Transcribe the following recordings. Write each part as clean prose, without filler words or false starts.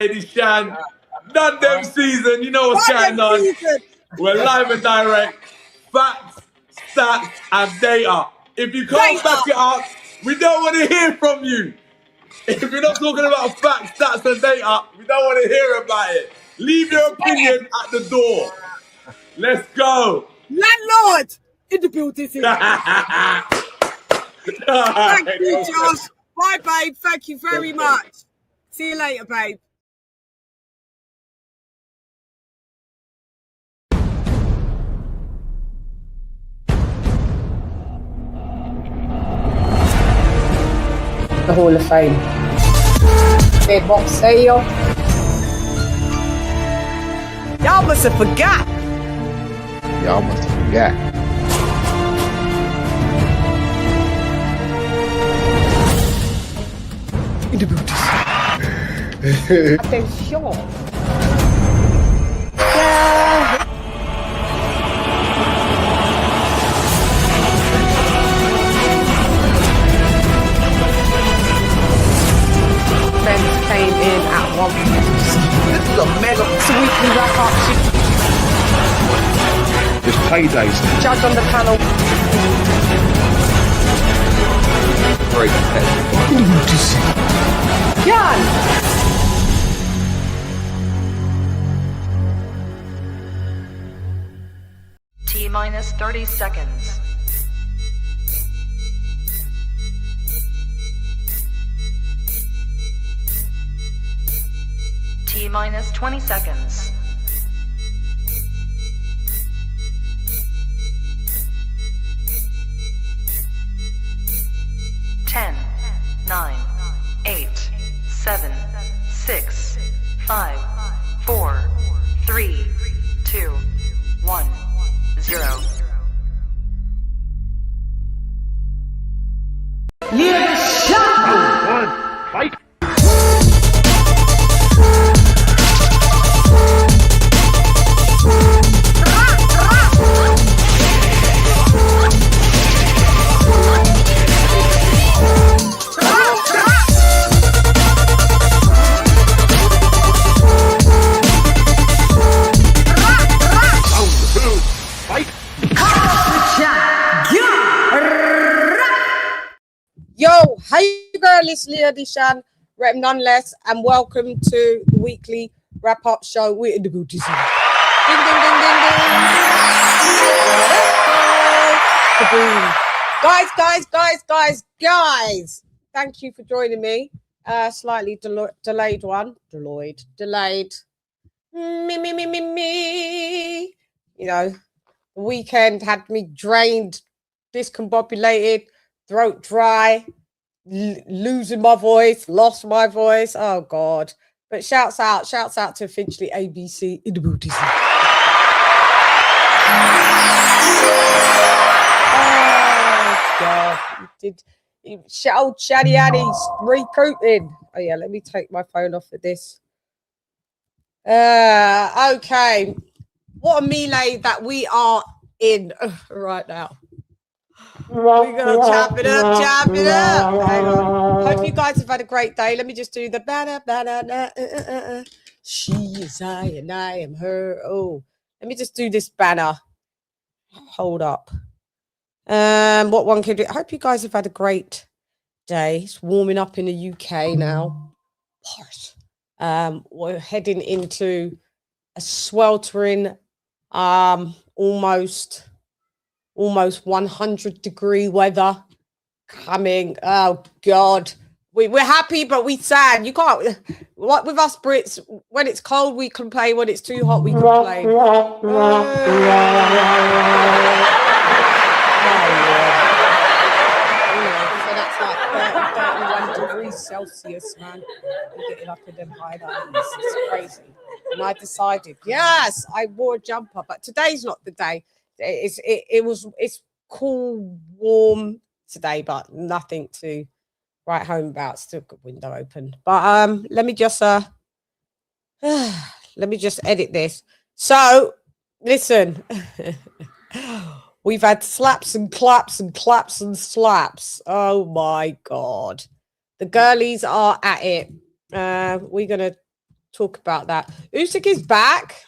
Lady Chann, done them season. You know what's going on. We're live and direct. Facts, stats, and data. If you can't back it up, we don't want to hear from you. If you're not talking about facts, stats, and data, we don't want to hear about it. Leave your opinion at the door. Let's go. Landlord in the building. Thank you, Josh. Bye, babe. Thank you very much. See you later, babe. The Hall of Fame. Big box sale. Y'all must have forgot. Y'all must have forgot. In the beauty. Attention. Yeah. Friends came in at 1. This is a mega weekly wrap-up shit. Just paydays. Judge on the panel. Very competitive. Jan! T-minus 30 seconds. T-minus 20 seconds. Ten, 9, 8, 7, 6, 5, 4, 3, 2, 1, 0. Fight. Yo, hey girl, it's Lady Chann, rep nonetheless, and welcome to the weekly wrap-up show. We're in the beauty scene. Ding, ding, ding, ding, ding. Guys. Thank you for joining me. Slightly delayed one. Delayed. Me. You know, the weekend had me drained, discombobulated, throat dry, losing my voice, lost my voice. Oh God. But shouts out to Finchley ABC in the booty. Oh God. Shout Shaddy Addy's recouping. Oh yeah, let me take my phone off of this. Okay. What a melee that we are in right now. We're gonna chop it up. Hang on. Hope you guys have had a great day. Let me just do the banner. She is I and I am her. Oh, let me just do this banner. Hold up. What one could do? I hope you guys have had a great day. It's warming up in the UK now. We're heading into a sweltering, almost 100-degree weather coming. Oh God, we're happy, but we're sad. You can't. What with us Brits? When it's cold, we complain. When it's too hot, we complain. So that's like 31 degrees Celsius, man. We're getting up in them high days. It's crazy. And I decided, yes, I wore a jumper, but today's not the day. It's cool, warm today, but nothing to write home about. Still got window open. But let me just edit this. So listen. We've had slaps and claps and claps and slaps. Oh my God. The girlies are at it. We're gonna talk about that. Usyk is back.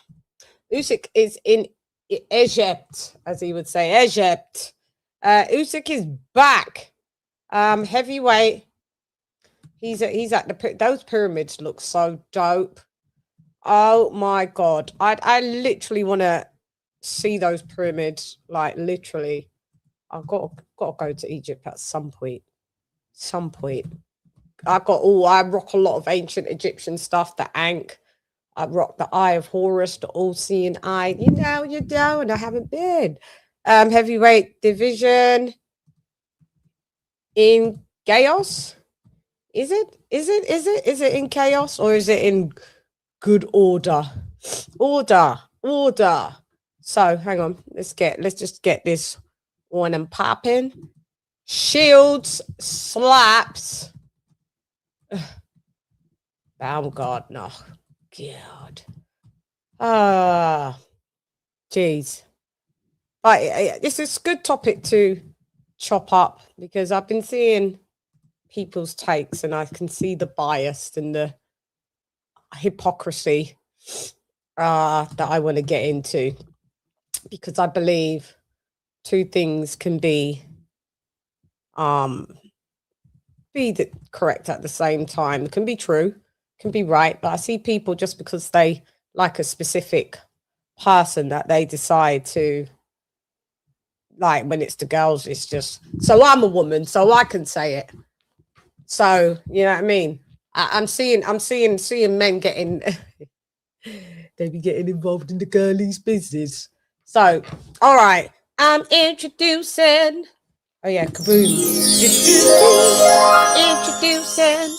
Usyk is in Egypt, as he would say, Egypt. Usyk is back. Heavyweight. He's at the. Those pyramids look so dope. Oh my god! I literally want to see those pyramids. Like literally, I've got to go to Egypt at some point. Some point. I rock a lot of ancient Egyptian stuff. The Ankh. I rock the Eye of Horus, the all-seeing eye. You know, and I haven't been. Heavyweight division in chaos. Is it in chaos or is it in good order? Order. So hang on. Let's just get this on and popping. Shields, SLAPS. Baumgardner. God. Jeez. But this is a good topic to chop up because I've been seeing people's takes and I can see the bias and the hypocrisy that I want to get into because I believe two things can be correct at the same time. It can be true, can be right, but I see people just because they like a specific person that they decide to like when it's the girls, it's just so I'm a woman, so I can say it. So you know what I mean? I'm seeing men getting they be getting involved in the girlies' business. So all right, I'm introducing. Oh yeah, kaboom! Introducing.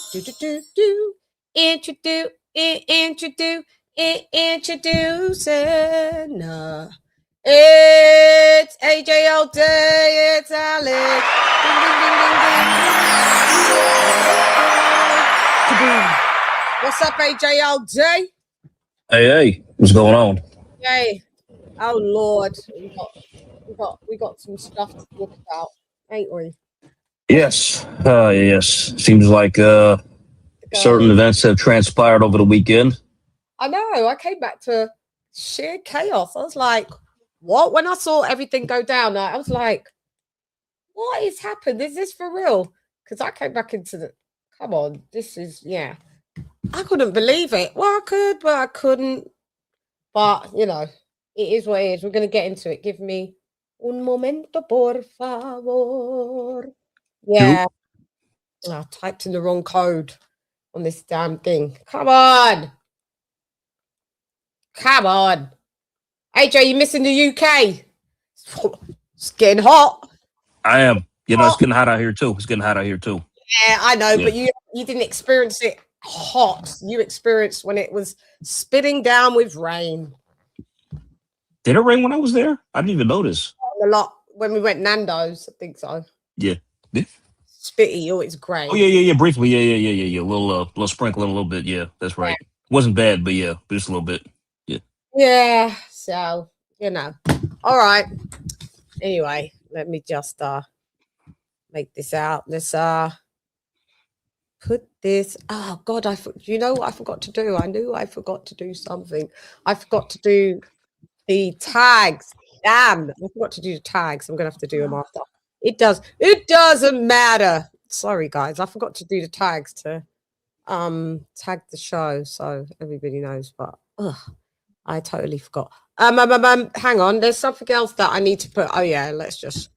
It's AJ all day. It's Alex. Ding, ding, ding, ding, ding. Kaboom! What's up, AJ all day? Hey, what's going on? Hey, oh Lord, we got some stuff to talk about, ain't we? Yes, yes. Seems like certain events have transpired over the weekend. I know. I came back to sheer chaos. I was like, what? When I saw everything go down, I was like, what has happened? Is this for real? Because I came back into the, come on, this is, yeah. I couldn't believe it. Well, I could, but I couldn't. But, you know, it is what it is. We're going to get into it. Give me un momento, por favor. Yeah. I typed in the wrong code on this damn thing. Come on. Come on. AJ, you missing the UK? It's getting hot. I am. You know, it's getting hot out here too. Yeah, I know, but you didn't experience it hot. You experienced when it was spitting down with rain. Did it rain when I was there? I didn't even notice. A lot when we went Nando's, I think so. Yeah. Spitty, oh, it's great. Oh yeah. Briefly, yeah. A little sprinkling, a little bit. Yeah, that's right. Yeah. Wasn't bad, but yeah, just a little bit. Yeah. Yeah. So you know, all right. Anyway, let me just make this out. Let's put this. Oh God, you know what I forgot to do? I knew I forgot to do something. I forgot to do the tags. Damn, I forgot to do the tags. I'm gonna have to do them after. It doesn't matter. Sorry guys, I forgot to do the tags to tag the show so everybody knows, but I totally forgot. Hang on, there's something else that I need to put. Oh yeah, let's just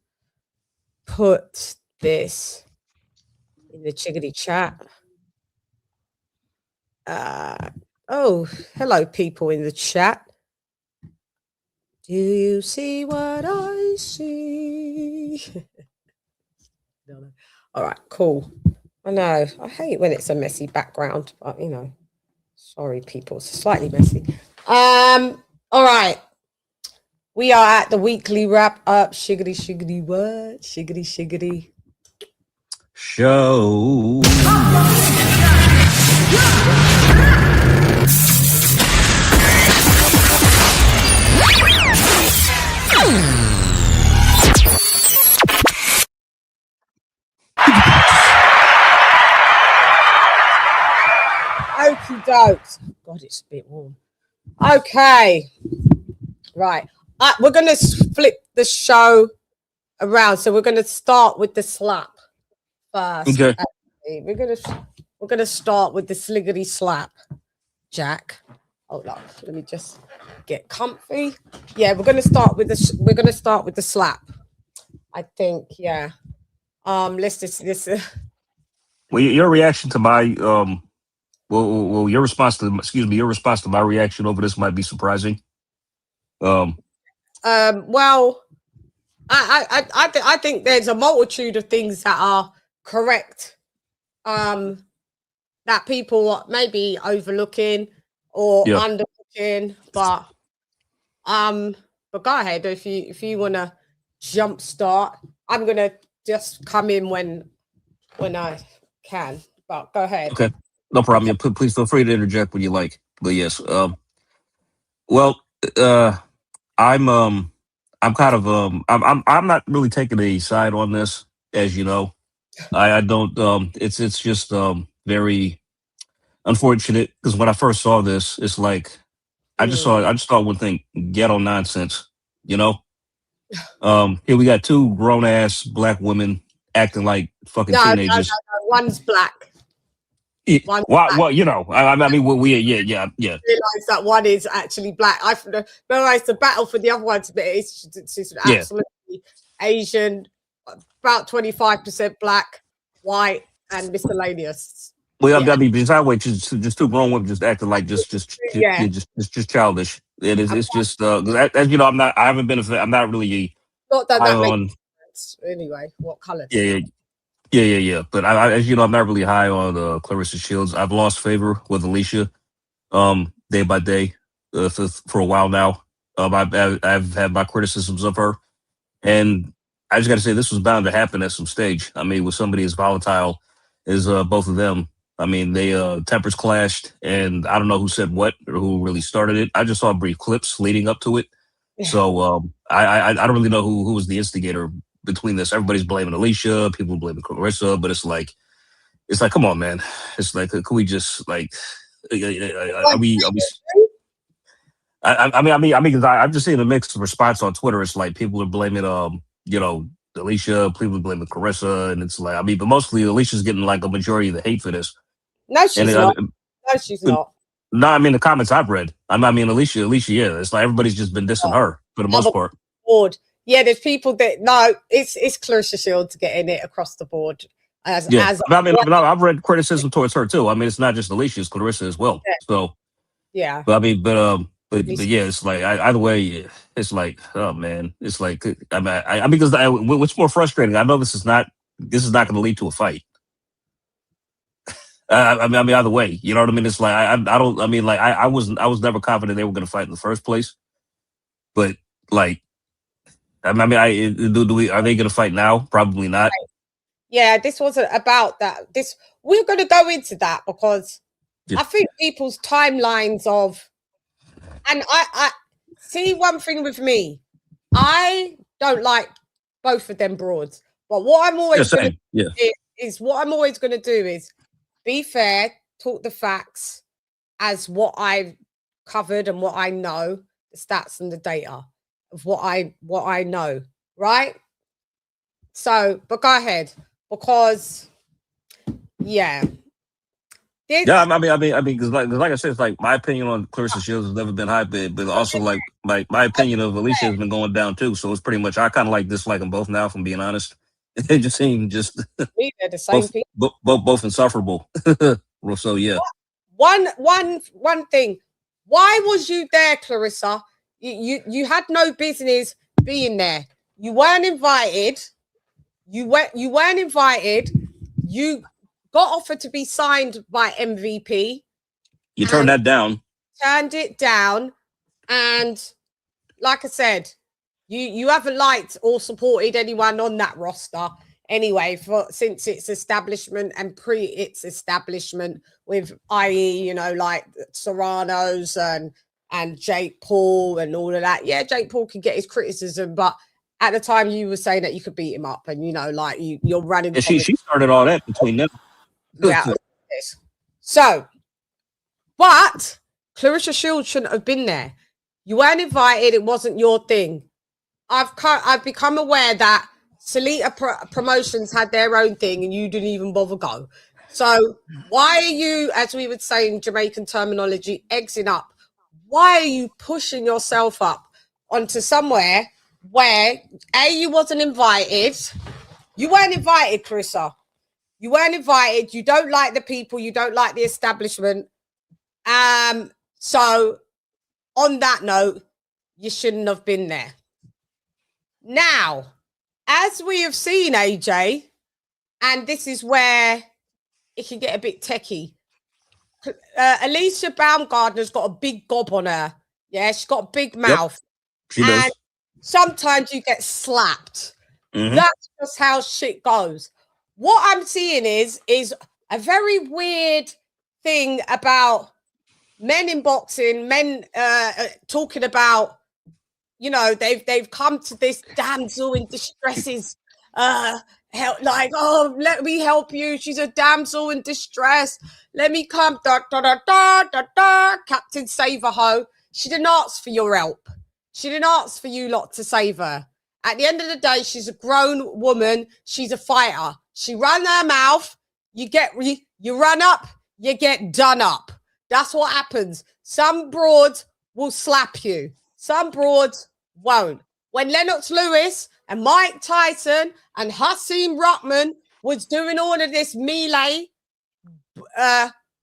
put this in the chickadee chat. Oh, hello people in the chat. Do you see what I see? No. All right, cool. I know. I hate when it's a messy background, but you know, sorry, people. It's slightly messy. All right. We are at the weekly wrap up. Shiggity what? Shiggity. Show. Okie dokes. God, it's a bit warm. Okay. Right. We're going to flip the show around. So we're going to start with the slap first. Okay. We're going to start with the sliggity slap, Jack. Hold on. Let me just get comfy. Yeah, we're going to start with the slap. I think, yeah. Let's just Well, your reaction to my your response to my reaction over this might be surprising. well, I think there's a multitude of things that are correct, that people may be overlooking or underlooking, but go ahead if you want to jumpstart. I'm gonna just come in when I can, but go ahead. Okay, no problem. Yeah, please feel free to interject when you like. But yes, I'm kind of I'm not really taking a side on this, as you know. I don't it's just very unfortunate, because when I first saw this, it's like I just thought one thing: ghetto nonsense, you know. Here we got two grown ass black women acting like fucking teenagers. No. One's black. Well, you know, I mean, yeah. Realize that one is actually black. I realized the battle for the other one's it's absolutely Asian, about 25% black, white, and miscellaneous. Well, I mean, besides just two grown women just acting like just childish. It's just as you know, I haven't been I'm not really not that makes sense anyway. What color? Yeah. But I, as you know, I'm not really high on Claressa Shields. I've lost favor with Alicia, day by day, for a while now. I've had my criticisms of her, and I just got to say this was bound to happen at some stage. I mean, with somebody as volatile as both of them, I mean, they tempers clashed, and I don't know who said what or who really started it. I just saw brief clips leading up to it, so I don't really know who was the instigator between this. Everybody's blaming Alicia, people blaming Claressa, but it's like, come on, man. It's like, can we just like, are we? I mean, because I'm just seeing a mixed response on Twitter. It's like people are blaming, Alicia, people are blaming Claressa, and it's like, I mean, but mostly Alicia's getting like a majority of the hate for this. No, she's not. No, she's not. No, I mean the comments I've read. I mean Alicia, yeah. It's like everybody's just been dissing her for the most part. Yeah, there's people that it's Claressa Shields getting it across the board. I've read criticism towards her too. I mean, it's not just Alicia, it's Claressa as well. Yeah. So yeah, but I mean, but yeah, it's like either way, it's like, oh man, it's like I mean, because what's more frustrating? I know this is not going to lead to a fight. I mean, either way, you know what I mean. It's like I don't. I mean, like I was never confident they were going to fight in the first place. But like, I mean, are they going to fight now? Probably not. Yeah, this wasn't about that. We're going to go into that because I think people's timelines of, and I see one thing with me. I don't like both of them broads, but what I'm always going to do is be fair, talk the facts as what I've covered and what I know, the stats and the data of what I know, right? So, but go ahead, because I mean, because like I said, it's like my opinion on Claressa Shields has never been high, but also like my opinion of Alicia has been going down too. So it's pretty much I kind of like dislike them both now, if I'm being honest. They just seem just they're the same people. Both insufferable. So yeah. One thing. Why was you there, Claressa? You had no business being there. You weren't invited. You weren't invited. You got offered to be signed by MVP. You turned that down. Turned it down, and like I said, you haven't liked or supported anyone on that roster anyway since its establishment and pre its establishment with i.e. like Serrano's and Jake Paul and all of that. Yeah, Jake Paul can get his criticism, but at the time you were saying that you could beat him up, and like you're running. Yeah, she started all that between them. Yeah. So But Claressa Shields shouldn't have been there. You weren't invited. It wasn't your thing. I've become aware that Salita Promotions had their own thing and you didn't even bother go. So why are you, as we would say in Jamaican terminology, egging up? Why are you pushing yourself up onto somewhere where you wasn't invited? You weren't invited, Claressa. You weren't invited. You don't like the people. You don't like the establishment. So on that note, you shouldn't have been there. Now, as we have seen, AJ, and this is where it can get a bit techie. Alicia Baumgardner's got a big gob on her. Yeah, she's got a big mouth. Yep, she does. Sometimes you get slapped. That's just how shit goes. What I'm seeing is a very weird thing about men in boxing, men talking about, you know, they've come to this damsel in distresses, help, like, oh, let me help you. She's a damsel in distress. Let me come, da da da da da da. Captain Save a Ho. She didn't ask for your help. She didn't ask for you lot to save her. At the end of the day, she's a grown woman. She's a fighter. She ran her mouth. You run up, you get done up. That's what happens. Some broads will slap you. Some broads won't. When Lennox Lewis and Mike Tyson and Hasim Rahman was doing all of this melee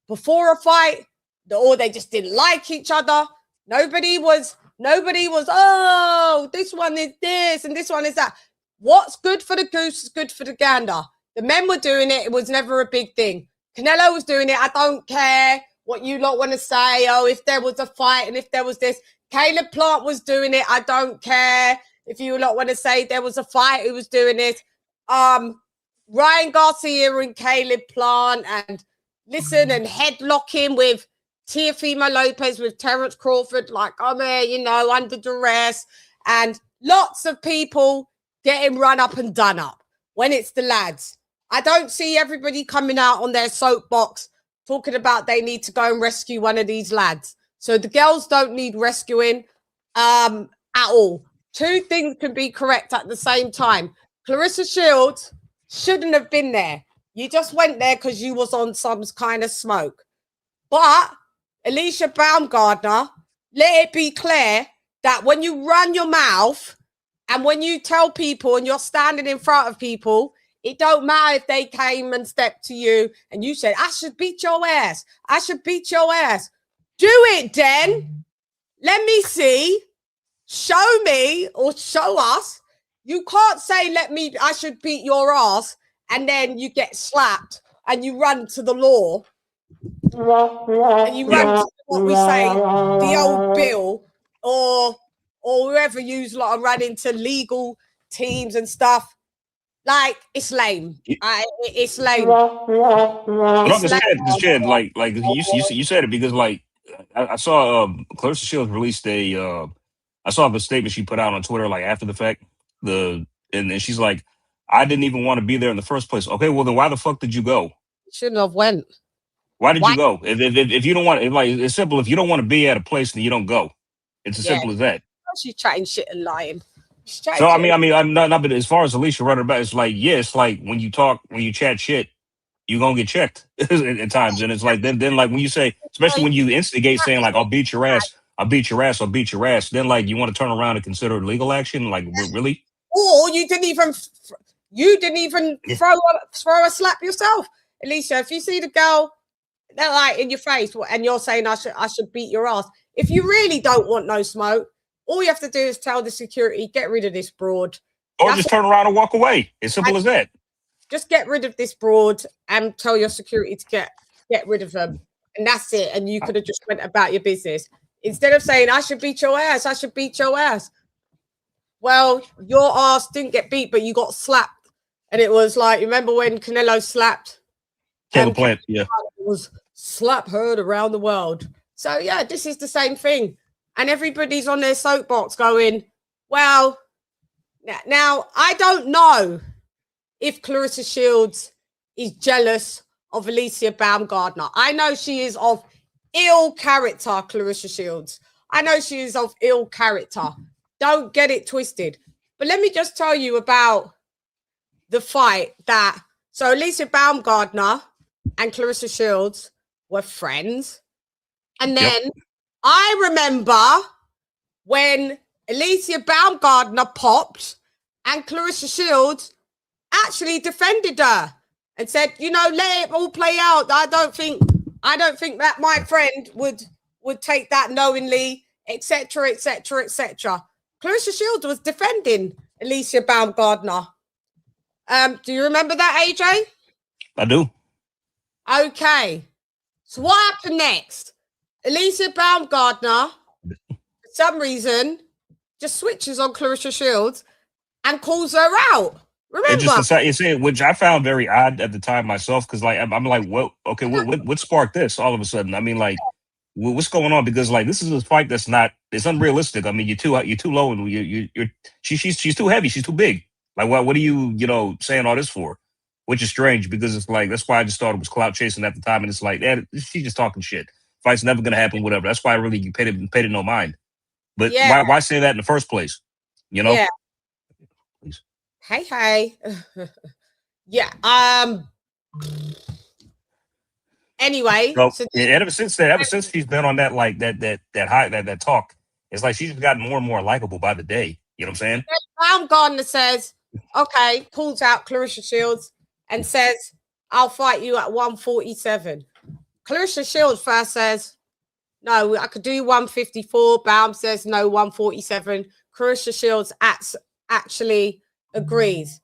before a fight, or they just didn't like each other, nobody was, oh, this one is this and this one is that. What's good for the goose is good for the gander. The men were doing it. It was never a big thing. Canelo was doing it. I don't care what you lot want to say. Oh, if there was a fight and if there was this. Caleb Plant was doing it. I don't care if you lot want to say there was a fight who was doing it. Ryan Garcia and Caleb Plant and listen and headlocking with Teofimo Lopez, with Terence Crawford, like, I'm here, you know, under duress. And lots of people getting run up and done up when it's the lads. I don't see everybody coming out on their soapbox talking about they need to go and rescue one of these lads. So the girls don't need rescuing at all. Two things can be correct at the same time. Claressa Shields shouldn't have been there. You just went there because you was on some kind of smoke. But Alicia Baumgardner, let it be clear that when you run your mouth and when you tell people and you're standing in front of people, it don't matter if they came and stepped to you and you said, I should beat your ass. I should beat your ass. Do it, then. Let me see. Show me or show us. You can't say, I should beat your ass, and then you get slapped and you run to the law. And you run to what we say, the old bill, or whoever you lot are running to legal teams and stuff. Like, it's lame. It's lame. It's lame. Like you said it because, like, I saw Claressa Shields released I saw the statement she put out on Twitter, like, after the fact. And then she's like, I didn't even want to be there in the first place. Okay, well, then why the fuck did you go? Shouldn't have went. Why did you go? If you don't want, it's simple. If you don't want to be at a place, then you don't go. It's as simple as that. She's chatting shit and lying. So I mean, I'm not. But as far as Alicia running about, it's like, yeah, it's like when you chat shit, you're gonna get checked at times, and it's like then like when you say, especially when you instigate saying like, I'll beat your ass, I'll beat your ass, I'll beat your ass. Then like you want to turn around and consider legal action, like really? Or you didn't even throw a slap yourself, Alicia. If you see the girl, they're like in your face, and you're saying I should beat your ass. If you really don't want no smoke, all you have to do is tell the security, get rid of this broad. Or just turn around and walk away. As simple as that. Just get rid of this broad and tell your security to get rid of them. And that's it. And you could have just went about your business. Instead of saying, I should beat your ass, I should beat your ass. Well, your ass didn't get beat, but you got slapped. And it was like, remember when Canelo slapped? Caleb Plant, yeah. It was slap heard around the world. So, yeah, this is the same thing. And everybody's on their soapbox going, well, now I don't know if Claressa Shields is jealous of Alicia Baumgardner. I know she is of ill character, Claressa Shields. I know she is of ill character. Don't get it twisted. But let me just tell you about the fight that... So Alicia Baumgardner and Claressa Shields were friends. And then I remember when Alicia Baumgardner popped and Claressa Shields actually defended her and said, you know, let it all play out. I don't think that my friend would take that knowingly, etc., etc., etc. Claressa Shields was defending Alicia Baumgardner. Do you remember that, AJ? I do. Okay. So what happened next? Alicia Baumgardner, for some reason, just switches on Claressa Shields and calls her out. Remember? You say, which I found very odd at the time myself, because like I'm like, what? Okay, what sparked this all of a sudden? I mean, like, what's going on? Because like this is a fight that's not, it's unrealistic. I mean, you're too low, and she's too heavy, she's too big. Like, what are you saying all this for? Which is strange, because it's like, that's why I just thought it was clout chasing at the time, and it's like, she's just talking shit. Fight's never gonna happen, whatever. That's why I really paid it no mind. But why say that in the first place? You know? Yeah. Please. Hey. Yeah. Anyway, so ever since she's been on that, like that talk, it's like she's gotten more and more likable by the day. You know what I'm saying? Baumgardner says, okay, pulls out Claressa Shields and says, I'll fight you at 147. Claressa Shields first says, no, I could do 154. Baum says, no, 147. Claressa Shields actually agrees.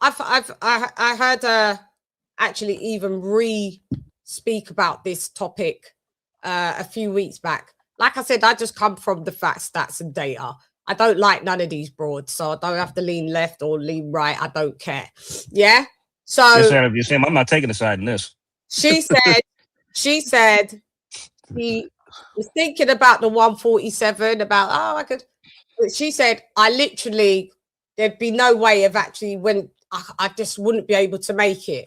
I heard her actually even speak about this topic a few weeks back. Like I said, I just come from the facts, stats, and data. I don't like none of these broads, so I don't have to lean left or lean right. I don't care. Yeah. So you're saying I'm not taking a side in this. She said he was thinking about the 147, about, I could. But she said, there'd be no way of actually when I just wouldn't be able to make it.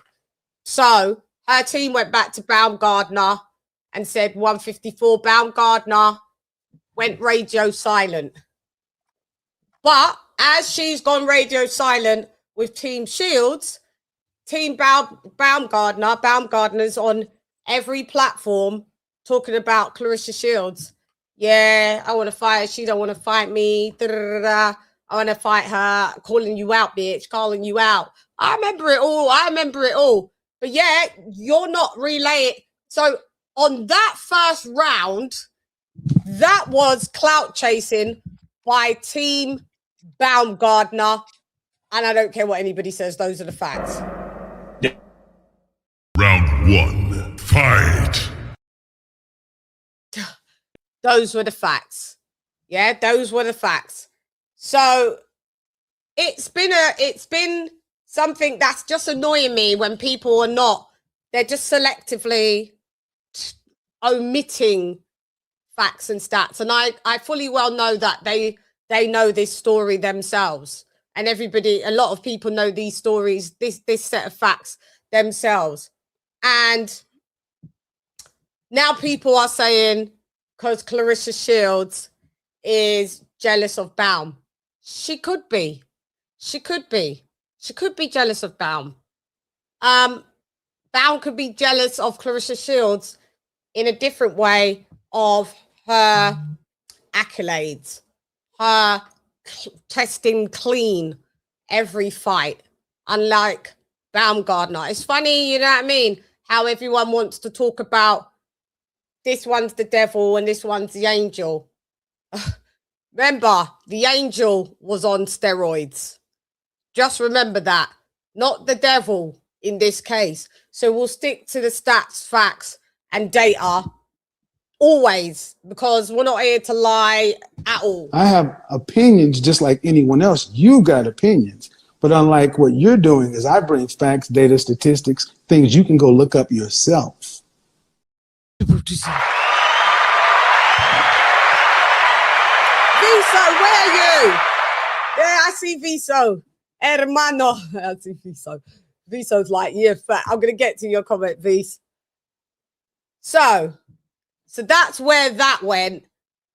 So her team went back to Baumgardner and said 154. Baumgardner went radio silent. But as she's gone radio silent with Team Shields, Team Baumgardner's on every platform talking about Claressa Shields. Yeah, I want to fight her. She don't want to fight me. I want to fight her. Calling you out, bitch. Calling you out. I remember it all. But yeah, you're not relaying. So on that first round, that was clout chasing by Team Baumgardner. And I don't care what anybody says. Those are the facts. Round 1, fight. Those were the facts. Yeah, those were the facts. So it's been something that's just annoying me when people are not, they're just selectively omitting facts and stats. And I fully well know that they know this story themselves. And a lot of people know these stories, this set of facts themselves. And now people are saying, because Claressa Shields is jealous of Baum. She could be. She could be jealous of Baum. Baum could be jealous of Claressa Shields in a different way of her accolades, her testing clean every fight, unlike Baumgardner. It's funny, you know what I mean? How everyone wants to talk about this one's the devil and this one's the angel. Remember, the angel was on steroids. Just remember that. Not the devil in this case. So we'll stick to the stats, facts, and data always, because we're not here to lie at all. I have opinions just like anyone else. You got opinions. But unlike what you're doing is I bring facts, data, statistics, things you can go look up yourself. Viso, where are you? Yeah, I see Viso. Hermano. I see Viso. Viso's like, yeah, fat. I'm going to get to your comment, Vis. So So that's where that went.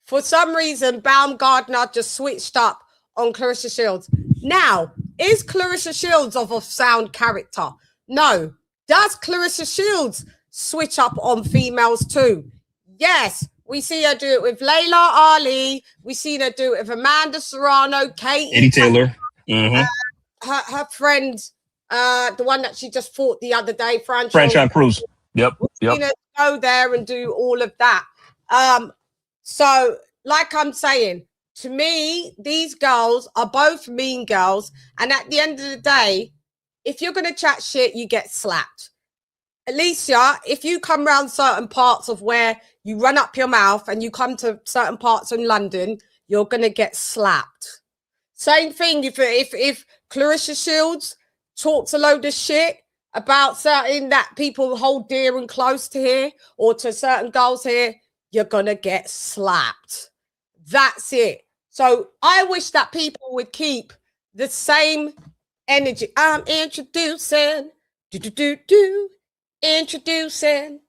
For some reason, Baumgardner just switched up on Claressa Shields. Now, is Claressa Shields of a sound character? No. Does Claressa Shields switch up on females too? Yes. We see her do it with Layla Ali. We seen her do it with Amanda Serrano, Katie Taylor. Her friend, the one that she just fought the other day, Franchise Cruz. Yep. We've seen her go there and do all of that. So, like I'm saying, to me, these girls are both mean girls. And at the end of the day, if you're going to chat shit, you get slapped. Alicia, if you come around certain parts of where you run up your mouth and you come to certain parts in London, you're going to get slapped. Same thing if Claressa Shields talks a load of shit about certain that people hold dear and close to here or to certain girls here, you're going to get slapped. That's it. So I wish that people would keep the same energy. I'm introducing, introducing, introducing.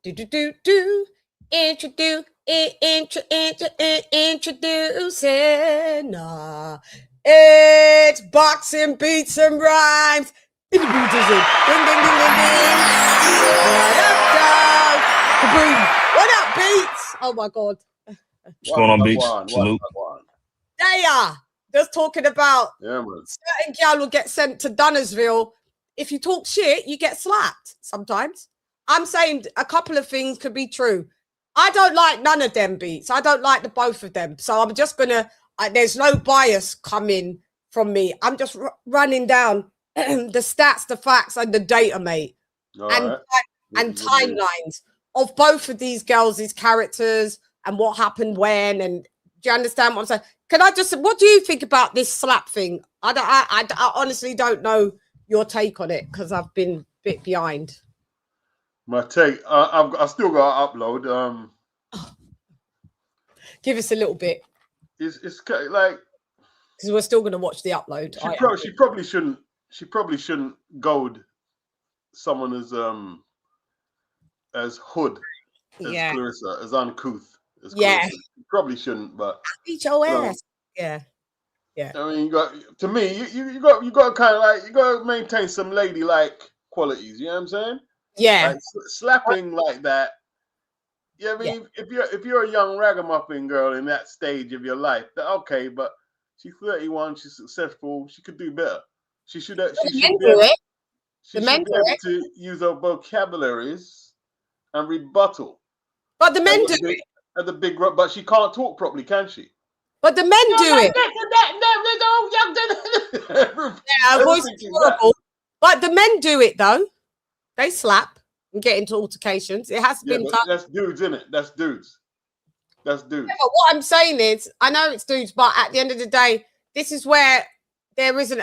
It's boxing, beats, and rhymes. Ding, ding, ding, ding, ding. What up, dog? Kaboom. What up, Beats? Oh, my God. What's going on, Beats? Salute. They are just talking about Yeah, man. certain girl will get sent to Dunnersville. If you talk shit, you get slapped sometimes. I'm saying a couple of things could be true. I don't like none of them, Beats. I don't like the both of them. So I'm just going to, there's no bias coming from me. I'm just running down the stats, the facts, and the data, mate. And timelines of both of these girls, these characters, and what happened when. And do you understand what I'm saying? Can I just, what do you think about this slap thing? I honestly don't know your take on it because I've been a bit behind. My take, I still got to upload. Give us a little bit. It's like because we're still going to watch the upload. She probably shouldn't goad someone as hood as Claressa, as uncouth as Claressa. She probably shouldn't, but beat your ass. Yeah. I mean, you got to kind of like, you got to maintain some ladylike qualities. You know what I'm saying? Yeah. Like, slapping like that. Yeah, I mean, if you're a young ragamuffin girl in that stage of your life, okay, but she's 31, she's successful, she could do better. She should be able to use her vocabularies and rebuttal. But the men do it. At the big, but she can't talk properly, can she? But the men do it. Her voice is horrible. But the men do it though. They slap and get into altercations. It has been tough. That's dudes, isn't it? That's dudes. That's dudes. Yeah, but what I'm saying is, I know it's dudes, but at the end of the day, this is where there isn't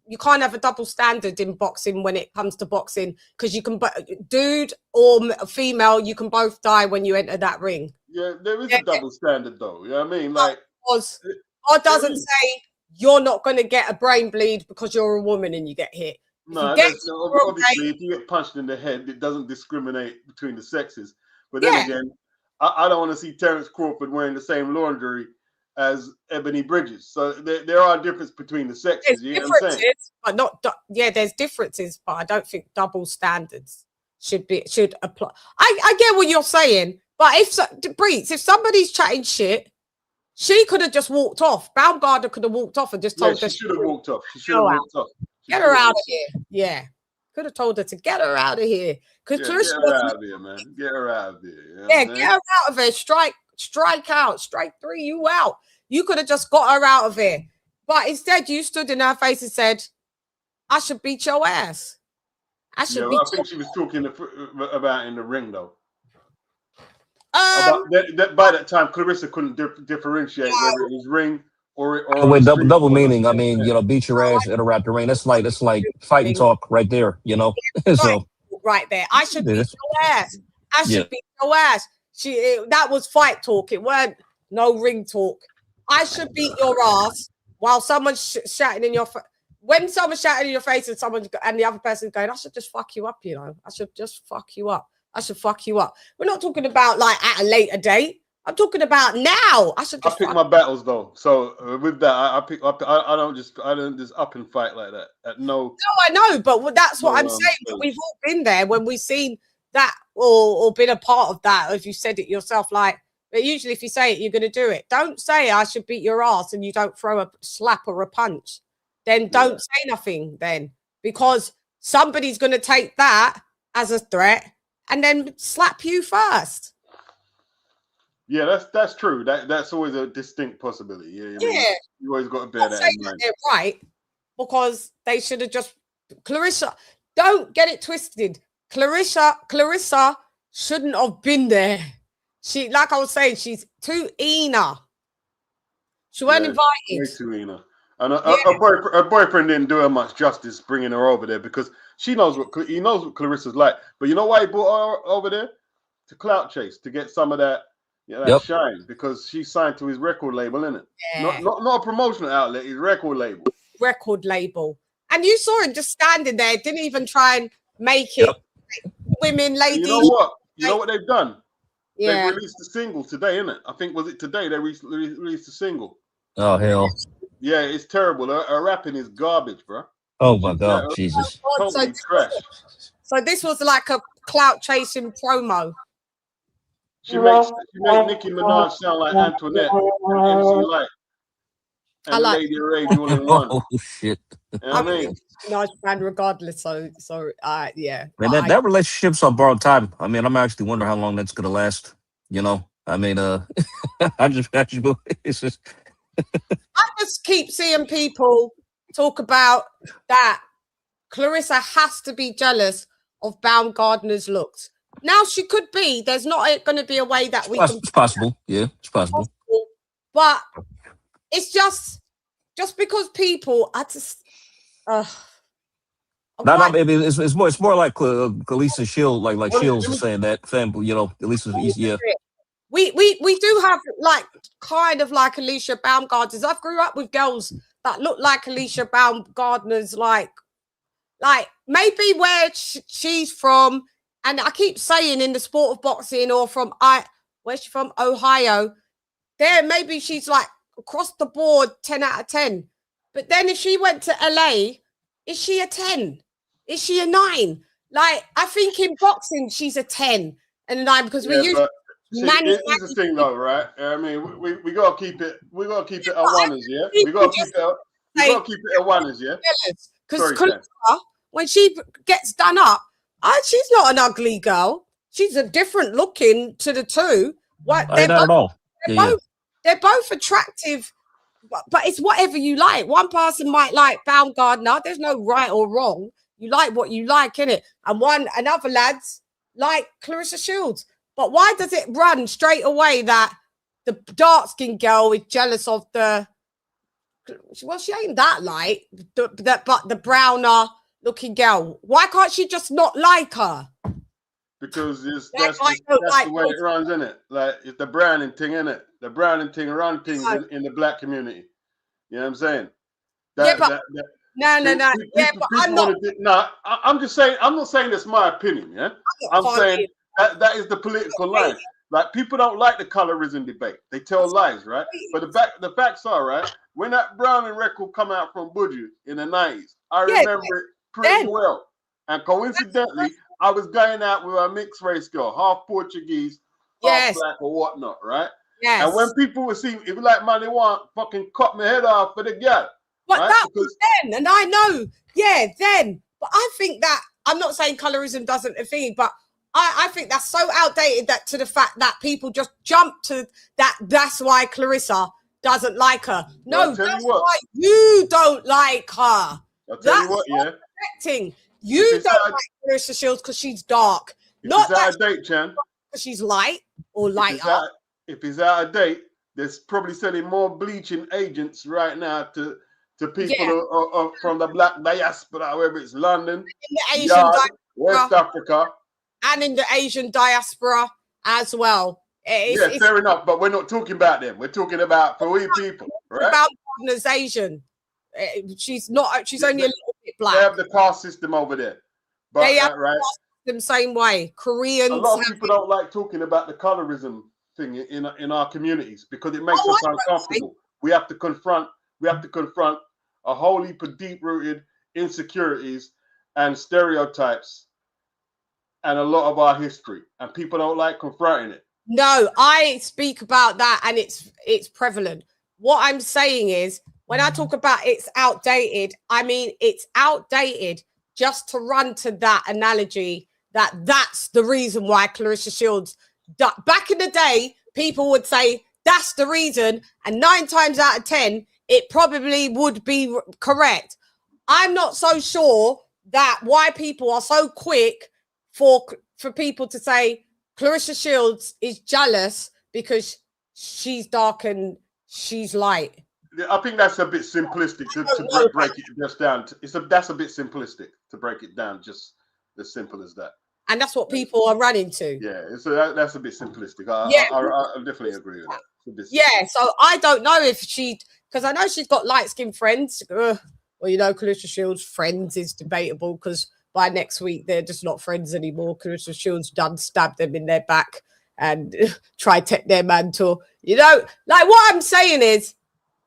you can't have a double standard in boxing when it comes to boxing, because you can, dude or female, you can both die when you enter that ring. Yeah, there is a double standard though. You know what I mean? Like, God doesn't say you're not going to get a brain bleed because you're a woman and you get hit. No, obviously, if you get punched in the head, it doesn't discriminate between the sexes. But then again, I don't want to see Terrence Crawford wearing the same laundry as Ebony Bridges. So there are differences between the sexes. You know what I'm saying? But not. There's differences, but I don't think double standards should apply. I get what you're saying, but if somebody's chatting shit, she could have just walked off. Baumgardner could have walked off and just told her she should have walked off. She should have walked off. Get her out of here. Yeah. Could have told her to get her out of here. Get her out of here, man. Get her out of here. You know get her out of here. Strike out. Strike 3, you out. You could have just got her out of here. But instead, you stood in her face and said, I should beat your ass. I think she was talking about in the ring, though. By that time, Claressa couldn't differentiate whether it was ring or with double meaning. I mean, beat your ass, interact the ring. That's like fighting talk right there. So right there, I should beat your ass. I should beat your ass. That was fight talk. It weren't no ring talk. I should beat your ass while someone's shouting in your face. When someone's shouting in your face and the other person's going, I should just fuck you up. I should just fuck you up. I should fuck you up. We're not talking about like at a later date. I'm talking about now. I should just pick my battles though. So with that, I pick up. I don't just up and fight like that. No, I know, but that's what I'm saying. We've all been there when we've seen that or been a part of that. If you said it yourself, like, but usually if you say it, you're going to do it. Don't say I should beat your ass and you don't throw a slap or a punch. Then don't say nothing then, because somebody's going to take that as a threat and then slap you first. Yeah, that's true. That's always a distinct possibility. Yeah, you always got to bear that in mind. They're right, because they should have just Claressa. Don't get it twisted. Claressa shouldn't have been there. She, like I was saying, she's too Ena. She wasn't invited. Way too Ena. And her boyfriend didn't do her much justice bringing her over there, because he knows what Claressa's like. But you know why he brought her over there? To clout chase, to get some of that. Yeah, that shine, because she's signed to his record label, isn't it? Yeah. Not a promotional outlet, his record label. Record label. And you saw him just standing there, didn't even try and make it women, ladies. You know what? You know what they've done? Yeah. They released a single today, isn't it? I think, was it today they released a single? Oh, hell. Yeah, it's terrible. Her rapping is garbage, bro. Oh, my God, Jesus. Totally trash. So this was like a clout chasing promo. She makes Nicki Minaj sound like Antoinette and MC Light. And I like Lady Ray all in one. Oh, shit. You know what I mean? Nice band regardless. So yeah. Man, that relationship's on borrowed time. I mean, I'm actually wondering how long that's going to last. You know? I mean, I just keep seeing people talk about that Claressa has to be jealous of Baumgardner's looks. Now she could be. There's not going to be a way that we can. It's possible. Yeah, it's possible. But it's just because people are just. It's more like Alicia Shields, like Shields is saying that thing. You know, Alicia, yeah. We do have like kind of like Alicia Baumgardner's. I've grew up with girls that look like Alicia Baumgardner's, like maybe where she's from. And I keep saying in the sport of boxing, or where's she from? Ohio. There, maybe she's like across the board 10 out of 10. But then if she went to LA, is she a 10? Is she a 9? Like, I think in boxing, she's a 10 and a 9, because we use here's the thing though, right? I mean, we gotta keep it at oneers, yeah? We gotta keep it at oneers, yeah? Because Claressa, when she gets done up, she's not an ugly girl. She's a different looking to the two. They're both attractive, but it's whatever you like. One person might like Baumgardner. There's no right or wrong. You like what you like, innit? And another lads like Claressa Shields. But why does it run straight away that the dark-skinned girl is jealous of the? Well, she ain't that light, but the browner looking girl. Why can't she just not like her? Because that's the way it runs, isn't it? Like, it's the browning thing, isn't it? The browning thing run things in the black community. You know what I'm saying? I'm just saying. I'm not saying that's my opinion. Yeah, I'm saying that is the political line. Like, people don't like the colorism debate. They tell lies, right? But the facts are, right, when that Browning record come out from Buju in the 90s, I remember it pretty well. And coincidentally, I was going out with a mixed race girl, half Portuguese, half black or whatnot, right? Yes. And when people would see, if you like money, want fucking cut my head off for the girl. But right? That was then, and I know, then. But I think that, I'm not saying colorism doesn't a thing, but I think that's so outdated that to the fact that people just jump to that. That's why Claressa doesn't like her. No, that's why you don't like her. I'll tell you what, yeah. You don't like Claressa Shields because she's dark. Not that out of date, Chann. Because she's light or lighter. If he's out of date, there's probably selling more bleaching agents right now to people who are from the black diaspora, whether it's London, in the Asian diaspora, West Africa, and in the Asian diaspora as well. It's fair enough, but we're not talking about them. We're talking about for we people, right? About partners Asian. She's not. She's only a little bit black. They have the caste system over there, but right. them same way. Koreans. A lot of people don't like talking about the colorism thing in our communities because it makes us uncomfortable. We have to confront a whole heap of deep-rooted insecurities and stereotypes and a lot of our history, and people don't like confronting it. No, I speak about that, and it's prevalent. What I'm saying is, when I talk about it's outdated, I mean it's outdated just to run to that analogy that's the reason why Claressa Shields. Back in the day, people would say that's the reason, and 9 times out of 10, it probably would be correct. I'm not so sure that why people are so quick for people to say Claressa Shields is jealous because she's dark and she's light. I think that's a bit simplistic to break it just down. That's a bit simplistic to break it down, just as simple as that. And that's what people are running to. Yeah, so that's a bit simplistic. I definitely agree with that. Yeah, so I don't know if because I know she's got light-skinned friends. Well, you know, Claressa Shields' friends is debatable because by next week they're just not friends anymore. Claressa Shields done stabbed them in their back and tried to take their mantle. You know, like what I'm saying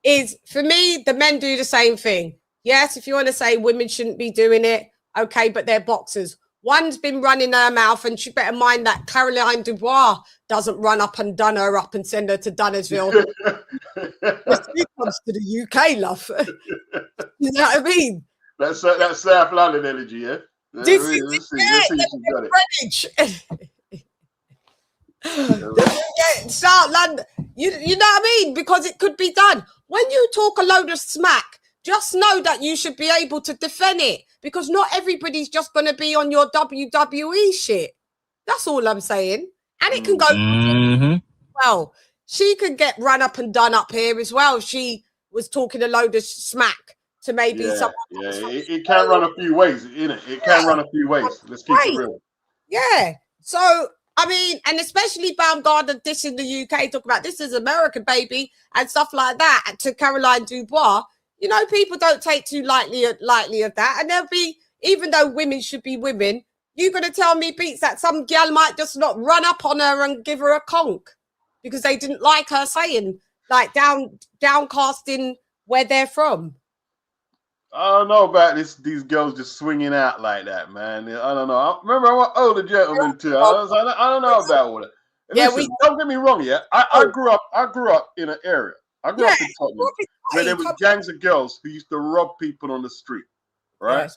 is for me, the men do the same thing. Yes, if you want to say women shouldn't be doing it, okay, but they're boxers. One's been running her mouth, and she better mind that Caroline Dubois doesn't run up and done her up and send her to Dunnersville. She comes to the UK, love. You know what I mean? That's South London energy, yeah? South London. You know what I mean? Because it could be done. When you talk a load of smack, just know that you should be able to defend it, because not everybody's just going to be on your WWE shit. That's all I'm saying. And it can go well. She could get run up and done up here as well. She was talking a load of smack to maybe someone. Yeah, it can run a few ways, innit? It can run a few ways. Let's keep it real. Yeah. So, I mean, and especially Baumgardner this in the UK, talk about this is American, baby, and stuff like that to Caroline Dubois. You know, people don't take too lightly of that. And there'll be, even though women should be women, you're going to tell me, Beats, that some gal might just not run up on her and give her a conk because they didn't like her saying, like, downcasting where they're from. I don't know about these girls just swinging out like that, man. I don't know. I remember I'm an older gentleman too. I don't know about all that. Listen, don't get me wrong, yeah. I grew up in an area. I grew up in Tottenham where there was gangs of girls who used to rob people on the street, right?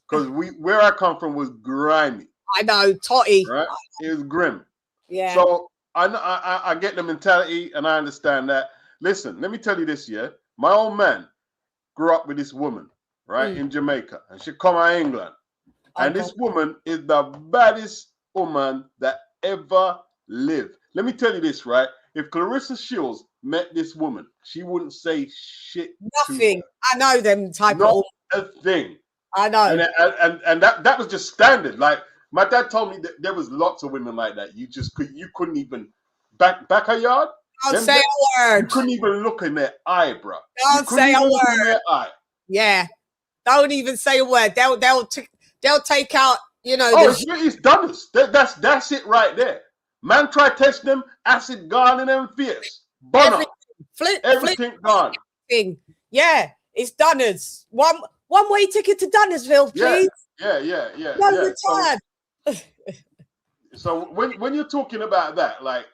Because where I come from was grimy. I know, Totty. Right? It was grim. Yeah. So I get the mentality and I understand that. Listen, let me tell you this, yeah. My old man grew up with this woman, right, in Jamaica, and she come out of England. And this woman is the baddest woman that ever lived. Let me tell you this, right? If Claressa Shields met this woman, she wouldn't say shit. Nothing. I know them type Not a thing. I know. And that was just standard. Like my dad told me that there was lots of women like that. You couldn't even back a yard. Don't say a word. You couldn't even look in their eye, bro. Don't say a word. Yeah. Don't even say a word. They'll take out, you know. Oh, it's done. That's it right there. Man try test them, acid gone in them fierce. Everything gone. Yeah, it's Dunners. One way ticket to Dunnersville, please. Yeah. No return. So when you're talking about that, like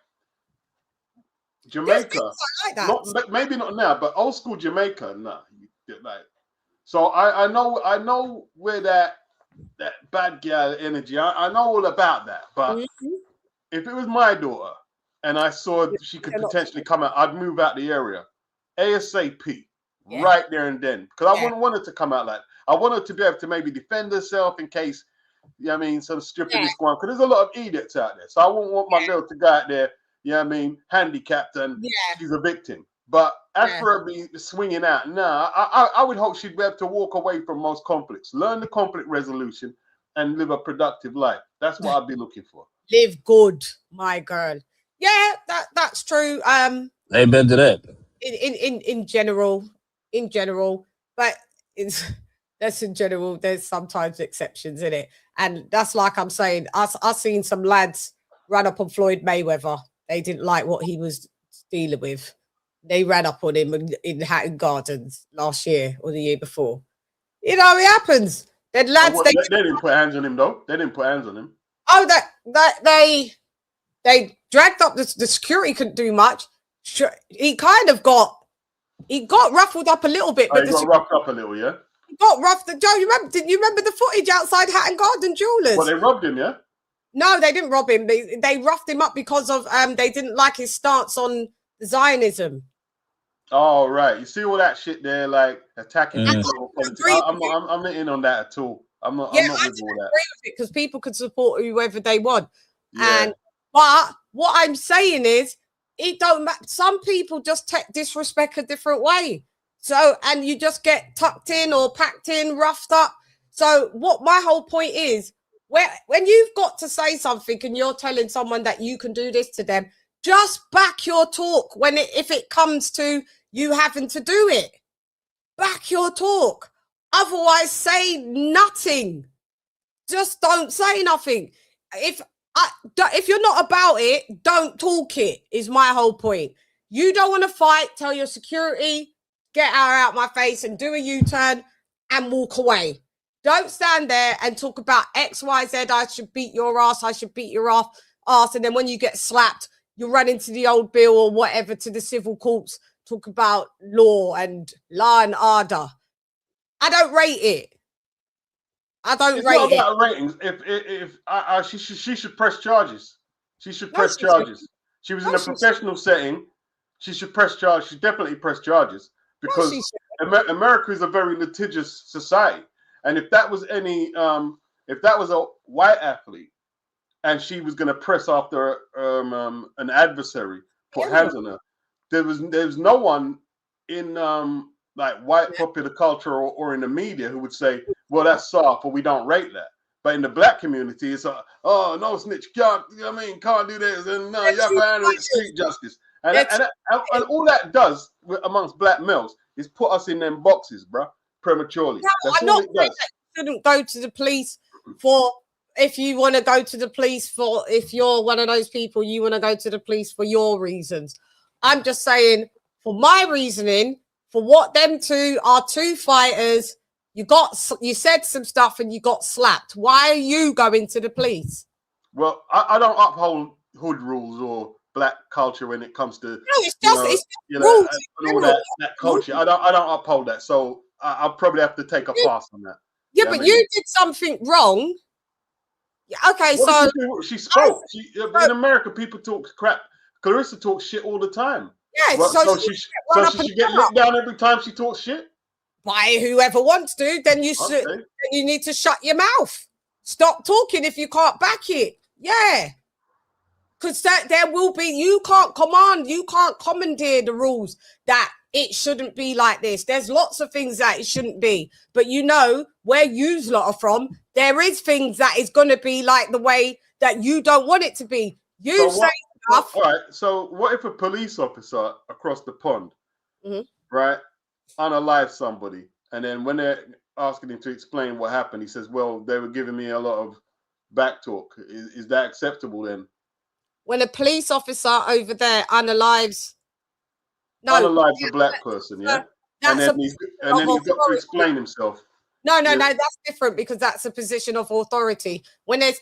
Jamaica, like that. maybe not now, but old school Jamaica, nah. Like, so I know where that bad girl energy. I know all about that, but if it was my daughter and I saw she could potentially come out, I'd move out the area ASAP, right there and then, because I wouldn't want her to come out like that. I want her to be able to maybe defend herself in case, you know what I mean, some stripping is going on, because there's a lot of idiots out there. So I wouldn't want my girl to go out there, you know what I mean, handicapped and she's a victim. But as for her be swinging out, I would hope she'd be able to walk away from most conflicts, learn the conflict resolution, and live a productive life. That's what I'd be looking for. Live good, my girl. Yeah, that's true. Amen to that. In general, but it's That's in general. There's sometimes exceptions in it, and that's like I'm saying. I've seen some lads run up on Floyd Mayweather. They didn't like what he was dealing with. They ran up on him in Hatton Gardens last year or the year before. You know, it happens. Then lads, they didn't put hands on him though. They didn't put hands on him. Oh, they dragged up the security. Couldn't do much. He kind of got ruffled up a little bit, but he got roughed up a little, yeah. Got roughed. Joe, did you remember the footage outside Hatton Garden Jewelers? Well, they robbed him, yeah? No, they didn't rob him. They roughed him up because of they didn't like his stance on Zionism. Oh, right. You see all that shit there, like attacking people. I'm not in on that at all. I'm not with all that. Agree with it because people could support whoever they want. Yeah. But what I'm saying is, it don't matter. Some people just disrespect a different way. So, and you just get tucked in or packed in, roughed up. So what my whole point is, when you've got to say something and you're telling someone that you can do this to them, just back your talk if it comes to you having to do it. Back your talk. Otherwise, say nothing. Just don't say nothing. If you're not about it, don't talk it, is my whole point. You don't want to fight, tell your security, get her out my face and do a U-turn and walk away. Don't stand there and talk about X, Y, Z. I should beat your ass. I should beat your ass. And then when you get slapped, you run into the old bill or whatever to the civil courts, talk about law and order. I don't rate it. I don't rate it. It's not about ratings. She should press charges. She should press charges. She was in a professional setting. She should press charges. She definitely press charges. Because America is a very litigious society, and if that was a white athlete, and she was going to press after an adversary, put hands on her, there's no one in like white popular culture or in the media who would say, well, that's soft or we don't rate that. But in the black community, it's no snitch, can't do this, and no, you have to handle it street justice. And all that does amongst black males is put us in them boxes, bro, prematurely. No, I'm not saying that you shouldn't go to the police if you want to go to the police if you're one of those people, you want to go to the police for your reasons. I'm just saying, for my reasoning, for what them two are two fighters, you said some stuff and you got slapped. Why are you going to the police? Well, I don't uphold hood rules or black culture when it comes to it's rules and all that culture. I don't uphold that, so I'll probably have to take a pass on that. Yeah, but you did something wrong. Yeah, okay, so she spoke. In America, people talk crap. Claressa talks shit all the time. Yeah, so she should get licked down every time she talks shit. By whoever wants to, then you need to shut your mouth. Stop talking if you can't back it. Yeah. Because there will be, you can't commandeer the rules that it shouldn't be like this. There's lots of things that it shouldn't be. But you know, where you lot are from, there is things that is going to be like the way that you don't want it to be. You say stuff. All right, so what if a police officer across the pond, right, unalive somebody, and then when they're asking him to explain what happened, he says, well, they were giving me a lot of back talk. Is that acceptable then? When a police officer over there unalives a black person, yeah? And then he's got to explain himself. No, that's different because that's a position of authority. When there's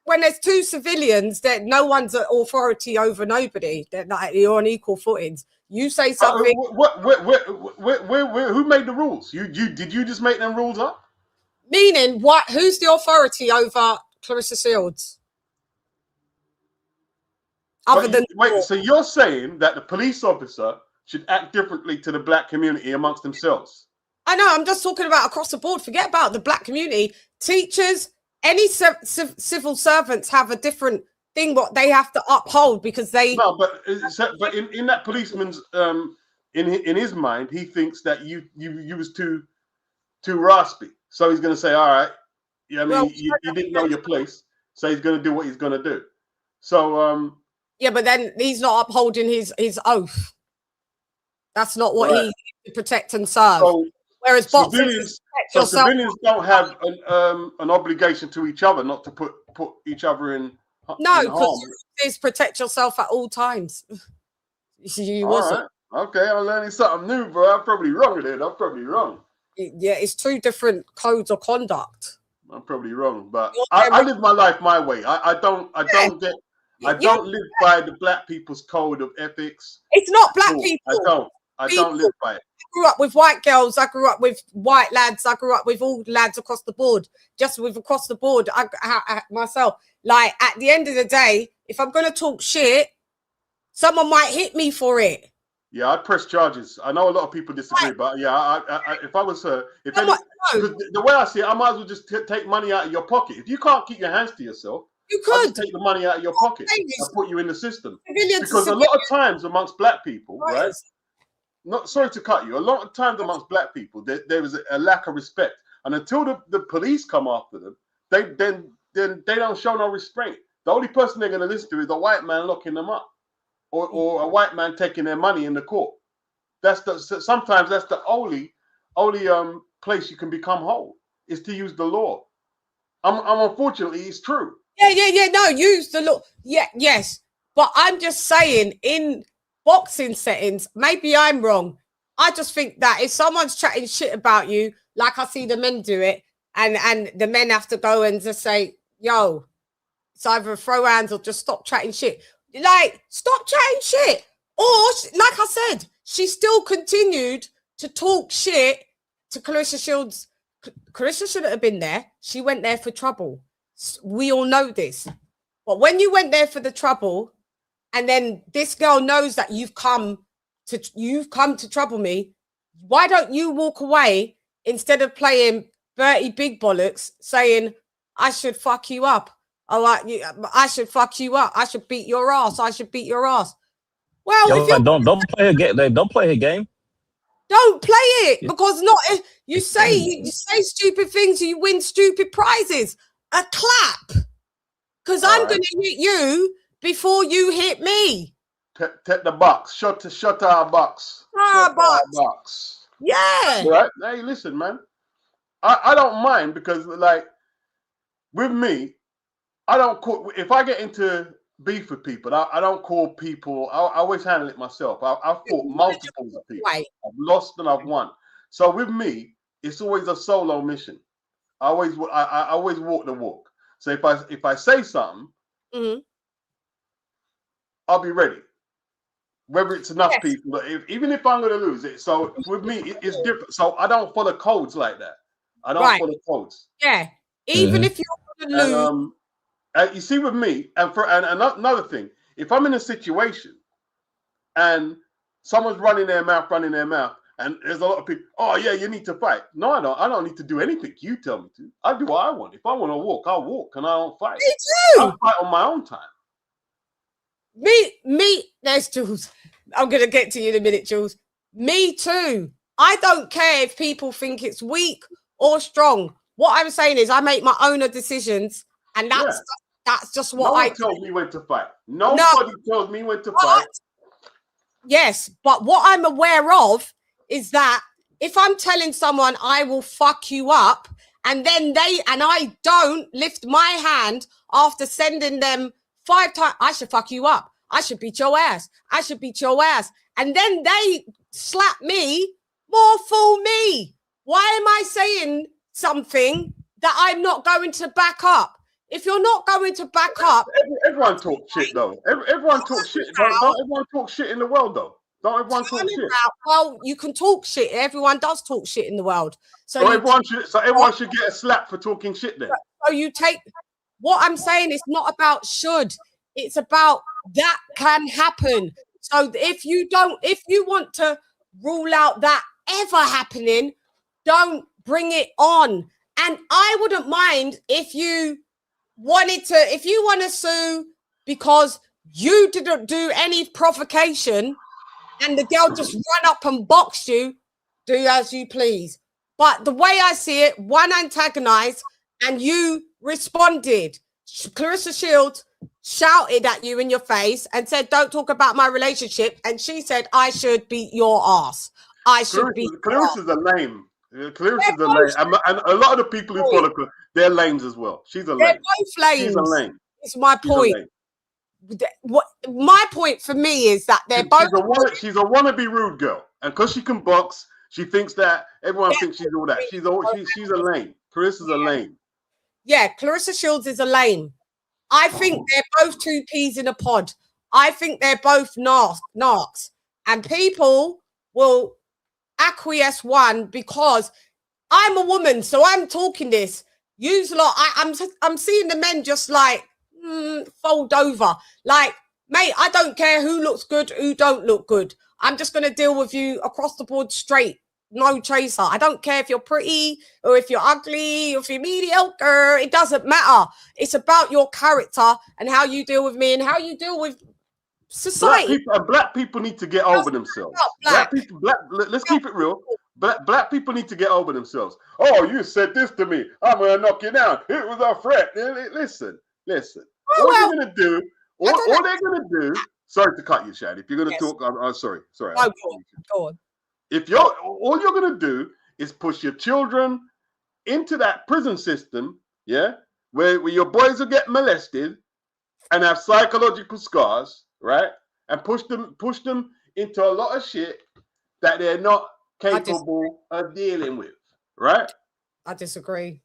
when there's two civilians, that no one's an authority over nobody. You're on equal footings. You say something. Who made the rules? Did you just make them rules up? Meaning what? Who's the authority over Claressa Shields? So you're saying that the police officer should act differently to the black community amongst themselves? I know. I'm just talking about across the board. Forget about the black community. Teachers, any civil servants have a different thing what they have to uphold because they. No, but in that policeman's in his mind, he thinks that you was too raspy. So he's going to say, all right, you didn't know your place, so he's going to do what he's going to do. So yeah, but then he's not upholding his oath. That's not what he to protect and serve. So Whereas boxing, civilians, so civilians don't have an obligation to each other not to put each other in no, in because harm. you protect yourself at all times. You All wasn't. right. Okay, I'm learning something new, bro. I'm probably wrong with it. I'm probably wrong. Yeah, it's two different codes of conduct. I'm probably wrong, but I live my life my way. I don't live by the black people's code of ethics. It's not black people. I don't live by it. I grew up with white girls. I grew up with white lads. I grew up with all lads across the board. Just with across the board, I myself. Like at the end of the day, if I'm gonna talk shit, someone might hit me for it. Yeah, I'd press charges. I know a lot of people disagree, but yeah, if I was the way I see it, I might as well just take money out of your pocket. If you can't keep your hands to yourself, you could take the money out of your pocket and put you in the system. Because a lot of times amongst black people, right? Not sorry to cut you. A lot of times amongst black people, there is a lack of respect, and until the police come after them, they don't show no restraint. The only person they're going to listen to is a white man locking them up, or a white man taking their money in the court. Sometimes that's the only place you can become whole is to use the law. Unfortunately, it's true. Yeah. No, use the law. Yeah, yes, but I'm just saying in boxing settings, maybe I'm wrong. I just think that if someone's chatting shit about you, like I see the men do it, and the men have to go and just say, yo, it's either throw hands or just stop chatting shit. Like, stop chatting shit. Or, like I said, she still continued to talk shit to Claressa Shields. Claressa shouldn't have been there. She went there for trouble. We all know this. But when you went there for the trouble, and then this girl knows that you've come to trouble me, why don't you walk away instead of playing Bertie Big Bollocks saying, I should fuck you up. I should fuck you up. I should beat your ass. I should beat your ass. Well, if you don't play her game, don't play her game. Don't play it because you say stupid things, you win stupid prizes. A clap, because I'm going to hit you before you hit me. Take the box. Shut our box. Our box. Yeah. Right. Hey, listen, man. I don't mind because, like, with me, I don't call, if I get into beef with people, I don't call people. I always handle it myself. I've fought multiple people. I've lost and I've won. So with me, it's always a solo mission. I always walk the walk. So if I say something, I'll be ready. Whether it's enough people, even if I'm going to lose it. So with me, it's different. So I don't follow codes like that. I don't follow codes. Yeah. Even if you're going to lose. You see, with me, and another thing, if I'm in a situation and someone's running their mouth, and there's a lot of people, oh yeah, you need to fight. No, I don't. I don't need to do anything you tell me to. I do what I want. If I want to walk, I'll walk, and I don't fight. Me too. I fight on my own time. Me. There's Jules. I'm gonna get to you in a minute, Jules. Me too. I don't care if people think it's weak or strong. What I'm saying is, I make my own decisions, and that's just what I told me when to fight. Nobody tells me when to fight. Yes, but what I'm aware of is that if I'm telling someone I will fuck you up, and then I don't lift my hand after sending them 5 times, I should fuck you up. I should beat your ass. I should beat your ass. And then they slap me, more fool me. Why am I saying something that I'm not going to back up? If you're not going to back up, everyone talks shit though. Everyone talks shit. Don't everyone talk shit in the world though? Don't everyone talk shit? Well, you can talk shit. Everyone does talk shit in the world. So everyone should get a slap for talking shit then. So you take what I'm saying. It's not about should. It's about that can happen. So if you want to rule out that ever happening, don't bring it on. And I wouldn't mind if you want to sue because you didn't do any provocation and the girl just run up and boxed you, do as you please. But the way I see it, one antagonized and you responded. Claressa Shields shouted at you in your face and said, don't talk about my relationship. And she said, I should beat your ass. I should beat Claressa's a lame. Clarissa's a lame. And a lot of the people who follow her, they're lames as well. She's a lame. They're both lames. She's a lame. It's my point. What my point for me is that they're both. She's a wannabe rude girl, and because she can box, she thinks that everyone thinks she's all that. She's a lame. Clarissa's a lame. Yeah, Claressa Shields is a lame. I think they're both two peas in a pod. I think they're both narcs, and people will acquiesce one because I'm a woman, so I'm talking this. Use a lot. I'm seeing the men just like fold over. Like, mate, I don't care who looks good, who don't look good. I'm just gonna deal with you across the board straight. No chaser. I don't care if you're pretty or if you're ugly or if you're mediocre. It doesn't matter. It's about your character and how you deal with me and how you deal with society. Black people need to get over themselves. Let's keep it real. Black people need to get over themselves. Oh, you said this to me. I'm gonna knock you down. It was a threat. Listen. All they're gonna do. Sorry to cut you, Shad. If you're gonna talk, I'm sorry. Go on. If all you're gonna do is push your children into that prison system, yeah, where your boys will get molested and have psychological scars, right? And push them into a lot of shit that they're not capable of dealing with, right? I disagree.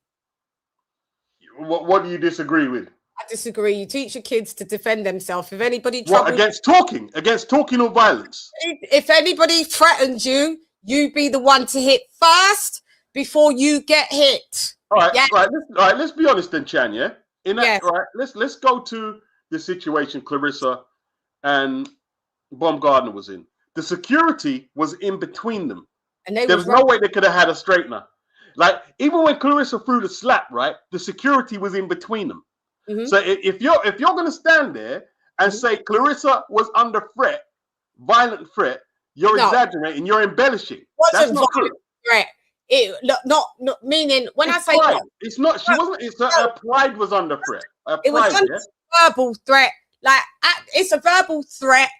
What do you disagree with? I disagree. You teach your kids to defend themselves. If anybody against talking or violence. If anybody threatens you, you be the one to hit first before you get hit. All right, let's be honest then, Chann. Yeah, right. Let's go to the situation Claressa and Baumgardner was in. The security was in between them, and there was no way they could have had a straightener. Like, even when Claressa threw the slap, right, the security was in between them. Mm-hmm. So if you're going to stand there and say Claressa was under threat, violent threat, you're exaggerating, you're embellishing. That's not true. Threat. Not meaning when I say pride. It's not. She wasn't. It's her pride was under threat. It was under verbal threat. Like, it's a verbal threat,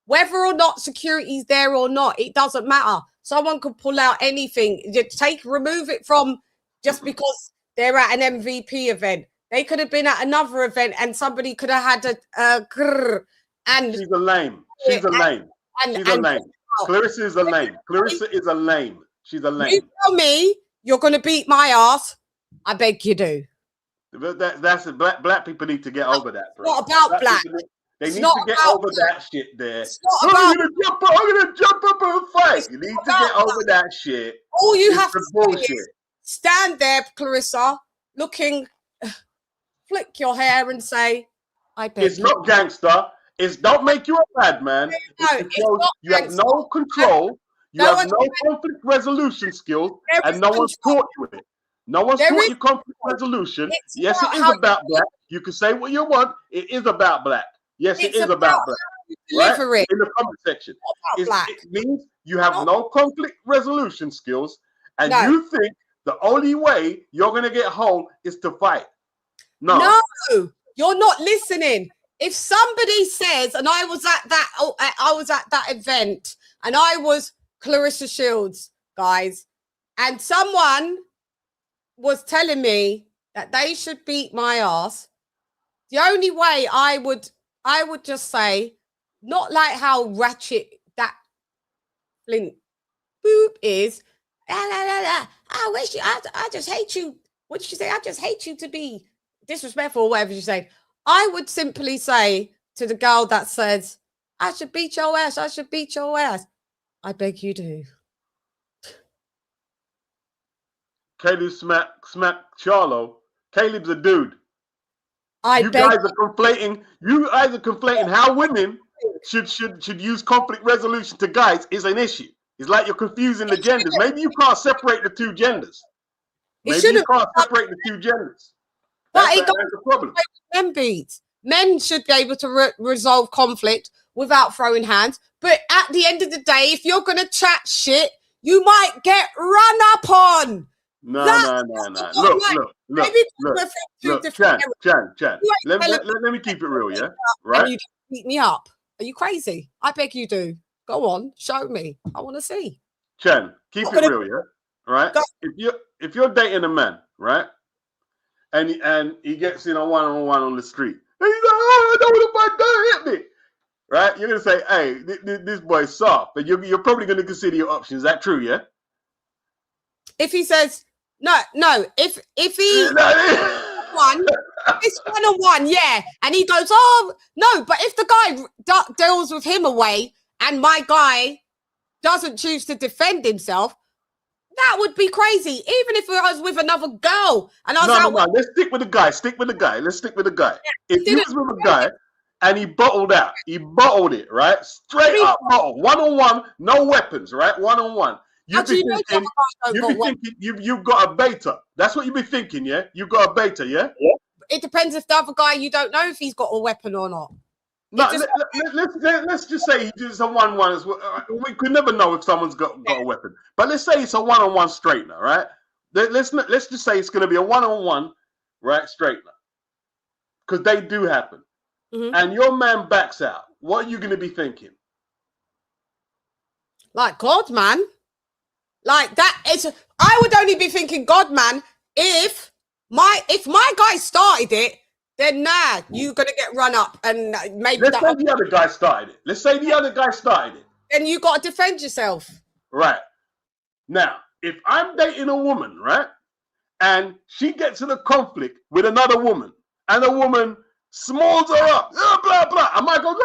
whether or not security's there or not. It doesn't matter. Someone could pull out anything. Remove it from just because they're at an MVP event. They could have been at another event and somebody could have had and she's a lame. She's a lame. She's a lame. Claressa is a lame. Claressa is a lame. She's a lame. You tell me you're going to beat my ass. I beg you do. That's black people need to get over that. It's not about black. They need to get over that shit there. I'm gonna jump up and fight. You need to get over that shit. All you have to do is stand there, Claressa, looking, flick your hair and say, I beg you. It's not gangster. Don't make you a bad man. You have no control. You have no conflict resolution skills, and no one's taught you it. No one's taught you conflict resolution. Yes, it is about black. You can say what you want. It is about black. Yes, it is about black. Right? In the comment section. It means you have no conflict resolution skills, and you think the only way you're going to get home is to fight. No, you're not listening. If somebody says, and I was at that event, and I was Claressa Shields, guys, and someone was telling me that they should beat my ass, the only way I would just say, not like how ratchet that Flint boop is. I wish you. I just hate you. What did she say? I just hate you to be disrespectful or whatever you say. I would simply say to the girl that says, I should beat your ass. I should beat your ass. I beg you do. Caleb smack Charlo. Caleb's a dude. You guys are conflating how women should use conflict resolution to guys is an issue. It's like you're confusing the genders. Maybe you can't separate the two genders. Maybe you can't separate the two genders. That's a problem. Men should be able to resolve conflict without throwing hands. But at the end of the day, if you're going to chat shit, you might get run up on. No. Look, Chann. Let me keep it real, yeah? Right? And you beat me up. Are you crazy? I beg you do. Go on, show me. I want to see. Chann, keep it real, yeah? right? If you're dating a man, right, and he gets in a one-on-one on the street, and he's like, "Oh, I don't want my girl hit me," right? You're gonna say, "Hey, this boy's soft," but you're probably gonna consider your options. Is that true? Yeah. If he says no, if he it's 1-on-1, yeah, and he goes, "Oh no," but if the guy deals with him away, and my guy doesn't choose to defend himself, that would be crazy. Even if I was with another girl and I was no. Let's stick with the guy. Let's stick with the guy. Yeah, if you was with a guy and he bottled out, he bottled it, right? Straight up bottle, 1-on-1, no weapons, right? 1-on-1. You've got a beta. That's what you've been thinking, yeah? You've got a beta, yeah? It depends if the other guy, you don't know if he's got a weapon or not. No, let's just say it's a 1-1 as well. We could never know if someone's got a weapon. But let's say it's a 1-on-1 straightener, right? Let's just say it's going to be a 1-on-1, right, straightener. Because they do happen. Mm-hmm. And your man backs out. What are you going to be thinking? Like, God, man. Like that. I would only be thinking, God, man, if my guy started it, then nah, you're gonna get run up, and maybe let's say the other guy started it. Then you got to defend yourself. Right. Now, if I'm dating a woman, right, and she gets in a conflict with another woman, and the woman smalls her up, blah blah blah, I might go,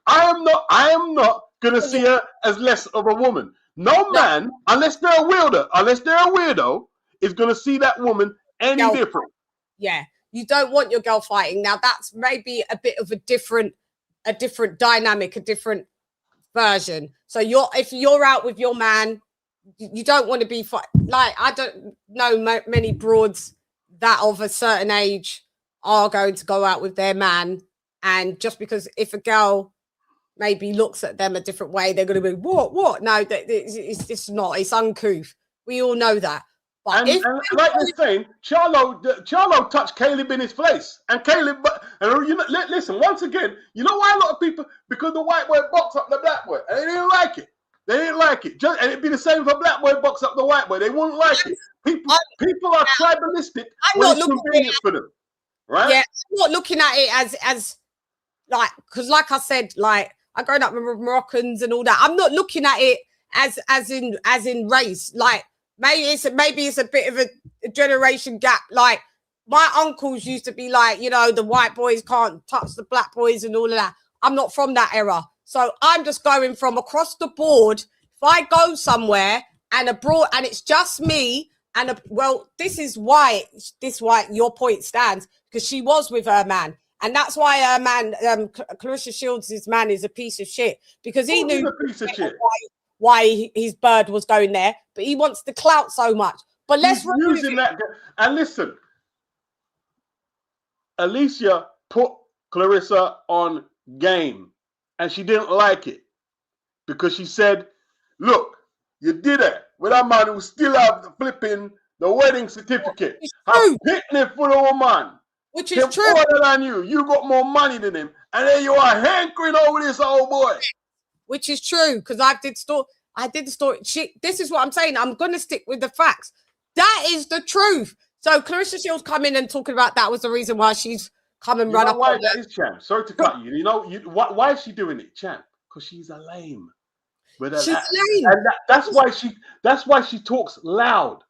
I am not gonna see her as less of a woman. No man, unless they're a weirdo, is gonna see that woman any different. Yeah, you don't want your girl fighting. Now that's maybe a bit of a different dynamic, a different version. So if you're out with your man, you don't want to be like, I don't know many broads that of a certain age are going to go out with their man, and just because if a girl maybe looks at them a different way, they're going to be what? No, it's not. It's uncouth. We all know that. And like you're saying, Charlo touched Caleb in his face, and Caleb. Listen, once again, you know why a lot of people, because the white boy boxed up the black boy, and they didn't like it. And it'd be the same if a black boy boxed up the white boy. They wouldn't like it. People are tribalistic when it's convenient for them, right? Yeah, I'm not looking at it as like, because like I said, like I grown up with Moroccans and all that. I'm not looking at it as in race, like. Maybe it's a bit of a generation gap. Like my uncles used to be like, the white boys can't touch the black boys and all of that. I'm not from that era. So I'm just going from across the board. If I go somewhere and abroad and it's just me this is why your point stands, because she was with her man. And that's why her man, Claressa Shields' man, is a piece of shit, because he knew why his bird was going there, but he wants the clout so much. But let's using that. And listen, Alicia put Claressa on game, and she didn't like it because she said, "Look, you did it with that man who still have the wedding certificate. I'm picnic for the woman, which is true. Older than you. You got more money than him, and then you are hankering over this old boy." Which is true, because I did the story. This is what I'm saying. I'm going to stick with the facts. That is the truth. So Claressa Shields coming and talking about that was the reason why she's come and run up. Why that is, Chann? Sorry to cut you. Why is she doing it, Chann? Because she's a lame. She's lame, and that's why she talks loud.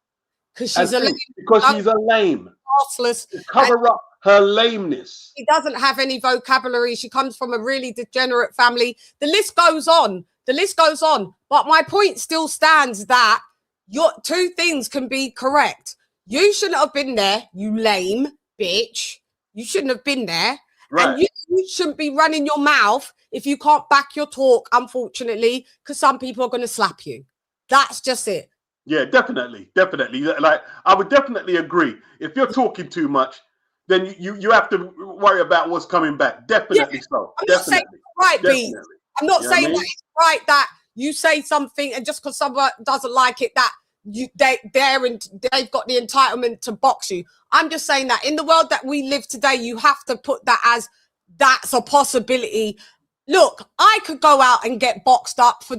Because she's a lame. Because she's a lame. Arseless. To cover up her lameness. She doesn't have any vocabulary. She comes from a really degenerate family. The list goes on. But my point still stands that your two things can be correct. You shouldn't have been there, you lame bitch. You shouldn't have been there. Right. And you shouldn't be running your mouth if you can't back your talk, unfortunately, because some people are going to slap you. That's just it. Yeah, definitely. Like, I would definitely agree. If you're talking too much, then you have to worry about what's coming back. Definitely so. I'm not saying right, B. I'm not saying that it's right that you say something and just because someone doesn't like it, that they've got the entitlement to box you. I'm just saying that in the world that we live today, you have to put that as that's a possibility. look, I could go out and get boxed up for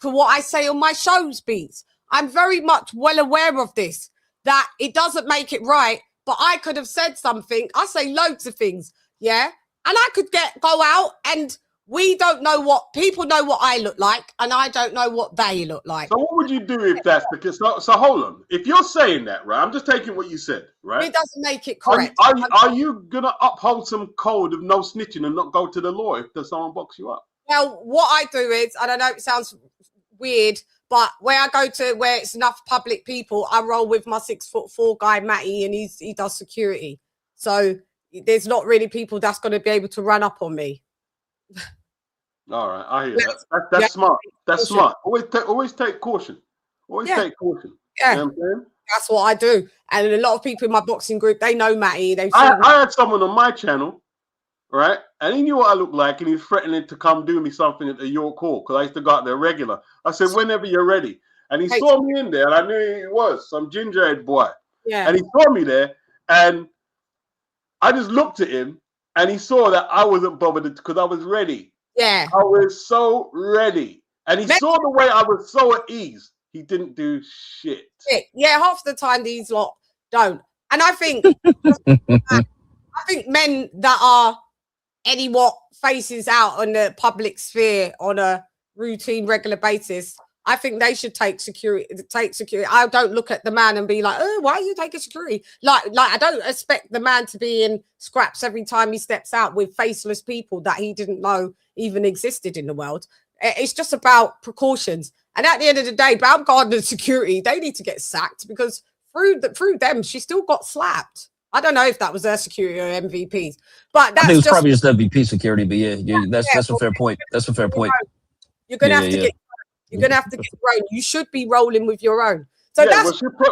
what I say on my shows beats. I'm very much well aware of this, that it doesn't make it right, but I could have said something. I say loads of things, yeah? And I could go out and we don't know what, people know what I look like and I don't know what they look like. So what would you do if that's the case? So hold on. If you're saying that, right, I'm just taking what you said, right? It doesn't make it correct. Are you going to uphold some code of no snitching and not go to the law if someone box you up? Well, what I do is, and I know it sounds weird, but where I go to where it's enough public people, I roll with my 6'4" guy, Matty, and he does security. So there's not really people that's going to be able to run up on me. All right, I hear that. That's smart. That's smart. Always take caution. Always take caution. Yeah, you know what I'm saying? That's what I do. And a lot of people in my boxing group, they know Matty. I had someone on my channel, right? And he knew what I looked like, and he was threatening to come do me something at the York Hall because I used to go out there regular. I said, whenever you're ready. And he saw me in there, and I knew who he was, some gingerhead boy. Yeah. And he saw me there, and I just looked at him, and he saw that I wasn't bothered because I was ready. Yeah. I was so ready. And he saw the way I was so at ease. He didn't do shit. Yeah, half the time these lot don't. And I think men that are faces out on the public sphere on a routine, regular basis, I think they should take security. I don't look at the man and be like, oh, why are you taking security? Like I don't expect the man to be in scraps every time he steps out with faceless people that he didn't know even existed in the world. It's just about precautions. And at the end of the day, Baumgardner security, they need to get sacked because through them, she still got slapped. I don't know if that was their security or MVPs, but that's I think it was probably just MVP security. But that's a fair point. That's a fair point. You're gonna have to get. You're gonna have to get your own. You should be rolling with your own. So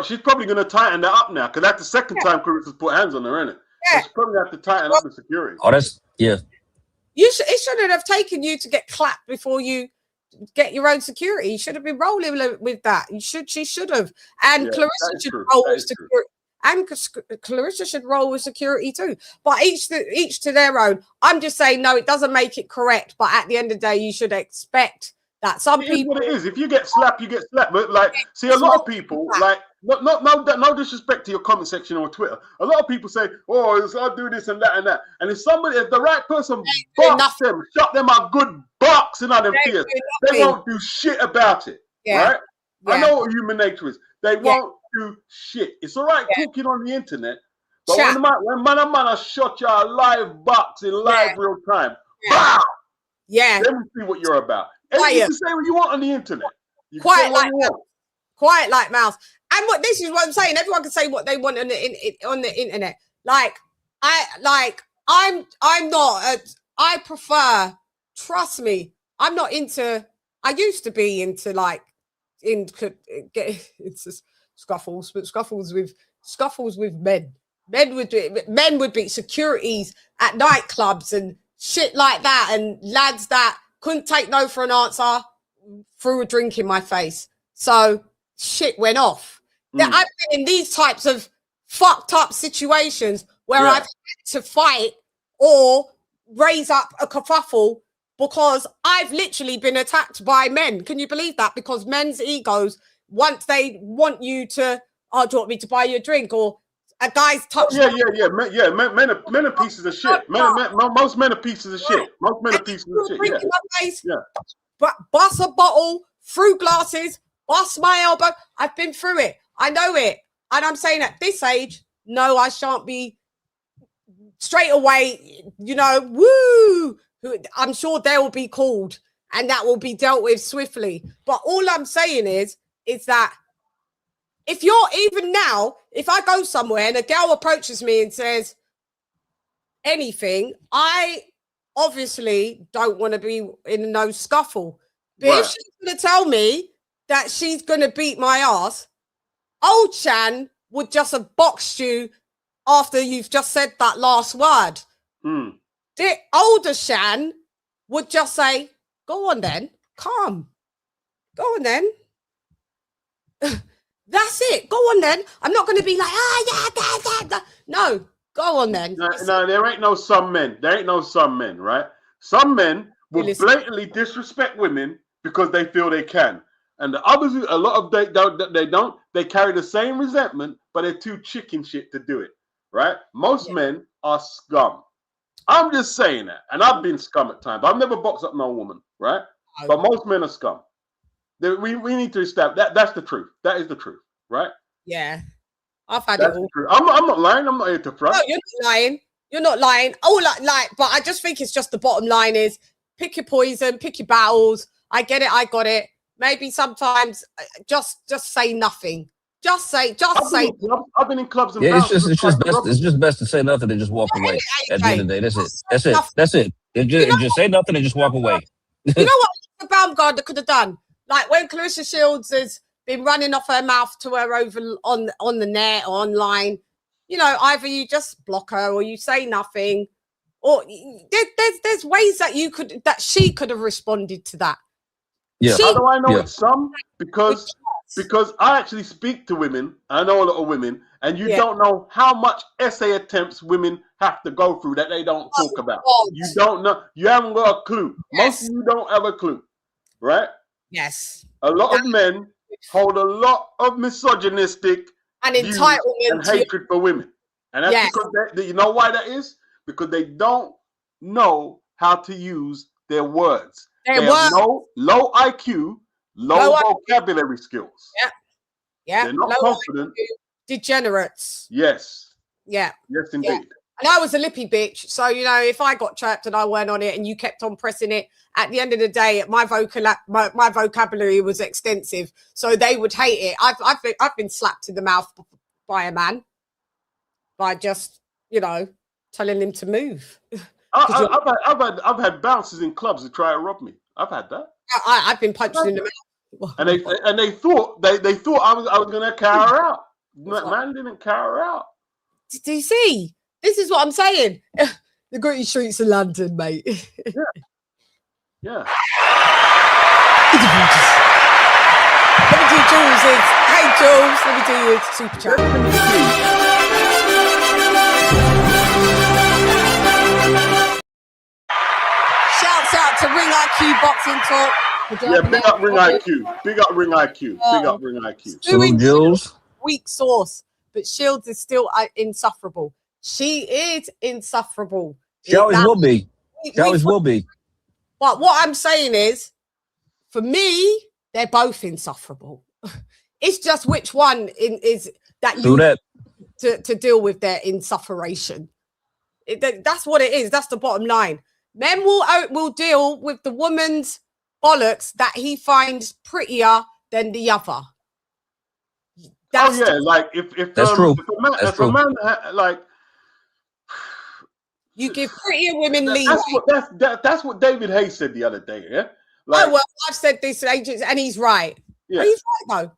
she's probably gonna tighten that up now because that's the second time Clarissa's put hands on her, isn't it? Yeah. So she's probably have to tighten up the security. Oh, that's It shouldn't have taken you to get clapped before you get your own security. You should have been rolling with that. She should have. And Claressa should roll with security. And Claressa should roll with security too. But each to their own. I'm just saying, no, it doesn't make it correct. But at the end of the day, you should expect that some people. What it is. If you get slapped, you get slapped. But see, a lot of people no disrespect to your comment section on Twitter. A lot of people say, "Oh, I'll do this and that and that." And if the right person box them, shot them a good boxing on them fears, they won't do shit about it. Right? I know what human nature is. They won't do shit. It's all right talking on the internet, but when man shot you a live box in live real time, then we see what you're about. And you can say what you want on the internet. Quiet like mouse. And this is what I'm saying. Everyone can say what they want on the internet. I'm not. I prefer. Trust me. I'm not into. I used to be into get into scuffles, but scuffles with men. Men would be securities at nightclubs and shit like that, and lads that couldn't take no for an answer, threw a drink in my face. So shit went off. Now, I've been in these types of fucked up situations where I've had to fight or raise up a kerfuffle because I've literally been attacked by men. Can you believe that? Because men's egos, once they want you to, do you want me to buy you a drink? Or a guy's touch. Men are pieces of shit. Most men are pieces of shit. Most men are pieces of shit. But bust a bottle, through glasses, bust my elbow. I've been through it. I know it. And I'm saying at this age, no, I shan't be straight away, woo. I'm sure they will be called and that will be dealt with swiftly. But all I'm saying is that if you're even now, if I go somewhere and a girl approaches me and says anything, I obviously don't want to be in no scuffle. But if she's going to tell me that she's going to beat my ass, old Chann would just have boxed you after you've just said that last word. The older Chann would just say, go on then, calm. Go on then. That's it. Go on then. I'm not going to be like, no, go on then. No, there ain't no some men. There ain't no some men, right? Some men will blatantly disrespect women because they feel they can. And the others, a lot of they don't. They carry the same resentment, but they're too chicken shit to do it, right? Most men are scum. I'm just saying that. And I've been scum at times. I've never boxed up no woman, right? But most men are scum. We need to establish that. That's the truth. That is the truth, right? Yeah. I've had That's it all. I'm not lying. I'm not here to front. No, you're not lying. You're not lying. Oh, but I just think it's just the bottom line is pick your poison, pick your battles. I get it. I got it. Maybe sometimes just say nothing. Just say. I've been in clubs and it's just best to say nothing and just walk away. At the end of the day, that's it. Just say nothing and just walk away. You know what the Baumgardner could have done? Like when Claressa Shields has been running off her mouth to her over on the net or online. You know, either you just block her or you say nothing, or there's ways that she could have responded to that. Yeah. How do I know it's some? Because I actually speak to women. I know a lot of women, and you don't know how much essay attempts women have to go through that they don't talk about. You don't know. You haven't got a clue. Most of you don't have a clue, right? Yes. A lot of men hold a lot of misogynistic and entitlement and hatred for women, and that's because you know why that is? Because they don't know how to use their words. They have low IQ, low vocabulary skills. Yeah. They're not confident. Degenerates. Yes. Yeah. Yes, indeed. Yeah. And I was a lippy bitch. So, you know, if I got trapped and I went on it and you kept on pressing it, at the end of the day, my vocabulary was extensive. So they would hate it. I've been slapped in the mouth by a man by just, you know, telling him to move. I've had bouncers in clubs to try to rob me. I've had that. I've been punched in the mouth. And they thought I was going to carry her out. Man didn't carry her out. Do you see? This is what I'm saying. The gritty streets of London, mate. Yeah. Let me do Jules. Hey, Jules. Let me do your super chat. Shouts out to Ring IQ Boxing Talk. Yeah, big up Ring IQ. Big up Ring IQ. Big up Ring IQ. Salute Jules. Weak sauce, but Shields is still insufferable. She is insufferable. She always will be. She always will be. But what I'm saying is, for me, they're both insufferable. It's just which one is that you to deal with their insufferation. That's what it is. That's the bottom line. Men will deal with the woman's bollocks that he finds prettier than the other. Like if that's true. If a man like. You give prettier women leave. That's what David Haye said the other day. Yeah. Like, well, I've said this to agents, and he's right. Yeah, he's right though.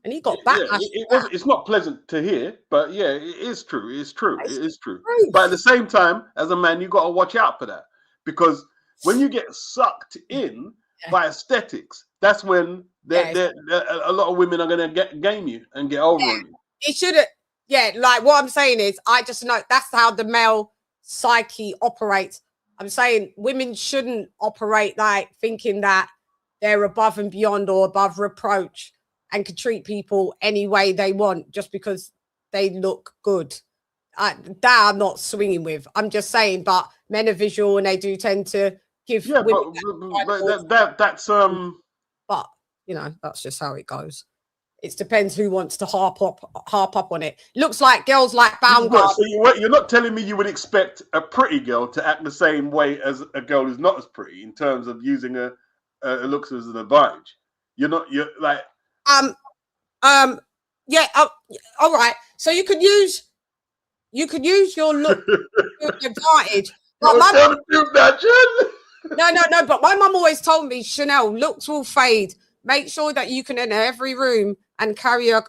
And he got backlash. It's not pleasant to hear, but yeah, it is true. It is true. It is true. But at the same time, as a man, you got to watch out for that, because when you get sucked in by aesthetics, that's when a lot of women are going to game you and get over on you. It shouldn't. Yeah, like what I'm saying is, I just know that's how the male psyche operates. I'm saying women shouldn't operate like thinking that they're above and beyond or above reproach and can treat people any way they want just because they look good. That I'm not swinging with. I'm just saying, but men are visual and they do tend to give women that's But you know, that's just how it goes. It depends who wants to harp up on it. Looks like girls like Baumgardner. So you're not telling me you would expect a pretty girl to act the same way as a girl who's not as pretty in terms of using her looks as an advantage. You're like all right. So you could use your look to advantage. But no. But my mum always told me, Chanel, looks will fade. Make sure that you can enter every room and carry a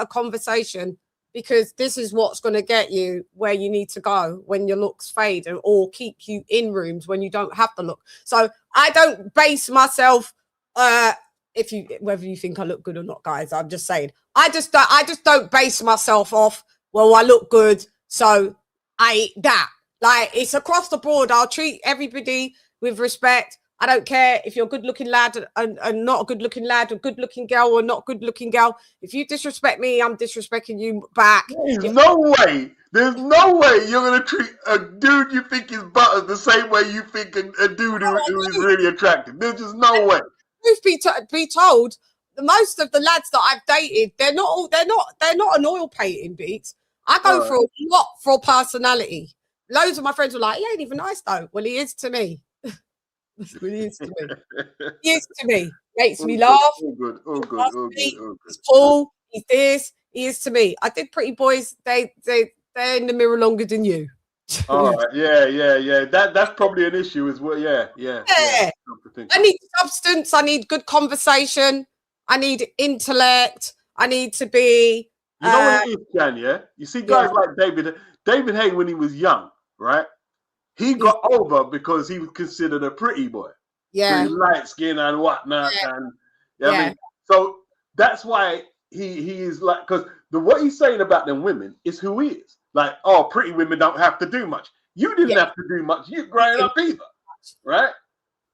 conversation, because this is what's going to get you where you need to go when your looks fade, or keep you in rooms when you don't have the look. So I don't base myself whether you think I look good or not, guys. I'm just saying I just don't base myself off, well, I look good, so I eat that. Like, it's across the board. I'll treat everybody with respect. I don't care if you're a good-looking lad and not a good-looking lad, or good-looking girl or not good-looking girl. If you disrespect me, I'm disrespecting you back. There's no way you're going to treat a dude you think is butter the same way you think a dude who is really attractive. There's just no way. Truth be told, most of the lads that I've dated, they're not an oil painting, Beats. I go for a lot for personality. Loads of my friends were like, he ain't even nice though. Well, he is to me. That's what he is to me. He is to me. Makes me laugh. All good. He's cool. He's this. He is to me. I did Pretty Boys. They're in the mirror longer than you. All right. Yeah. That's probably an issue as well. Yeah. I need substance. I need good conversation. I need intellect. I need to be. You know what it is, Chann, yeah? You see guys like David Haye when he was young, right? He got over because he was considered a pretty boy. Yeah. Light skin and whatnot. And I mean, so that's why he is like, because what he's saying about them women is who he is. Like, oh, pretty women don't have to do much. You didn't have to do much. You growing up either. Right?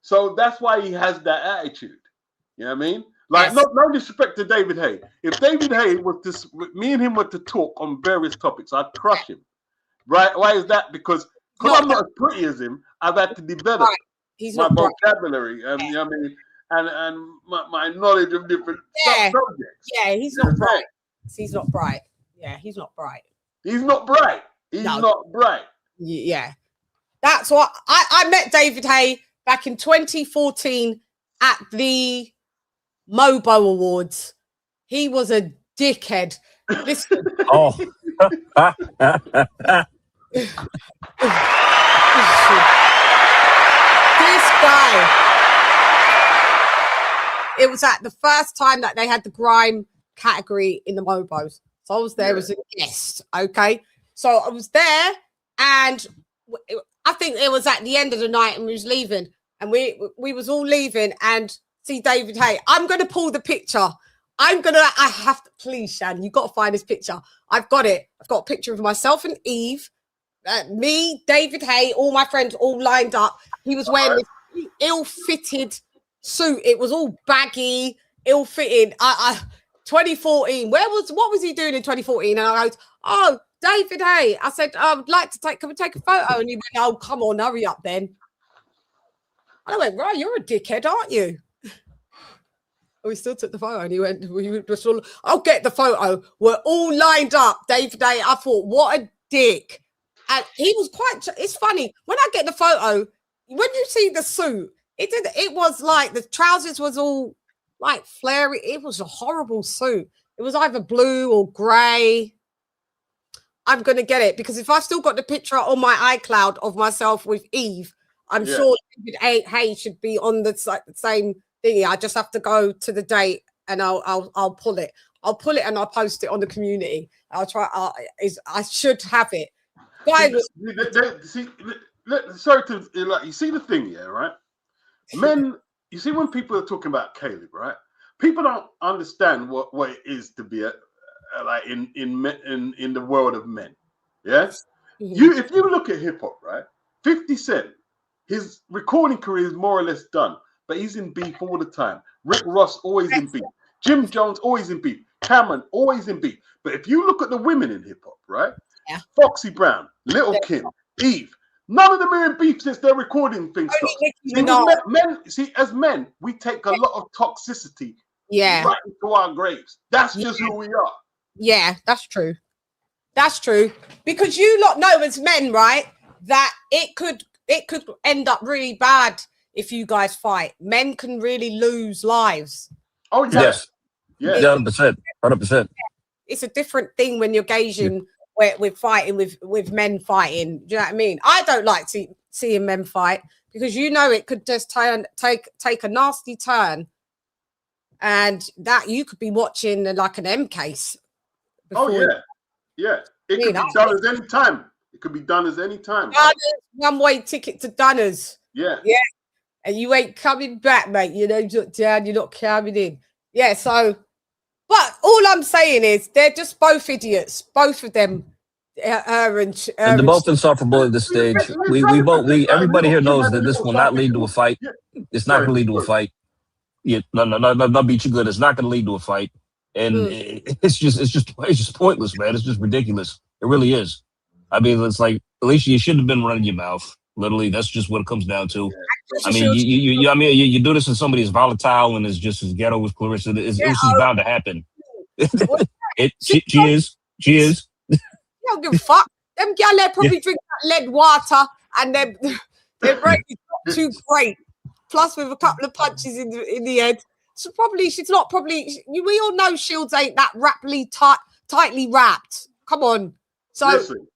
So that's why he has that attitude. You know what I mean? Like, no disrespect to David Haye. If David Haye was me and him were to talk on various topics, I'd crush him. Right? Why is that? Because I'm not as pretty as him, I've had to develop my vocabulary and you know what I mean, and my knowledge of different subjects. Yeah, he's not bright. He's not bright. Yeah, he's not bright. He's not bright. He's not bright. Yeah. That's what I met David Haye back in 2014 at the Mobo Awards. He was a dickhead. Listen. Oh. This guy, it was at the first time that they had the grime category in the Mobos. So I was there as a guest. Okay. So I was there and I think it was at the end of the night and we was leaving and we was all leaving and see David Haye. I'm going to pull the picture. I have to, please, Shannon, you got to find this picture. I've got it. I've got a picture of myself and Eve. Me, David Haye, all my friends all lined up. He was wearing this ill-fitted suit. It was all baggy, ill-fitted. 2014. What was he doing in 2014? And I goes, oh, David Haye. I said, I'd like to take a photo. And he went, oh, come on, hurry up then. And I went, right, you're a dickhead, aren't you? We still took the photo and he went, I'll get the photo. We're all lined up, David Haye. I thought, what a dick. And he was it's funny. When I get the photo, when you see the suit, it was like the trousers was all like flary. It was a horrible suit. It was either blue or grey. I'm going to get it because if I've still got the picture on my iCloud of myself with Eve, I'm sure David Haye should be on the same thingy. I just have to go to the date and I'll pull it. I'll pull it and I'll post it on the community. I'll try. I should have it. Guys, sorry to like. You see the thing, right? Men, you see when people are talking about Caleb, right? People don't understand what it is to be like in the world of men. Yes, if you look at hip hop, right? 50 Cent, his recording career is more or less done, but he's in beef all the time. Rick Ross always in beef. Jim Jones always in beef. Cameron always in beef. But if you look at the women in hip hop, right? Yeah. Foxy Brown, Little Kim, Eve, none of them are in beef since their recording thing stopped. As men, we take a lot of toxicity right into our graves. That's just who we are. Yeah, that's true. That's true. Because you lot know as men, right, that it could end up really bad if you guys fight. Men can really lose lives. Oh, yes. Yeah, 100%. It's a different thing when you're gauging where we're fighting with men fighting. Do you know what I mean? I don't like seeing men fight because you know it could just take a nasty turn, and that you could be watching like an M case. Yeah. It could be done as any time. It could be done as any time. One-way ticket to Dunners. Yeah. And you ain't coming back, mate. You know, you're not coming in. Yeah. So, but all I'm saying is they're just both idiots. Both of them. her and they're both insufferable at this stage. Everybody here knows that this will not lead to a fight. It's not going to lead to a fight. Yeah, no, beat you good. It's not going to lead to a fight, and it's just pointless, man. It's just ridiculous. It really is. I mean, it's like, Alicia, you shouldn't have been running your mouth. Literally, that's just what it comes down to. I mean, you do this to somebody as volatile and as just as ghetto as Claressa. It's just bound to happen. She is. You don't give a fuck. Them gal there probably drink that lead water, and they're really not too great. Plus, with a couple of punches in the head, so she's not probably. We all know Shields ain't that tightly wrapped. Come on, so. Listen.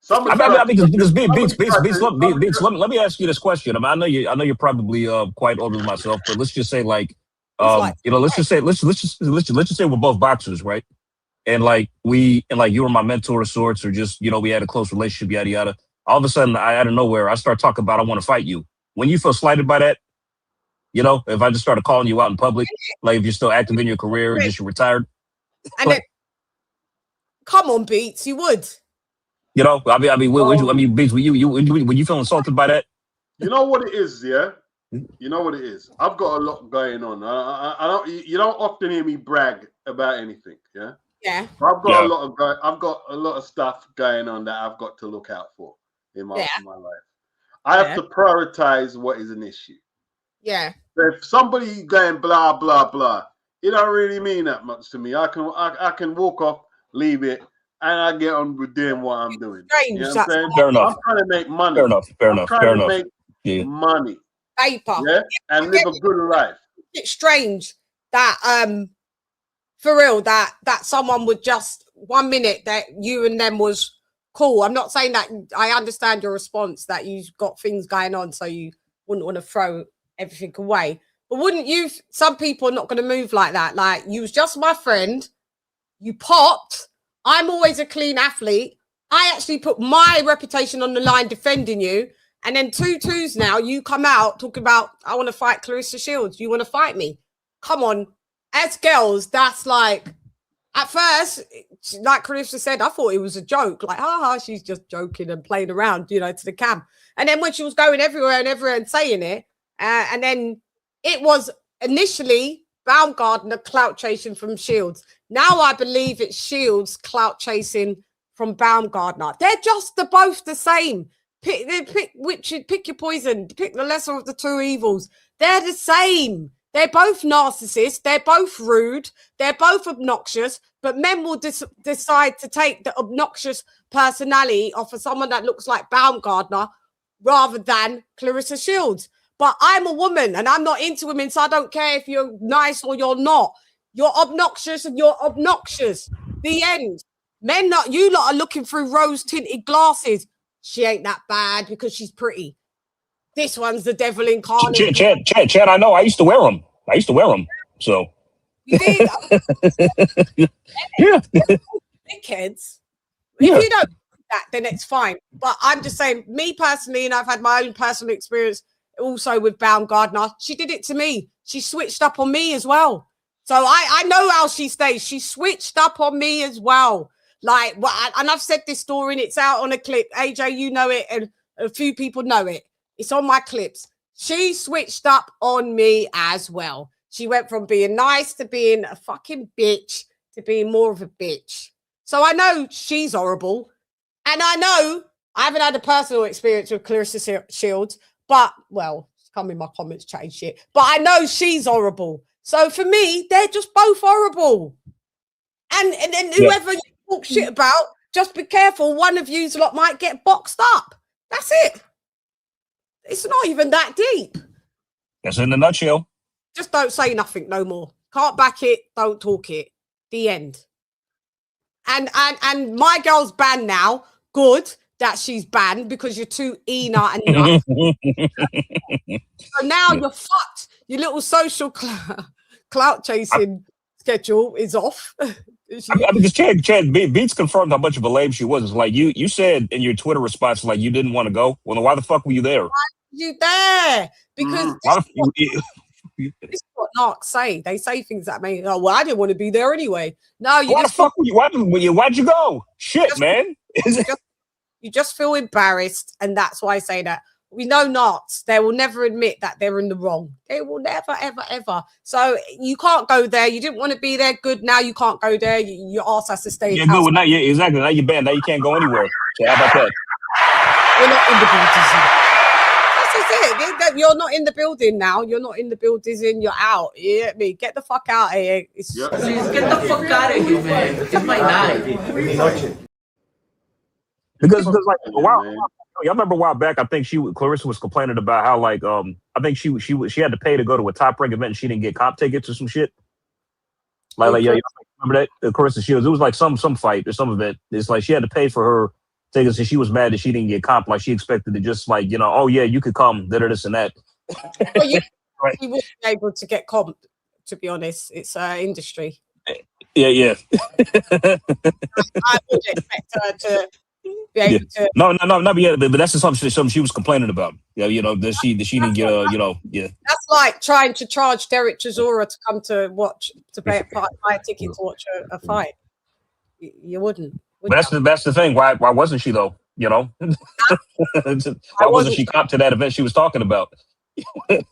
Because Beats, let me ask you this question. I mean, I know you're probably quite older than myself, but let's just say let's just say we're both boxers, right? And you were my mentor of sorts, or just we had a close relationship, yada yada. All of a sudden, out of nowhere, I start talking about I want to fight you. When you feel slighted by that, if I just started calling you out in public, like if you're still active in your career or just you're retired, and then, come on, Beats, you would. Beats, when you feel insulted by that? You know what it is, yeah? You know what it is? I've got a lot going on. You don't often hear me brag about anything, yeah? Yeah. I've got a lot of stuff going on that I've got to look out for in my life. I have to prioritize what is an issue. Yeah. If somebody going blah blah blah, it don't really mean that much to me. I can walk off, leave it, and I get on with doing what I'm doing. Strange, you know what I'm saying? Fair enough. I'm trying to make money. Fair enough. Make money. Paper. Yeah, and live a good life. It's strange that for real that someone would just 1 minute that you and them was cool. I'm not saying that. I understand your response that you've got things going on, so you wouldn't want to throw everything away. But wouldn't you? Some people are not going to move like that. Like, you was just my friend. You popped. I'm always a clean athlete. I actually put my reputation on the line defending you. And then 2-2s now, you come out talking about, I want to fight Claressa Shields. You want to fight me? Come on. As girls, that's like, at first, like Claressa said, I thought it was a joke. Like, she's just joking and playing around, to the cam. And then when she was going everywhere and saying it, and then it was initially Baumgardner clout chasing from Shields. Now I believe it's Shields clout chasing from Baumgardner. They're both the same. Pick your poison. Pick the lesser of the two evils. They're the same. They're both narcissists. They're both rude. They're both obnoxious. But men will decide to take the obnoxious personality off of someone that looks like Baumgardner rather than Claressa Shields. But I'm a woman and I'm not into women, so I don't care if you're nice or you're not. You're obnoxious and you're obnoxious. The end. You lot are looking through rose-tinted glasses. She ain't that bad because she's pretty. This one's the devil incarnate. Chad, I know. I used to wear them. So. You did? Yeah. Dickheads. If you don't do that, then it's fine. But I'm just saying, me personally, and I've had my own personal experience also with Baumgardner, she did it to me. She switched up on me as well. So I know how she stays. She switched up on me as well. Like, and I've said this story and it's out on a clip. AJ, you know it, and a few people know it. It's on my clips. She switched up on me as well. She went from being nice to being a fucking bitch to being more of a bitch. So I know she's horrible. And I know I haven't had a personal experience with Claressa Shields, but, well, come in my comments chatting shit. But I know she's horrible. So for me, they're just both horrible. And then whoever you talk shit about, just be careful. One of you lot might get boxed up. That's it. It's not even that deep. That's in a nutshell. Just don't say nothing no more. Can't back it. Don't talk it. The end. And my girl's banned now. Good that she's banned because you're too Ena and nuts. So now you're fucked. Your little social clout chasing schedule is off. Because Chad Beats confirmed how much of a lame she was. It's like you said in your Twitter response, like you didn't want to go. Well, then why the fuck were you there? Why were you there? Because this is what narcs say. They say things that mean, oh, well, I didn't want to be there anyway. No, you why the fuck were you? Why'd you go? Shit, man. You just feel embarrassed, and that's why I say that. We know Narcs. They will never admit that they're in the wrong. They will never, ever, ever. So you can't go there. You didn't want to be there. Good. Now you can't go there. Your ass has to stay. Yeah, good. Well, now, yeah, exactly. Now you're banned. Now you can't go anywhere. So how about that? You're not in the building. This is it. You're not in the building now. You're not in the building. You're out. You get me? Get the fuck out of here. Get the fuck out of here, man. It's my night. Because like a while, I remember a while back, I think Claressa was complaining about how like I think she had to pay to go to a Top Rank event and she didn't get comp tickets or some shit. Like yeah, remember that Claressa Shields? It was like some fight or some event. It's like she had to pay for her tickets and she was mad that she didn't get comp. Like she expected to just like, you know, oh yeah, you could come, this and that. Well, you wouldn't be able to get comp, to be honest. It's industry. Yeah. I would expect her to be able to. No, not yet. But that's something she was complaining about. Yeah, you know, that she didn't get yeah. That's like trying to charge Derek Chisora to come to buy a ticket to watch a fight. You wouldn't. But that's the thing. Why wasn't she though? You know, why wasn't she comp to that event she was talking about? You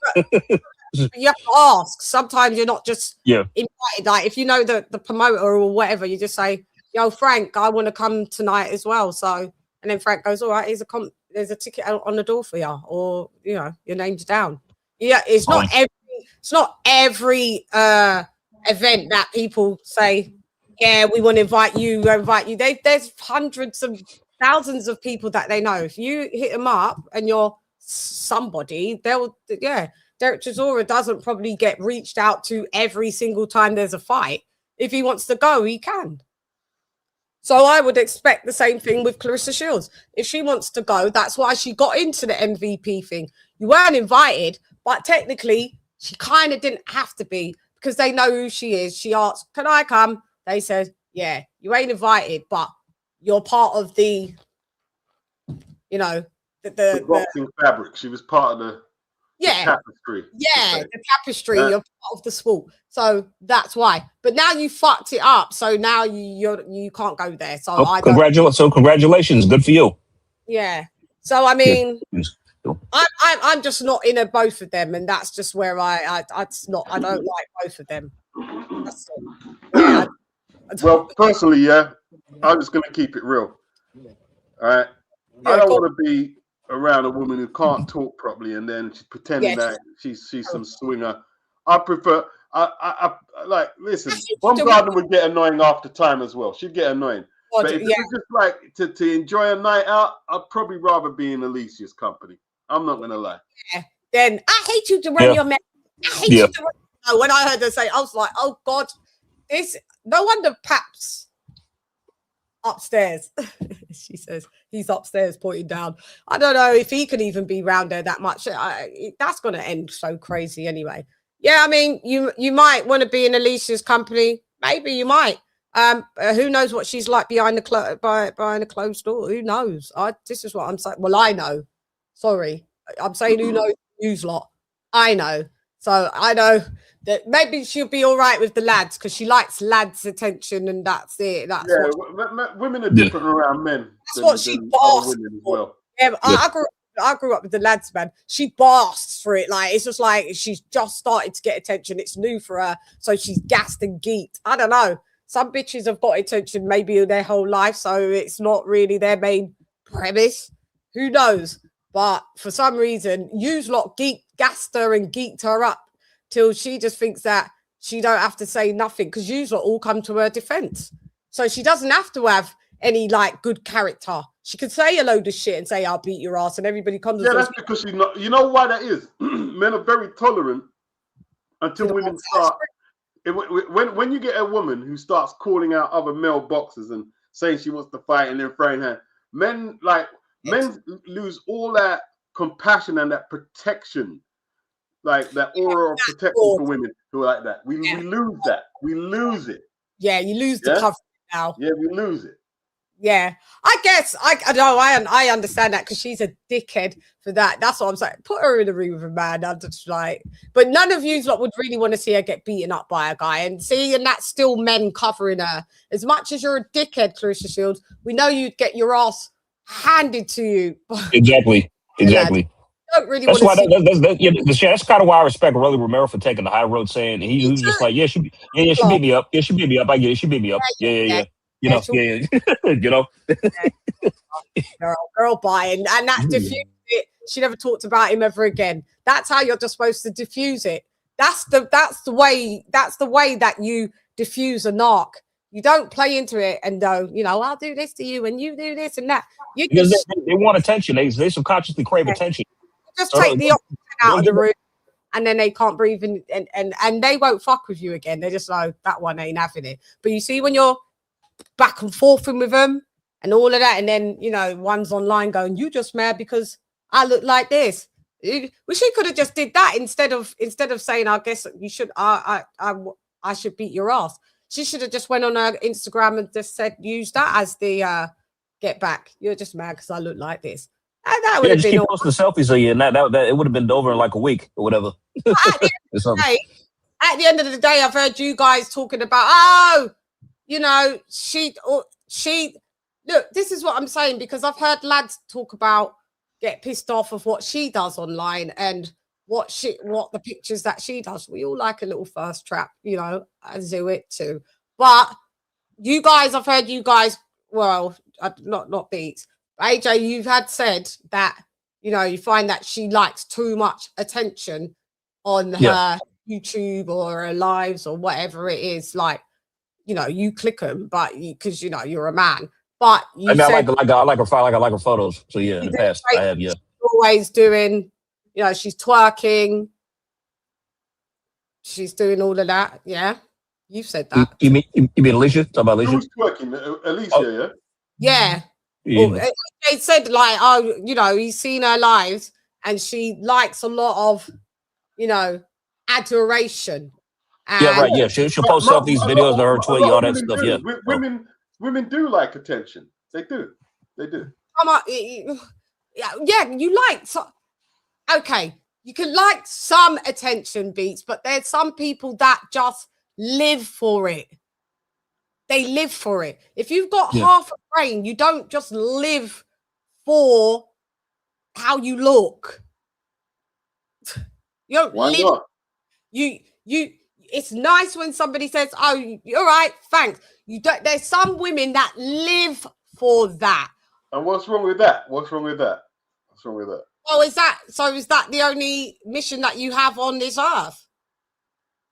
have to ask. Sometimes you're not just invited. Like if you know the promoter or whatever, you just say, "Yo, Frank, I want to come tonight as well." So, and then Frank goes, "All right, there's a ticket on the door for you," or you know, your name's down. Yeah, it's not every event that people say, "Yeah, we want to invite you." There's hundreds of thousands of people that they know. If you hit them up and you're somebody, Derek Chisora doesn't probably get reached out to every single time there's a fight. If he wants to go, he can. So I would expect the same thing with Claressa Shields. If she wants to go, that's why she got into the MVP thing. You weren't invited, but technically she kind of didn't have to be because they know who she is. She asked, "Can I come?" They said, "Yeah, you ain't invited, but you're part of the, you know, the boxing fabric." She was part of the tapestry. Yeah, the tapestry. You're part of the sport, so that's why. But now you fucked it up, so now you can't go there. So congratulations, good for you. Yeah. So I mean, I'm just not in both of them, and that's just where I don't like both of them. That's it. Yeah, well, personally, I'm just gonna keep it real. All right, I don't want to be around a woman who can't talk properly and then she's pretending that she's some swinger. I prefer I like listen, Baumgardner would get annoying after time as well. She'd get annoying. But if it's just like to enjoy a night out, I'd probably rather be in Alicia's company. I'm not gonna lie. Yeah. Then I hate you to run your mouth. I hate you to run. When I heard her say, I was like, oh God, no wonder Paps upstairs. She says he's upstairs pointing down. I don't know if he can even be round there that much. That's going to end so crazy anyway. Yeah, I mean, you might want to be in Alicia's company. Maybe you might. Who knows what she's like behind the closed door? Who knows? This is what I'm saying. Well, I know. Sorry, I'm saying who knows? News lot. I know. So I know that maybe she'll be all right with the lads because she likes lads' attention, and that's it. Women are different around men. That's what she basks for. Yeah, I grew up with the lads, man. She basks for it. Like it's just like she's just started to get attention. It's new for her, so she's gassed and geeked. I don't know. Some bitches have got attention maybe their whole life, so it's not really their main premise. Who knows? But for some reason, yous lot gassed her and geeked her up till she just thinks that she don't have to say nothing because yous lot all come to her defense. So she doesn't have to have any like good character. She could say a load of shit and say, "I'll beat your ass," and everybody comes. Yeah, that's because she's not. You know why that is? Men are very tolerant until women start. When you get a woman who starts calling out other male boxers and saying she wants to fight and then throwing her, men lose all that compassion and that protection, like that aura of protection for women who are like that. We lose that. We lose it. Yeah, you lose the cover now. Yeah, we lose it. Yeah, I guess I know I understand that because she's a dickhead for that. That's what I'm saying. Put her in a room with a man. I'm just like, but none of you lot would really want to see her get beaten up by a guy. And that's still men covering her. As much as you're a dickhead, Claressa Shields, we know you'd get your ass handed to you. Exactly. Don't really That's why want to see. that's kind of why I respect Rolly Romero for taking the high road, saying he was just like, she beat me up. Yeah, she beat me up. I get it. She beat me up. Yeah. You know, you know. Girl buying, and that diffused it. She never talked about him ever again. That's how you're just supposed to diffuse it. That's the way that you diffuse a narc. You don't play into it and go, I'll do this to you and you do this and that. Because they want attention. They subconsciously crave attention. Just take the oxygen out of the room, and then they can't breathe, and they won't fuck with you again. They're just like, that one ain't having it. But you see, when you're back and forth with them and all of that, and then one's online going, you just mad because I look like this. Well, she could have just did that instead of saying, I guess you should I should beat your ass. She should have just went on her Instagram and just said, use that as the get back. You're just mad because I look like this. And that would have just been keep posting selfies of you, and that it would have been over in like a week or whatever. At the end of the day, I've heard you guys talking about, she look, this is what I'm saying, because I've heard lads talk about get pissed off of what she does online and what the pictures that she does. We all like a little first trap, I do it too. But you guys, I've heard you guys, well, not Beats, AJ, you've had said that, you find that she likes too much attention on her YouTube or her lives or whatever it is. Like, you click them, but because you're a man. But you I like her photos. So yeah, in the past I have, yeah. Always doing, she's twerking. She's doing all of that. Yeah. You've said that. You mean Alicia? Talk about Alicia? Who's twerking? Alicia, yeah? Yeah. Well, they said like, he's seen her lives and she likes a lot of, adoration. And yeah, right. Yeah, she'll post selfies, videos of her tweet, all that stuff. Yeah, women do like attention. They do. Come on, yeah. You like okay. You can like some attention, Beats, but there's some people that just live for it. They live for it. If you've got half a brain, you don't just live for how you look. You don't live. Not? You. It's nice when somebody says, "Oh, you're right, thanks." You don't. There's some women that live for that. And what's wrong with that? Oh, is that the only mission that you have on this earth?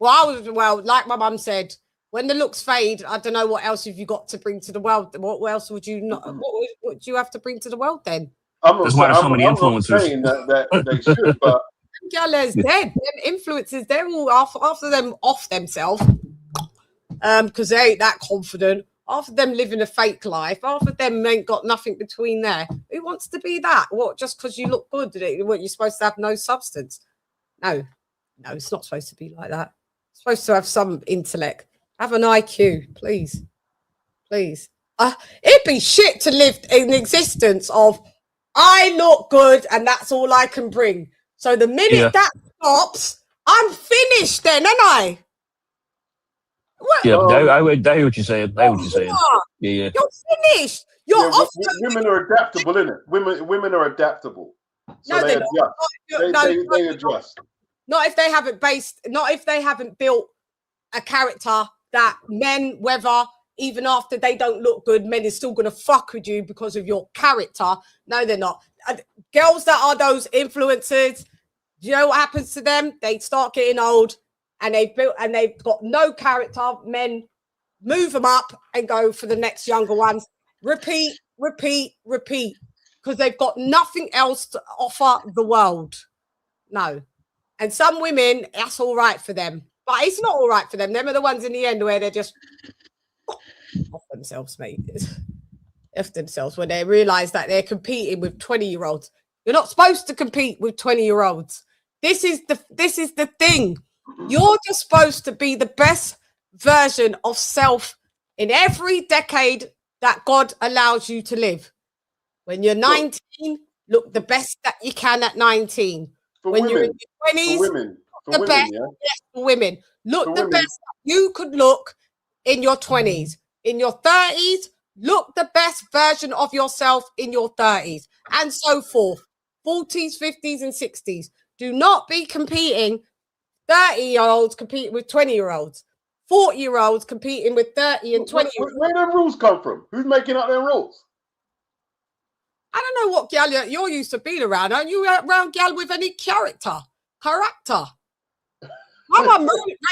Well, like my mum said, when the looks fade, I don't know what else have you got to bring to the world. What else would you not? What would you have to bring to the world then? That's why there's so many influencers. I'm saying that they should, but Galler's dead. Them influencers, they're all after them off themselves, because they ain't that confident. Half of them living a fake life. Half of them ain't got nothing between there. Who wants to be that? What, just because you look good? What, you're supposed to have no substance? No, it's not supposed to be like that. It's supposed to have some intellect. Have an IQ, please. It'd be shit to live in existence of I look good and that's all I can bring. So the minute that stops, I'm finished then, ain't I? What? Yeah, I hear what you're saying. Yeah. You're finished. You're off. Women are adaptable, innit? Women are adaptable. So they adjust. They adjust. Not if they haven't built a character that men, whether even after they don't look good, men is still gonna fuck with you because of your character. No, they're not. Girls that are those influencers, do you know what happens to them? They start getting old and they've got no character. Men move them up and go for the next younger ones. Repeat, because they've got nothing else to offer the world. No. And some women, that's all right for them. But it's not all right for them. Them are the ones in the end where they're just off themselves, mate. Off themselves when they realise that they're competing with 20-year-olds. You're not supposed to compete with 20-year-olds. This is the thing. You're just supposed to be the best version of self in every decade that God allows you to live. When you're 19, look the best that you can at 19. When you're in your 20s, for women, yeah? Yes, for women. Look For the women. best that you could look in your 20s. In your 30s, look the best version of yourself in your 30s, and so forth. 40s, 50s, and 60s. Do not be competing 30-year-olds competing with 20-year-olds. 40-year-olds competing with 30 and 20. Where them rules come from? Who's making up them rules? I don't know what gal you're used to being around. Are you around gal with any character? My mum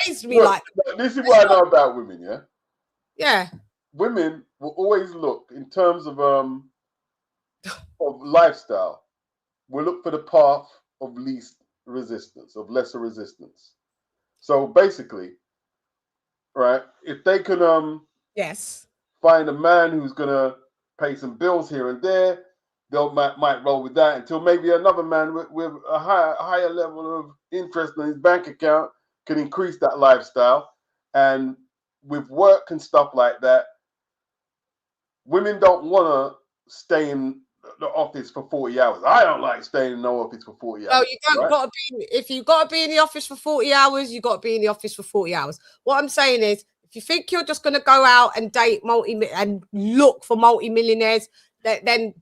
raised me like that. This is what I know about women, yeah? Yeah. Women will always look, in terms of lifestyle, we'll look for the path of least resistance, of lesser resistance. So basically, right, if they can yes, find a man who's gonna pay some bills here and there, they'll might roll with that until maybe another man with a higher level of interest in his bank account can increase that lifestyle. And with work and stuff like that, women don't want to stay in the office for 40 hours. I don't like staying in no office for 40 hours. No, you don't got to be. If you got to be in the office for 40 hours, you got to be in the office for 40 hours. What I'm saying is, if you think you're just going to go out and date and look for multi-millionaires, then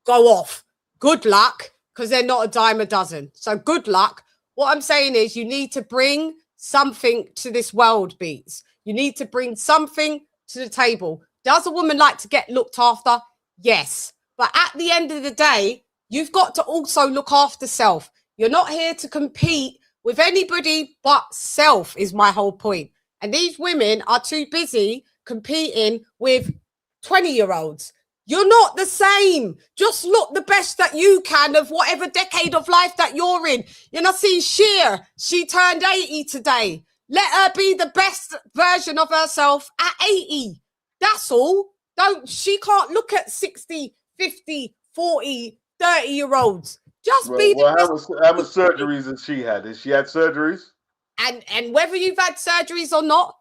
go off. Good luck, because they're not a dime a dozen. So good luck. What I'm saying is, you need to bring something to this world, Beats. You need to bring something to the table. Does a woman like to get looked after? Yes. But at the end of the day, you've got to also look after self. You're not here to compete with anybody but self, is my whole point. And these women are too busy competing with 20-year-olds. You're not the same. Just look the best that you can of whatever decade of life that you're in. You know, see Sheer, she turned 80 today. Let her be the best version of herself at 80. That's all. She can't look at 60, 50, 40, 30-year-olds. Just be the best. How much surgeries has she had? Has she had surgeries? And whether you've had surgeries or not,